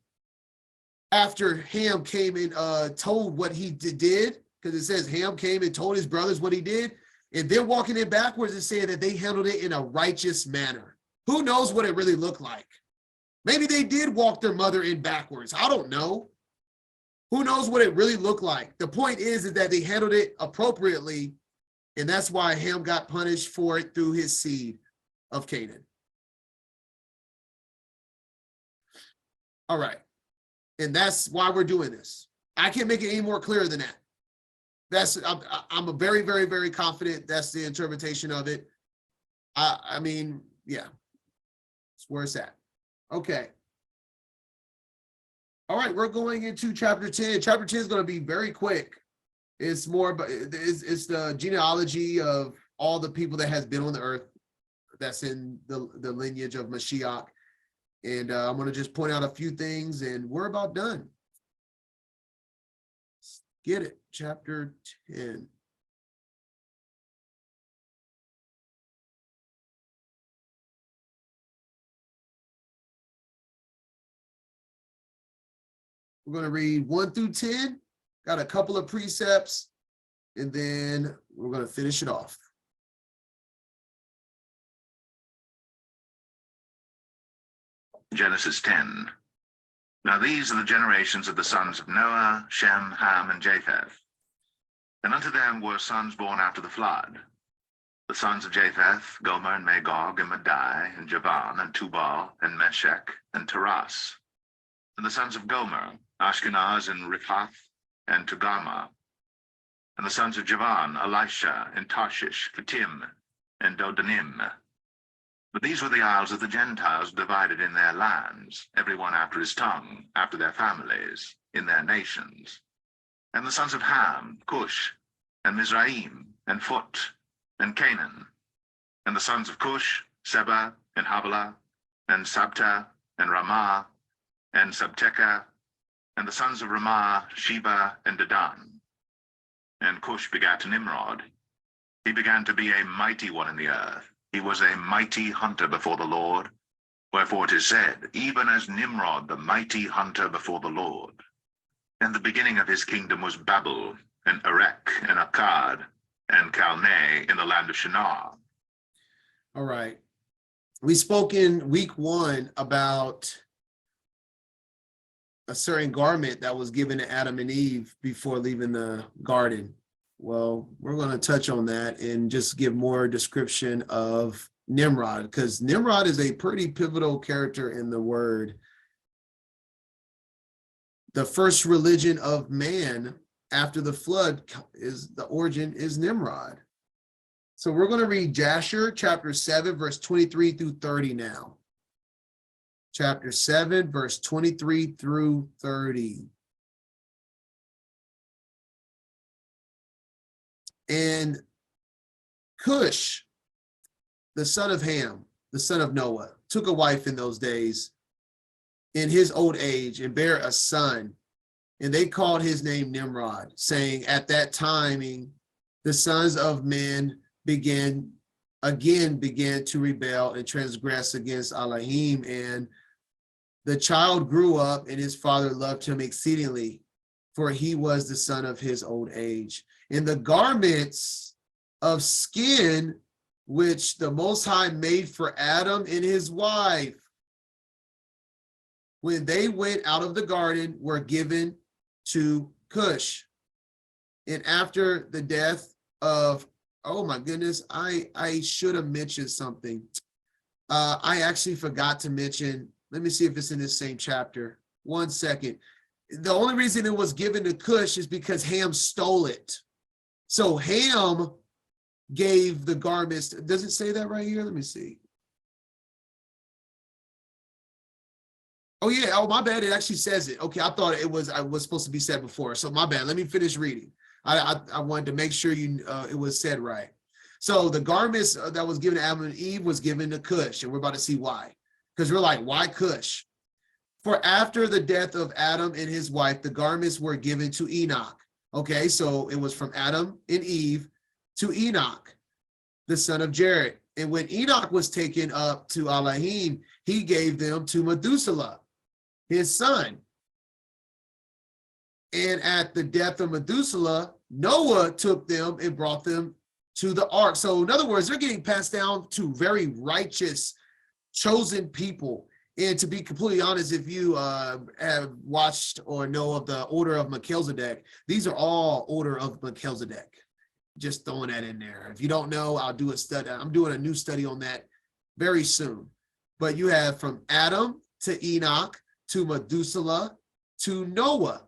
after Ham came and told what he did, because it says Ham came and told his brothers what he did, and they're walking in backwards and saying that they handled it in a righteous manner. Who knows what it really looked like? Maybe they did walk their mother in backwards. I don't know. Who knows what it really looked like? The point is that they handled it appropriately, and that's why Ham got punished for it through his seed of Canaan. All right. And that's why we're doing this. I can't make it any more clear than that. I'm a very, very, very confident that's the interpretation of it. I mean, yeah, that's where it's at. Okay. All right, we're going into chapter 10. Chapter 10 is going to be very quick. It's more about it's the genealogy of all the people that has been on the earth that's in the lineage of Mashiach. And I'm going to just point out a few things, and we're about done. Let's get it. Chapter 10. We're going to read 1 through 10. Got a couple of precepts, and then we're going to finish it off. Genesis 10. Now these are the generations of the sons of Noah, Shem, Ham, and Japheth. And unto them were sons born after the flood. The sons of Japheth, Gomer, and Magog, and Madai, and Javan, and Tubal, and Meshech, and Taras. And the sons of Gomer, Ashkenaz, and Riphath, and Togarmah. And the sons of Javan, Elisha, and Tarshish, Kittim, and Dodanim. But these were the isles of the Gentiles divided in their lands, every one after his tongue, after their families, in their nations. And the sons of Ham, Cush, and Mizraim, and Phut, and Canaan. And the sons of Cush, Seba, and Havilah, and Sabta, and Ramah, and Sabteka. And the sons of Ramah, Sheba, and Dedan. And Cush begat Nimrod. He began to be a mighty one in the earth. He was a mighty hunter before the Lord. Wherefore it is said, even as Nimrod, the mighty hunter before the Lord. And the beginning of his kingdom was Babel, and Erech, and Akkad, and Calneh in the land of Shinar. All right. We spoke in week 1 about a certain garment that was given to Adam and Eve before leaving the garden. Well, we're going to touch on that and just give more description of Nimrod, because Nimrod is a pretty pivotal character in the word. The first religion of man after the flood is the origin is Nimrod. So we're going to read Jasher chapter 7, verse 23 through 30 now. Chapter 7, verse 23 through 30. And Cush, the son of Ham, the son of Noah, took a wife in those days in his old age and bare a son. And they called his name Nimrod, saying, at that timing, the sons of men began to rebel and transgress against Elohim. And the child grew up, and his father loved him exceedingly, for he was the son of his old age. And the garments of skin which the Most High made for Adam and his wife, when they went out of the garden, were given to Cush. And after the death of, oh my goodness, I should have mentioned something. I actually forgot to mention, let me see if it's in this same chapter. 1 second. The only reason it was given to Cush is because Ham stole it. So Ham gave the garments. Does it say that right here? Let me see. Oh yeah, oh my bad, it actually says it. Okay, I thought I was supposed to be said before, so my bad. Let me finish reading. I wanted to make sure it was said right. So the garments that was given to Adam and Eve was given to Cush, and we're about to see why. Because we're like, why Cush? For after the death of Adam and his wife, the garments were given to Enoch. Okay, so it was from Adam and Eve to Enoch, the son of Jared. And when Enoch was taken up to Elohim, he gave them to Methuselah, his son. And at the death of Methuselah, Noah took them and brought them to the ark. So in other words, they're getting passed down to very righteous, chosen people. And to be completely honest, if you have watched or know of the order of Melchizedek, these are all order of Melchizedek. Just throwing that in there. If you don't know, I'll do a study. I'm doing a new study on that very soon. But you have from Adam to Enoch to Methuselah to Noah.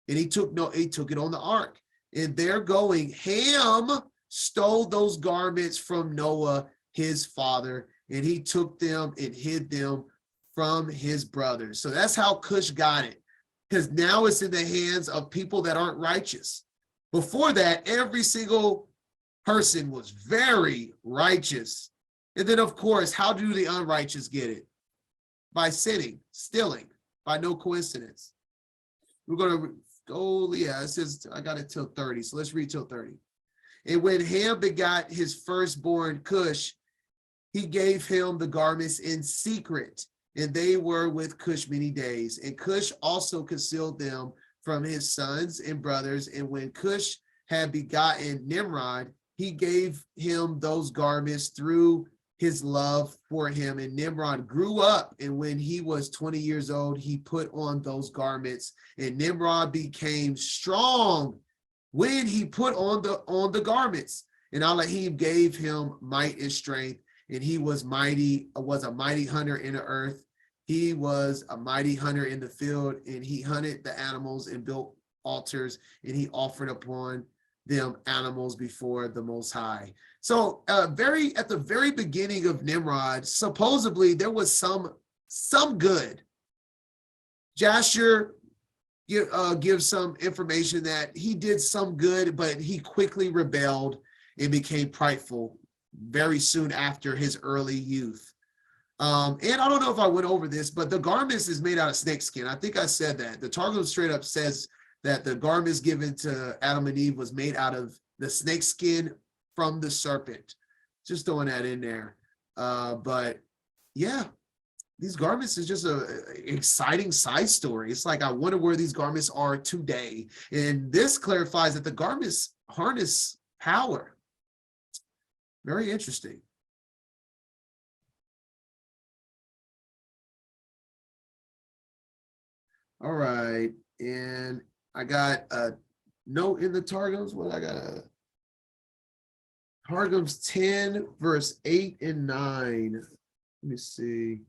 And he took it on the ark. And they're going, Ham stole those garments from Noah, his father, and he took them and hid them from his brothers. So that's how Cush got it, because now it's in the hands of people that aren't righteous. Before that, every single person was very righteous. And then, of course, how do the unrighteous get it? By sinning, stealing, by no coincidence. We're going to go, yeah, it says, I got it till 30, so let's read till 30. And when Ham begot his firstborn Cush, he gave him the garments in secret, and they were with Cush many days. And Cush also concealed them from his sons and brothers. And when Cush had begotten Nimrod, he gave him those garments through his love for him. And Nimrod grew up, and when he was 20 years old, he put on those garments. And Nimrod became strong when he put on the garments. And Elohim gave him might and strength, and he was a mighty hunter in the earth. He was a mighty hunter in the field, and he hunted the animals and built altars, and he offered upon them animals before the Most High. So at the very beginning of Nimrod, supposedly there was some good. Jasher gives some information that he did some good, but he quickly rebelled and became prideful very soon after his early youth. And I don't know if I went over this, but the garments is made out of snakeskin. I think I said that. The Targum straight up says that the garments given to Adam and Eve was made out of the snakeskin from the serpent. Just throwing that in there. But yeah, these garments is just an exciting side story. It's like, I wonder where these garments are today. And this clarifies that the garments harness power. Very interesting. All right. And I got a note in the Targums. What I got? Targums 10, verse 8 and 9. Let me see.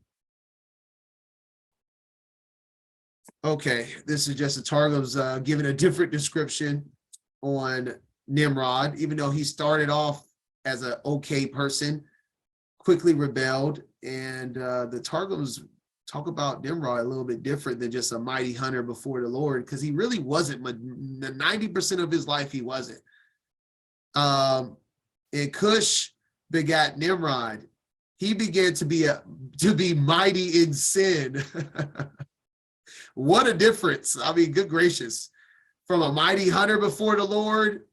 Okay, this is just a Targums giving a different description on Nimrod, even though he started off as an okay person, quickly rebelled, and the Targums talk about Nimrod a little bit different than just a mighty hunter before the Lord, because he really wasn't. 90% of his life, he wasn't. And Cush begat Nimrod. He began to be mighty in sin. What a difference. I mean, good gracious. From a mighty hunter before the Lord,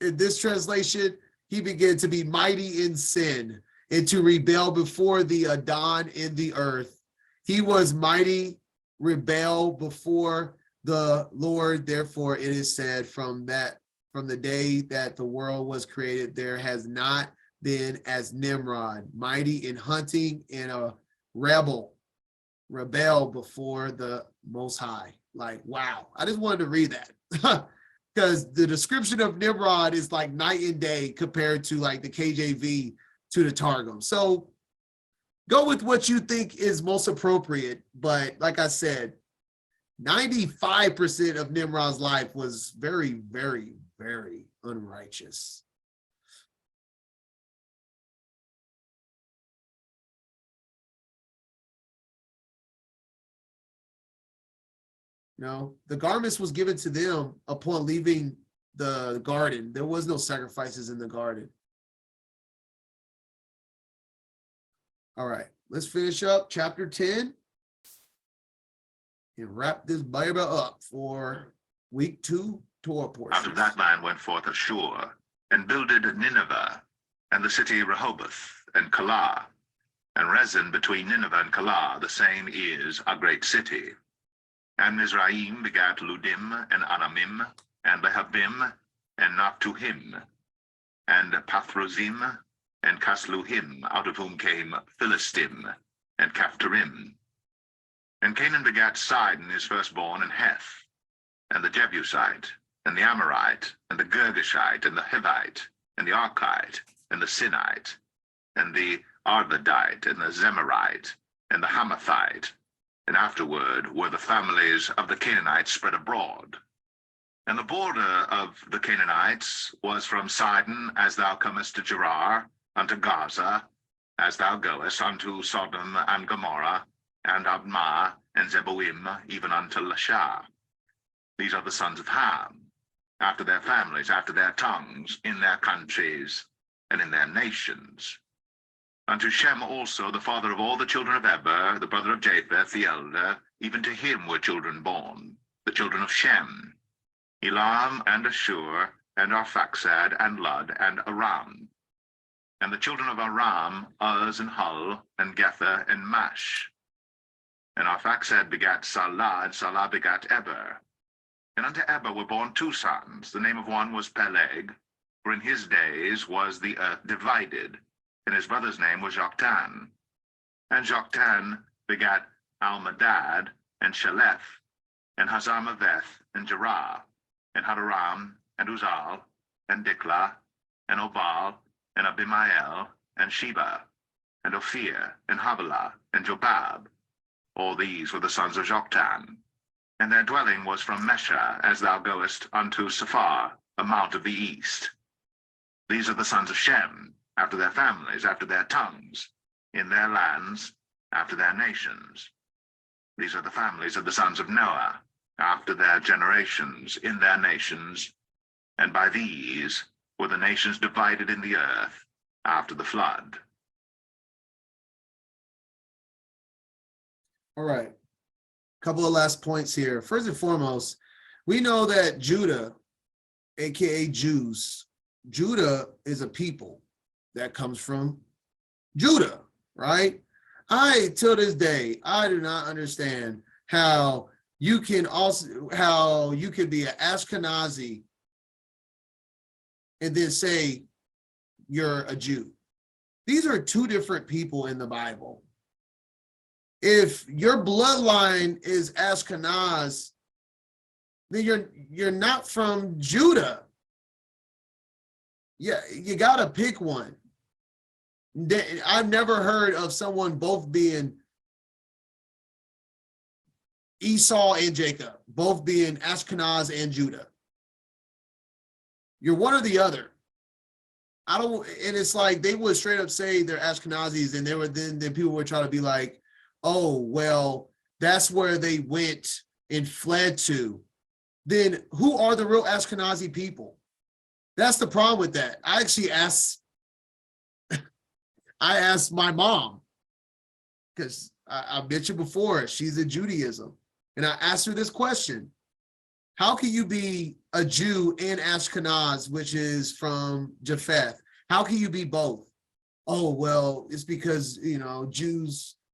in this translation, he began to be mighty in sin and to rebel before the Adon in the earth. He was mighty, rebel before the Lord. Therefore, it is said from the day that the world was created, there has not been as Nimrod, mighty in hunting and a rebel before the Most High. Like, wow. I just wanted to read that because the description of Nimrod is like night and day compared to like the KJV to the Targum. So go with what you think is most appropriate. But like I said, 95% of Nimrod's life was very, very, very unrighteous. No, the garments was given to them upon leaving the garden. There was no sacrifices in the garden. All right, let's finish up chapter 10 and wrap this Bible up for week 2 Torah portion. Out of that man went forth Ashur, and builded Nineveh, and the city Rehoboth, and Calah, and Rezin between Nineveh and Calah, the same is a great city. And Mizraim begat Ludim, and Anamim, and Lehabim, and Naphtuhim, and Pathrozim, and Casluhim, out of whom came Philistim, and Caphtorim. And Canaan begat Sidon his firstborn, and Heth, and the Jebusite, and the Amorite, and the Girgashite, and the Hivite, and the Archite, and the Sinite, and the Arvadite, and the Zemarite, and the Hamathite. And afterward were the families of the Canaanites spread abroad. And the border of the Canaanites was from Sidon, as thou comest to Gerar, unto Gaza, as thou goest unto Sodom and Gomorrah, and Admah, and Zeboim, even unto Lasha. These are the sons of Ham, after their families, after their tongues, in their countries, and in their nations. Unto Shem also, the father of all the children of Eber, the brother of Japheth, the elder, even to him were children born, the children of Shem, Elam, and Ashur, and Arphaxad, and Lud, and Aram. And the children of Aram, Uz, and Hul, and Gether, and Mash. And Arphaxad begat Salah, and Salah begat Eber. And unto Eber were born 2 sons. The name of one was Peleg, for in his days was the earth divided, and his brother's name was Joktan. And Joktan begat Almadad, and Sheleth, and Hazarmaveth, and Jerah, and Hadaram, and Uzal, and Diklah, and Obal, and Abimael, and Sheba, and Ophir, and Havilah, and Jobab. All these were the sons of Joktan. And their dwelling was from Mesha, as thou goest unto Sephar, a mount of the east. These are the sons of Shem, after their families, after their tongues, in their lands, after their nations. These are the families of the sons of Noah, after their generations, in their nations, and by these were the nations divided in the earth after the flood. All right, a couple of last points here. First and foremost, we know that Judah, aka Jews, Judah is a people that comes from Judah, right? Till this day, I do not understand how you can be an Ashkenazi and then say you're a Jew. These are 2 different people in the Bible. If your bloodline is Ashkenaz, then you're not from Judah. Yeah, you gotta pick one. I've never heard of someone both being Esau and Jacob, both being Ashkenaz and Judah. You're one or the other. And it's like they would straight up say they're Ashkenazis, and then people would try to be like, oh, well, that's where they went and fled to. Then who are the real Ashkenazi people? That's the problem with that. I actually asked my mom, because I mentioned before, she's in Judaism. And I asked her this question: how can you be a Jew and Ashkenaz, which is from Japheth? How can you be both? Oh, well, it's because,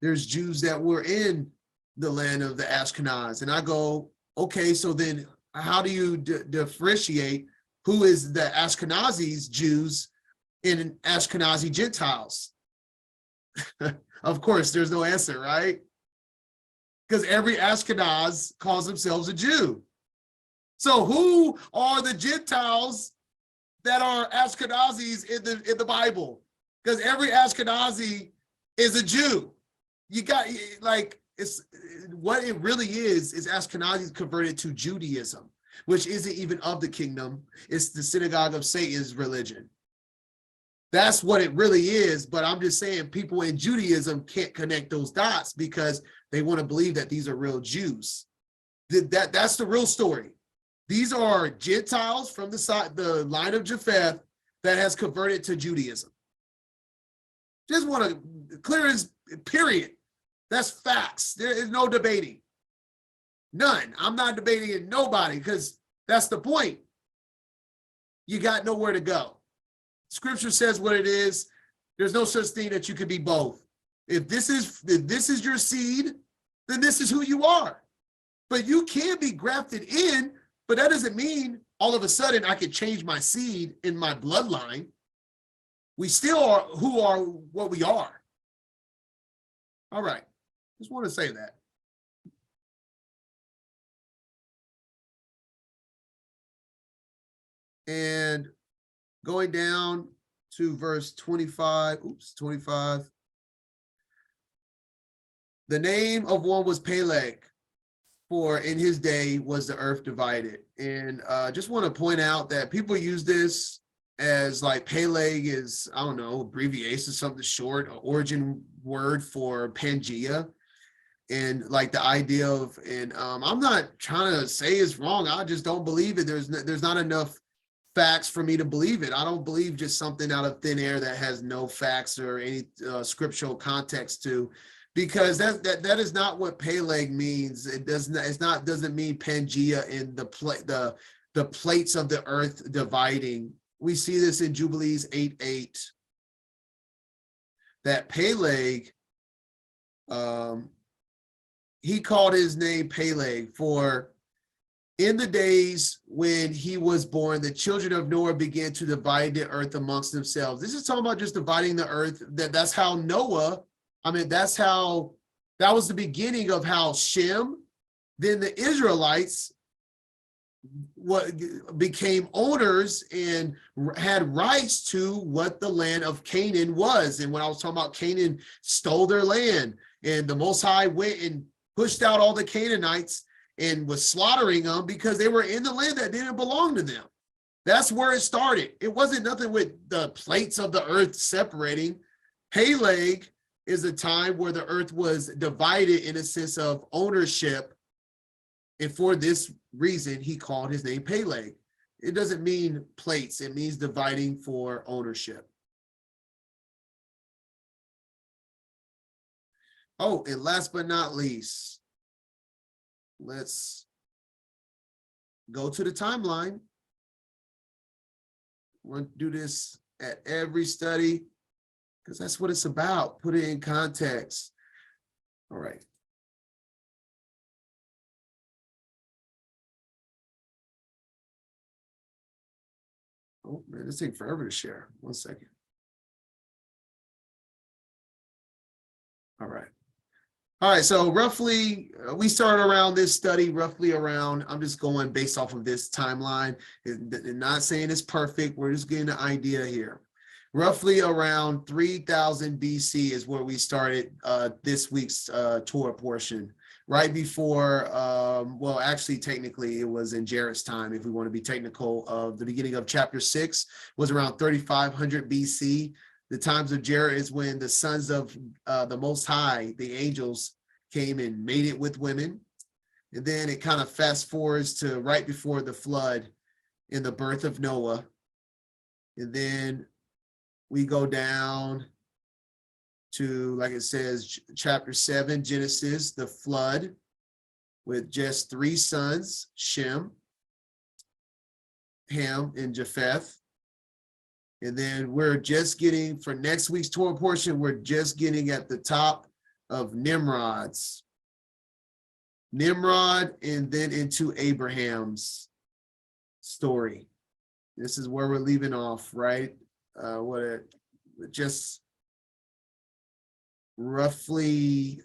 there's Jews that were in the land of the Ashkenaz. And I go, okay, so then how do you differentiate who is the Ashkenazis, Jews, and Ashkenazi Gentiles? Of course, there's no answer, right? Because every Ashkenaz calls themselves a Jew. So who are the Gentiles that are Ashkenazis in the Bible? Because every Ashkenazi is a Jew. You got, it's what it really is Ashkenazis converted to Judaism, which isn't even of the kingdom. It's the synagogue of Satan's religion. That's what it really is. But I'm just saying people in Judaism can't connect those dots because they want to believe that these are real Jews. That's the real story. These are Gentiles from the line of Japheth that has converted to Judaism. Just want to clear as period. That's facts. There is no debating. None. I'm not debating nobody because that's the point. You got nowhere to go. Scripture says what it is. There's no such thing that you can be both. If this is your seed, then this is who you are. But you can be grafted in, but that doesn't mean all of a sudden I can change my seed in my bloodline. We still are who are what we are. All right. Just want to say that. And going down to verse 25, 25. The name of one was Peleg, for in his day was the earth divided. And just want to point out that people use this as like Peleg is, I don't know, abbreviation, something short, an origin word for Pangea. And like the idea of, and I'm not trying to say it's wrong. I just don't believe it. There's not enough facts for me to believe it. I don't believe just something out of thin air that has no facts or any scriptural context to, because that is not what Peleg means. It doesn't mean Pangea in the plates of the earth dividing. We see this in Jubilees 8:8. That Peleg, he called his name Peleg, for in the days when he was born, the children of Noah began to divide the earth amongst themselves. This is talking about just dividing the earth. That's how Noah, that was the beginning of how Shem, then the Israelites became owners and had rights to what the land of Canaan was. And when I was talking about Canaan stole their land, and the Most High went and pushed out all the Canaanites and was slaughtering them because they were in the land that didn't belong to them. That's where it started. It wasn't nothing with the plates of the earth separating. Peleg is a time where the earth was divided in a sense of ownership. And for this reason, he called his name Peleg. It doesn't mean plates. It means dividing for ownership. Oh, and last but not least, let's go to the timeline. We're going to do this at every study because that's what it's about. Put it in context. All right. Oh, man, this takes forever to share. 1 second. All right. All right, so roughly, we started around this study roughly around, I'm just going based off of this timeline, and not saying it's perfect, we're just getting an idea here. Roughly around 3000 BC is where we started this week's Torah portion, right before, well, actually, technically, it was in Jared's time, if we want to be technical, of the beginning of chapter 6 was around 3500 BC. The times of Jared is when the sons of the Most High, the angels, came and mated with women. And then it kind of fast forwards to right before the flood in the birth of Noah. And then we go down to, like it says, chapter 7, Genesis, the flood, with just 3 sons, Shem, Ham, and Japheth. And then we're just getting, for next week's Torah portion, we're just getting at the top of Nimrod, and then into Abraham's story. This is where we're leaving off, right? Just roughly,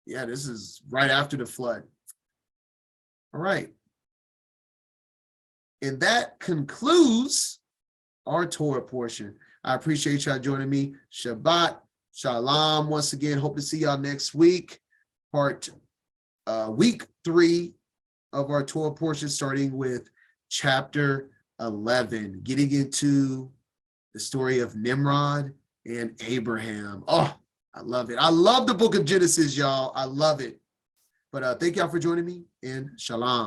yeah, this is right after the flood. All right. And that concludes our Torah portion. I appreciate y'all joining me. Shabbat Shalom. Once again, hope to see y'all next week. Week 3 of our Torah portion, starting with chapter 11, getting into the story of Nimrod and Abraham. Oh, I love it. I love the book of Genesis, y'all. I love it. But thank y'all for joining me, and Shalom.